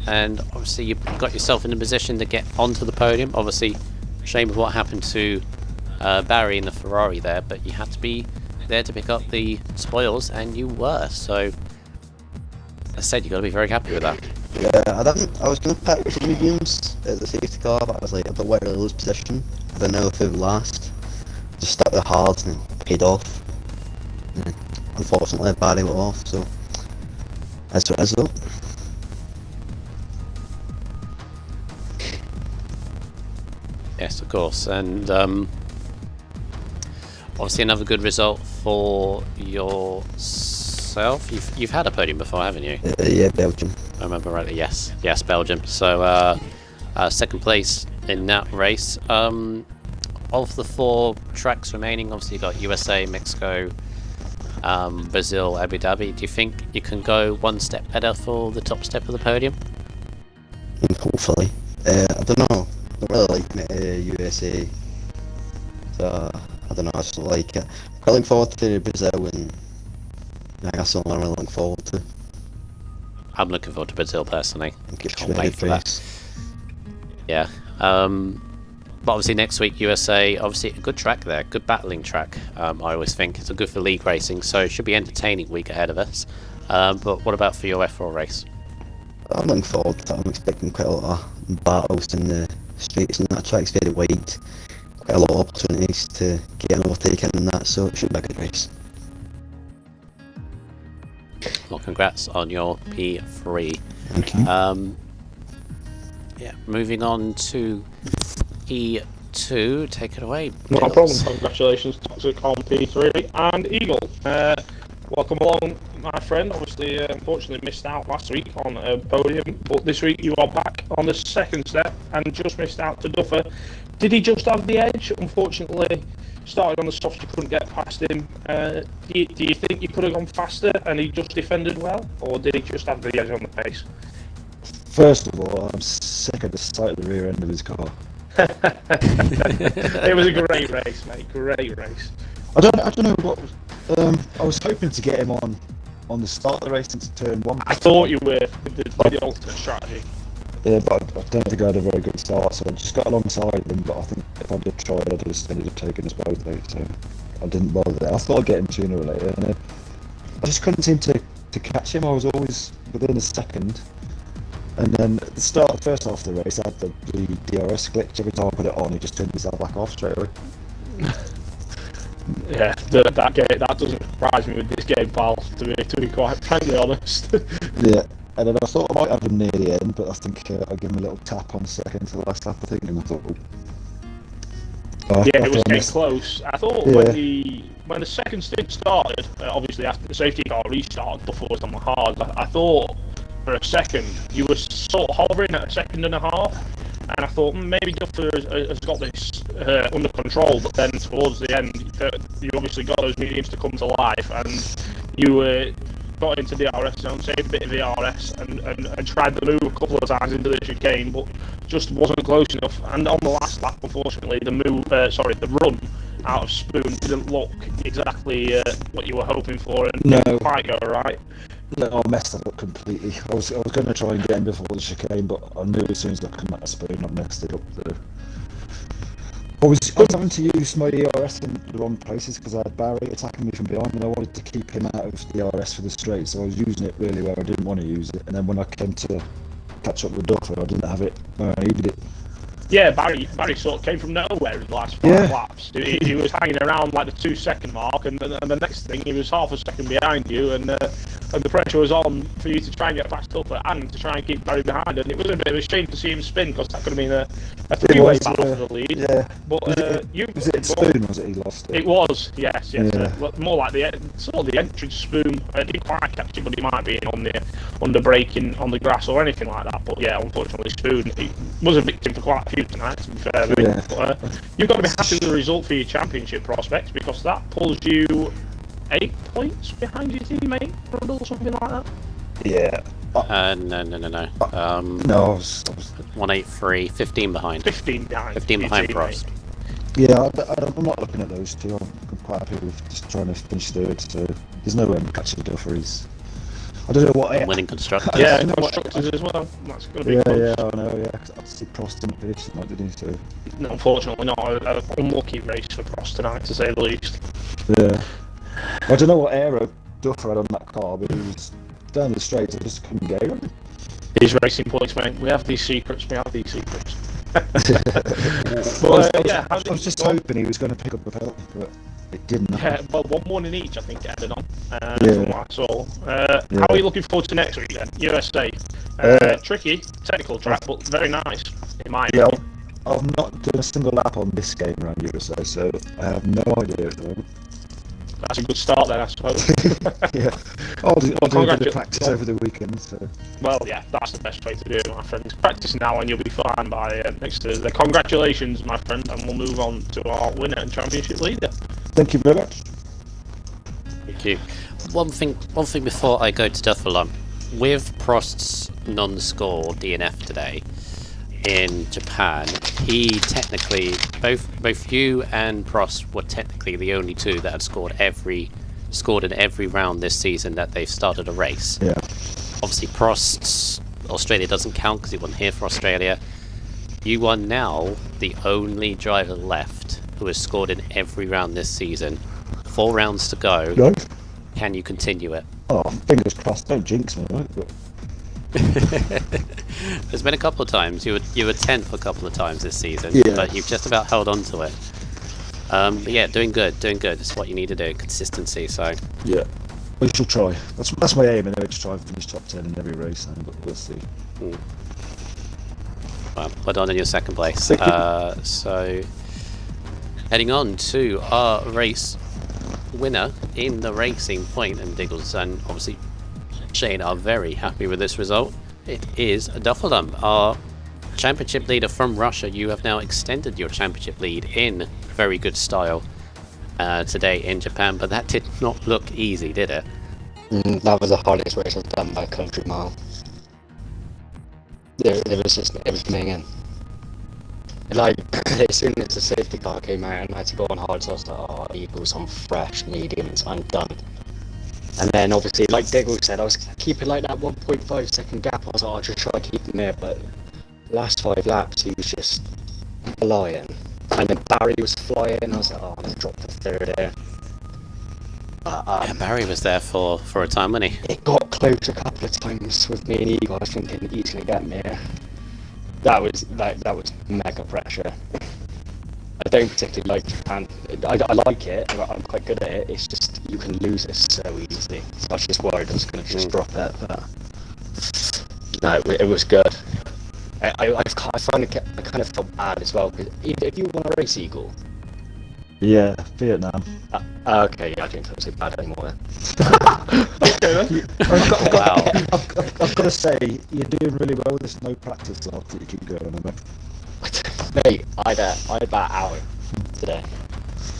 and obviously you got yourself in a position to get onto the podium. Obviously, shame of what happened to Barry in the Ferrari there, but you had to be there to pick up the spoils, and you were. So, as I said, you got to be very happy with that. Yeah, I was going to pack some mediums at the safety car, but I was like a bit worried of lose position. I don't know if it would last. Just stuck the hard and it paid off. And unfortunately, Barry went off, so that's what it is though. Yes, of course, and obviously another good result for yourself. You've had a podium before, haven't you? Yeah, Belgium. I remember rightly. Yes, Belgium. So second place in that race. Of the 4 tracks remaining, obviously you got USA, Mexico, Brazil, Abu Dhabi. Do you think you can go one step better for the top step of the podium? Hopefully. I don't know. I don't really like USA. So, I don't know, I just don't like it. I'm quite looking forward to Brazil, and I guess that's what I'm really looking forward to. I'm looking forward to Brazil personally. I think it should Can't be a wait good for that. race. Yeah. But obviously next week USA, obviously a good track there, good battling track. I always think it's a good for league racing, so it should be entertaining week ahead of us. But what about for your F4 race? I'm looking forward to it. I'm expecting quite a lot of battles in the straights, and that track's very wide. Quite a lot of opportunities to get an overtake in and that, so it should be a good race. Well, congrats on your P3. Thank you. Yeah, moving on to E2. Take it away. Not a Bills. problem. Congratulations, Toxic on P3 and Eagle. Welcome along, my friend. Obviously, unfortunately missed out last week on a podium, but this week you are back on the second step and just missed out to Duffer. Did he just have the edge? Unfortunately, started on the softs, you couldn't get past him. Do you think you could have gone faster and he just defended well, or did he just have the edge on the pace? First of all, I'm sick of the sight of the rear end of his car. It was a great race, mate. Great race. I don't know what was. I was hoping to get him on the start of the race into turn 1. I thought you were with the ultimate strategy. Yeah, but I don't think I had a very good start, so I just got alongside him. But I think if I did try it, I'd have ended up taking us both out. So I didn't bother. I thought I'd get him sooner or later, and I just couldn't seem to catch him. I was always within a second. And then at the start of the first half of the race, I had the DRS glitch. Every time I put it on, it just turned itself back off straight away. Yeah, that doesn't surprise me with this game, pal. To be quite frankly honest. Yeah, and then I thought I might have him near the end, but I think I gave him a little tap on second to the last lap, I think, and I thought, yeah, it was getting close. I thought when the second stint started, obviously after the safety car restarted before it was on the hard, I thought for a second you were sort of hovering at a second and a half, and I thought maybe Duffer has got this under control, but then towards the end you obviously got those mediums to come to life, and you got into the RS zone, saved a bit of the RS, and tried the move a couple of times into the chicane, but just wasn't close enough. And on the last lap, unfortunately, the run out of Spoon didn't look exactly what you were hoping for, and didn't quite go right. No, I messed that up completely. I was going to try and get him before the chicane, but I knew as soon as I come out of Spoon, I messed it up there. I was having to use my ERS in the wrong places because I had Barry attacking me from behind and I wanted to keep him out of the ERS for the straight, so I was using it really where I didn't want to use it, and then when I came to catch up with Duffer, I didn't have it where I needed it. Yeah, Barry sort of came from nowhere in the last 5 laps. He was hanging around like the 2-second mark, and the next thing he was half a second behind you, and the pressure was on for you to try and get past Tupper and to try and keep Barry behind. And it was a bit of a shame to see him spin because that could have been a three-way battle for the lead. Yeah. But was it Spoon? Was it he lost it? It was, yes. Yeah. More like the entrance Spoon. I didn't quite catch it, but he might be under braking on the grass or anything like that. But yeah, unfortunately, Spoon he was a victim for quite a few tonight, to be fair. Yeah. But you've got to be happy with the result for your championship prospects because that pulls you 8 points behind your teammate, or something like that. Yeah. No. No, I was 183, 15 behind. 15 behind. 15 behind teammate. Prost. Yeah, I'm not looking at those two. I'm quite happy with just trying to finish third, so there's no way I'm catching Duffer. I don't know what... Winning constructors. Yeah, and constructors as well. That's going to be close. Yeah, I know, yeah. I see Prost didn't finish tonight, did he? So... No, unfortunately not. An unlucky race for Prost tonight, to say the least. Yeah. I don't know what aero Duffer had on that car, but he was down the straight, I just couldn't get him. These racing points, mate. We have these secrets. But, I was just hoping he was going to pick up the penalty, but it didn't. Yeah, well, one in each, I think, it ended on. Yeah. From what I saw. How are you looking forward to next week then? USA. Tricky, technical track, but very nice, in my opinion. I've not done a single lap on this game around USA, so I have no idea at the moment. That's a good start then, I suppose. Yeah, I'll do a bit of practice over the weekend. So. Well, yeah, that's the best way to do it, my friends. Practice now and you'll be fine by next Thursday. Congratulations, my friend, and we'll move on to our winner and championship leader. Thank you very much. Thank you. One thing before I go to Dufferlum. With Prost's non-score DNF today in Japan, he technically, both you and Prost were technically the only two that had scored in every round this season that they've started a race. Yeah. Obviously, Prost's Australia doesn't count because he wasn't here for Australia. You are now the only driver left who has scored in every round this season. 4 rounds to go. No. Can you continue it? Oh, fingers crossed. Don't jinx me, right? But... There's been a couple of times. You were 10th a couple of times this season, but you've just about held on to it. But yeah, doing good. It's what you need to do. Consistency. So yeah, we shall try. That's my aim, anyway, to try and finish top 10 in every race. But we'll see. Well done in your second place. So heading on to our race winner in the Racing Point, and Diggles and obviously Shane are very happy with this result. It is Dufferlum, our championship leader from Russia. You have now extended your championship lead in very good style today in Japan, but that did not look easy, did it? That was the hardest race I've done by a country mile. It was minging. Like, as soon as the safety car came out and I had to go on hard, so I was like, oh, Eagles on fresh, mediums, I'm done. And then obviously, like Diggle said, I was keeping like that 1.5 second gap. I was like, I'll just try to keep him there, but the last 5 laps he was just flying. And then Barry was flying, I was like, oh, I've dropped the third there. Yeah, Barry was there for a time, wasn't he? It got close a couple of times with me and Eagle. I was thinking he's going to get me. That was mega pressure. I don't particularly like Japan. I like it. I'm quite good at it. It's just you can lose it so easily. So I was just worried I was going to just drop it. But no, it was good. I kind of felt bad as well because if you want to race Eagle. Yeah, Vietnam. Okay, yeah, I didn't feel so bad anymore. I've got to say, you're doing really well. There's no practice left that you keep going on about. Mate, I had about an hour today.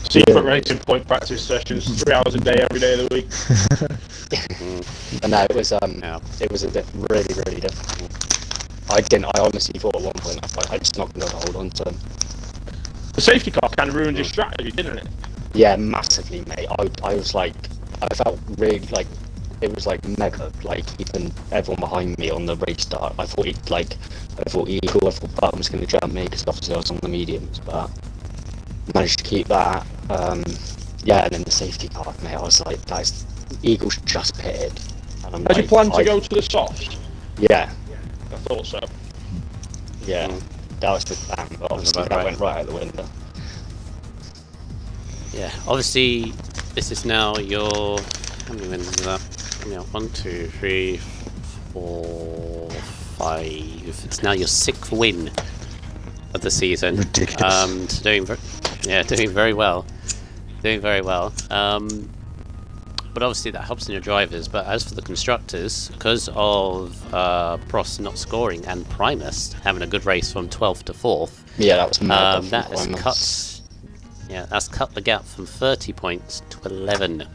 Secret racing point practice sessions, 3 hours a day, every day of the week. And no, it was really, really difficult. I honestly thought at one point I'm just not going to hold on to him. The safety car kind of ruined your strategy, didn't it? Yeah, massively, mate. I was like, I felt really like it was like mega. Like even everyone behind me on the race start, I thought Eagle, Button was going to jump me because obviously I was on the mediums, but managed to keep that. Yeah, and then the safety car, mate. I was like, Eagle's just pitted. And I'm Had you planned to go to the softs? Yeah. I thought so. Yeah, that was the plan, but obviously that went right out the window. Yeah, obviously, this is now your. How many wins is that? Yeah, 1, 2, 3, 4, 5. It's now your 6th win of the season. Ridiculous. Doing very well. Doing very well. But obviously that helps in your drivers. But as for the constructors, because of Prost not scoring and Primus having a good race from 12th to 4th, Yeah, that was mad. that has cut. Yeah, that's cut the gap from 30 points to 11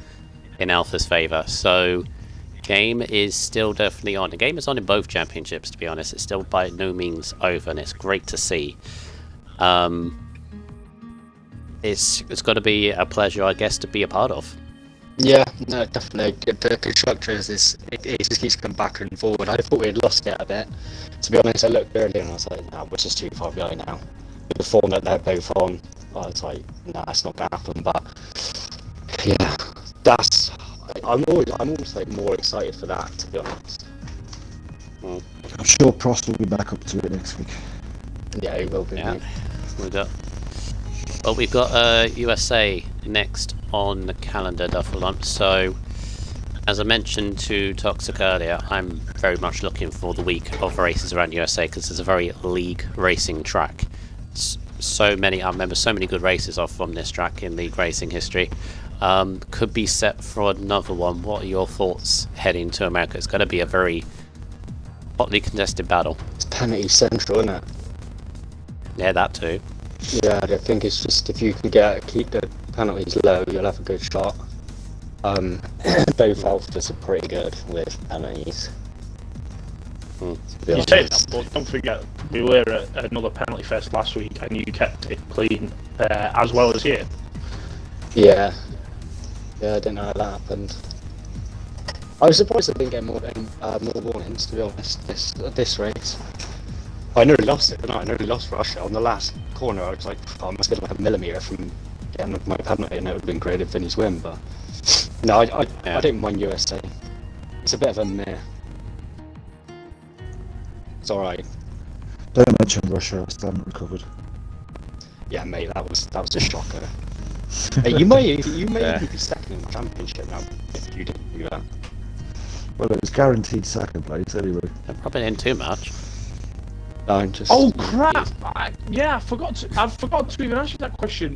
in Alpha's favour. So, game is still definitely on. The game is on in both championships, to be honest. It's still by no means over, and it's great to see. It's got to be a pleasure, I guess, to be a part of. Yeah, no, definitely. The constructors it just keeps going back and forward. I thought we had lost it a bit. To be honest, I looked earlier and I was like, no, we're just too far behind now. With the form that they're both on, I was like, nah, it's not gonna happen. But yeah, I'm always like more excited for that, to be honest. I'm sure Prost will be back up to it next week. Yeah, he will be. Yeah, we've got USA next on the calendar, Duffel Lump. So, as I mentioned to Toxic earlier, I'm very much looking for the week of races around USA because it's a very league racing track. I remember so many good races off from this track in league racing history. Could be set for another one. What are your thoughts heading to America? It's going to be a very hotly contested battle. It's penalty central, isn't it? Yeah, that too. Yeah, I think it's just if you can keep the penalties low, you'll have a good shot. Both Alphas are pretty good with penalties. You say that, but don't forget, we were at another penalty fest last week and you kept it clean as well as here. Yeah, I didn't know how that happened. I was surprised I didn't get more warnings, to be honest, this race. I nearly lost it, didn't I? I nearly lost Russia. On the last corner, I was like, I must get like a millimetre from getting my penalty, and it would have been great if Vinny's win, but no, I don't mind USA. It's a bit of a meh. It's alright. Don't mention Russia, I still haven't recovered. Yeah, mate, that was a shocker. Hey, you may even be second in the championship now if you didn't do that. Well, it was guaranteed second place anyway. They're probably in too much. No, just. Oh crap! I forgot to even ask you that question.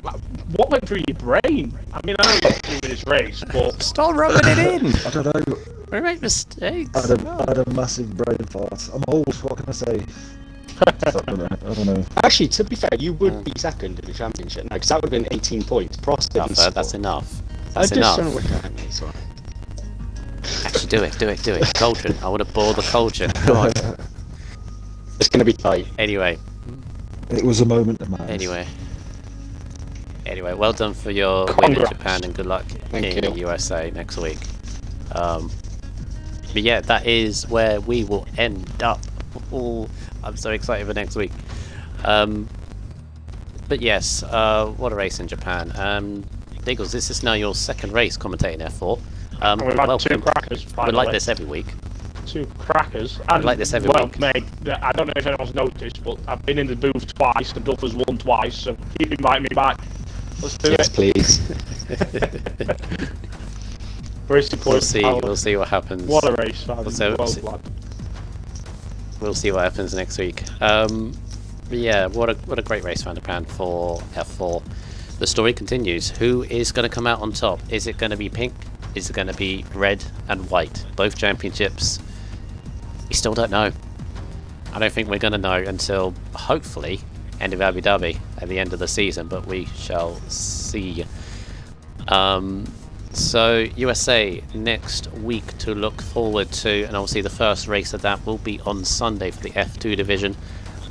What went through your brain? I mean, I know you're doing this race, but Stop rubbing it in! I don't know. We make mistakes. I had a massive brain fart. I'm old, what can I say? I don't know. Actually, to be fair, you would be second in the championship now, because that would have been 18 points. Prost didn't score. That's enough. I That's just enough. don't look at me, sorry. Actually, do it. Cauldron. I want to bore the cauldron. Go on. It's going to be tight. Anyway, It was a moment of madness. Anyway, well done for your win in Congrats. Japan and good luck Thank in you. USA next week. But yeah, that is where we will end up. Ooh, I'm so excited for next week. But yes, what a race in Japan. Diggles, this is now your second race commentating F4. And we've had two welcome. crackers. We'd Finally. like this every week. Two crackers. And, like this every well, week. mate, I don't know if anyone's noticed, but I've been in the booth twice and Duff has won twice, so keep inviting me back. Let's do Yes, it. please. We'll We'll see what happens. What a race. We'll see what happens next week. Yeah, what a great race round Japan for F4. The story continues. Who is going to come out on top? Is it going to be pink? Is it going to be red and white? Both championships. We still don't know. I don't think we're going to know until, hopefully, end of Abu Dhabi at the end of the season, but we shall see. So USA next week to look forward to, and obviously the first race of that will be on Sunday for the F2 division.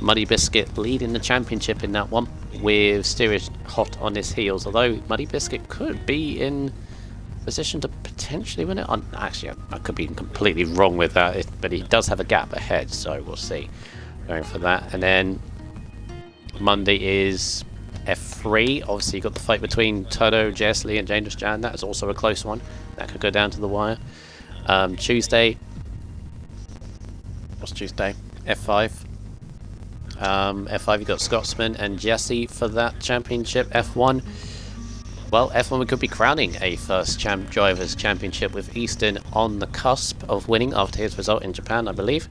Muddy Biscuit leading the championship in that one, with Steerage hot on his heels, although Muddy Biscuit could be in position to potentially win it. Actually, I could be completely wrong with that, but he does have a gap ahead, so we'll see. Going for that. And then Monday is F3. Obviously, you got the fight between Toto, Jess Lee, and Dangerous Jan. That is also a close one. That could go down to the wire. Tuesday. What's Tuesday? F5. F5, you got Scotsman and Jesse for that championship. F1. Well, F1 we could be crowning a first drivers championship with Easton on the cusp of winning after his result in Japan, I believe.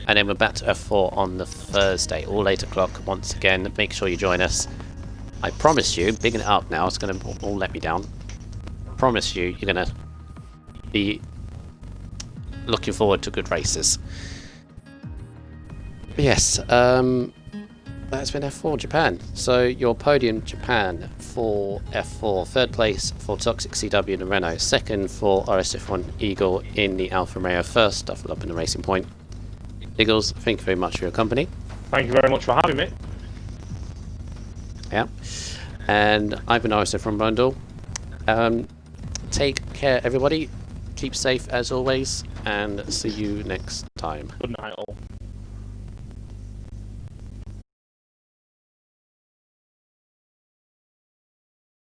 And then we're back to F4 on the Thursday, all 8 o'clock once again. Make sure you join us. I promise you, bigging it up now, it's going to all let me down. I promise you, you're going to be looking forward to good races. But yes, that's been F4 Japan. So your podium Japan for F4, third place for Toxic CW and Renault, second for RSF1 Eagle in the Alfa Romeo, first Duffel up in the Racing Point. Eagles, thank you very much for your company. Thank you very much for having me. Yeah, and I've been RSF from Brundle. Take care, everybody. Keep safe as always, and see you next time. Good night, all.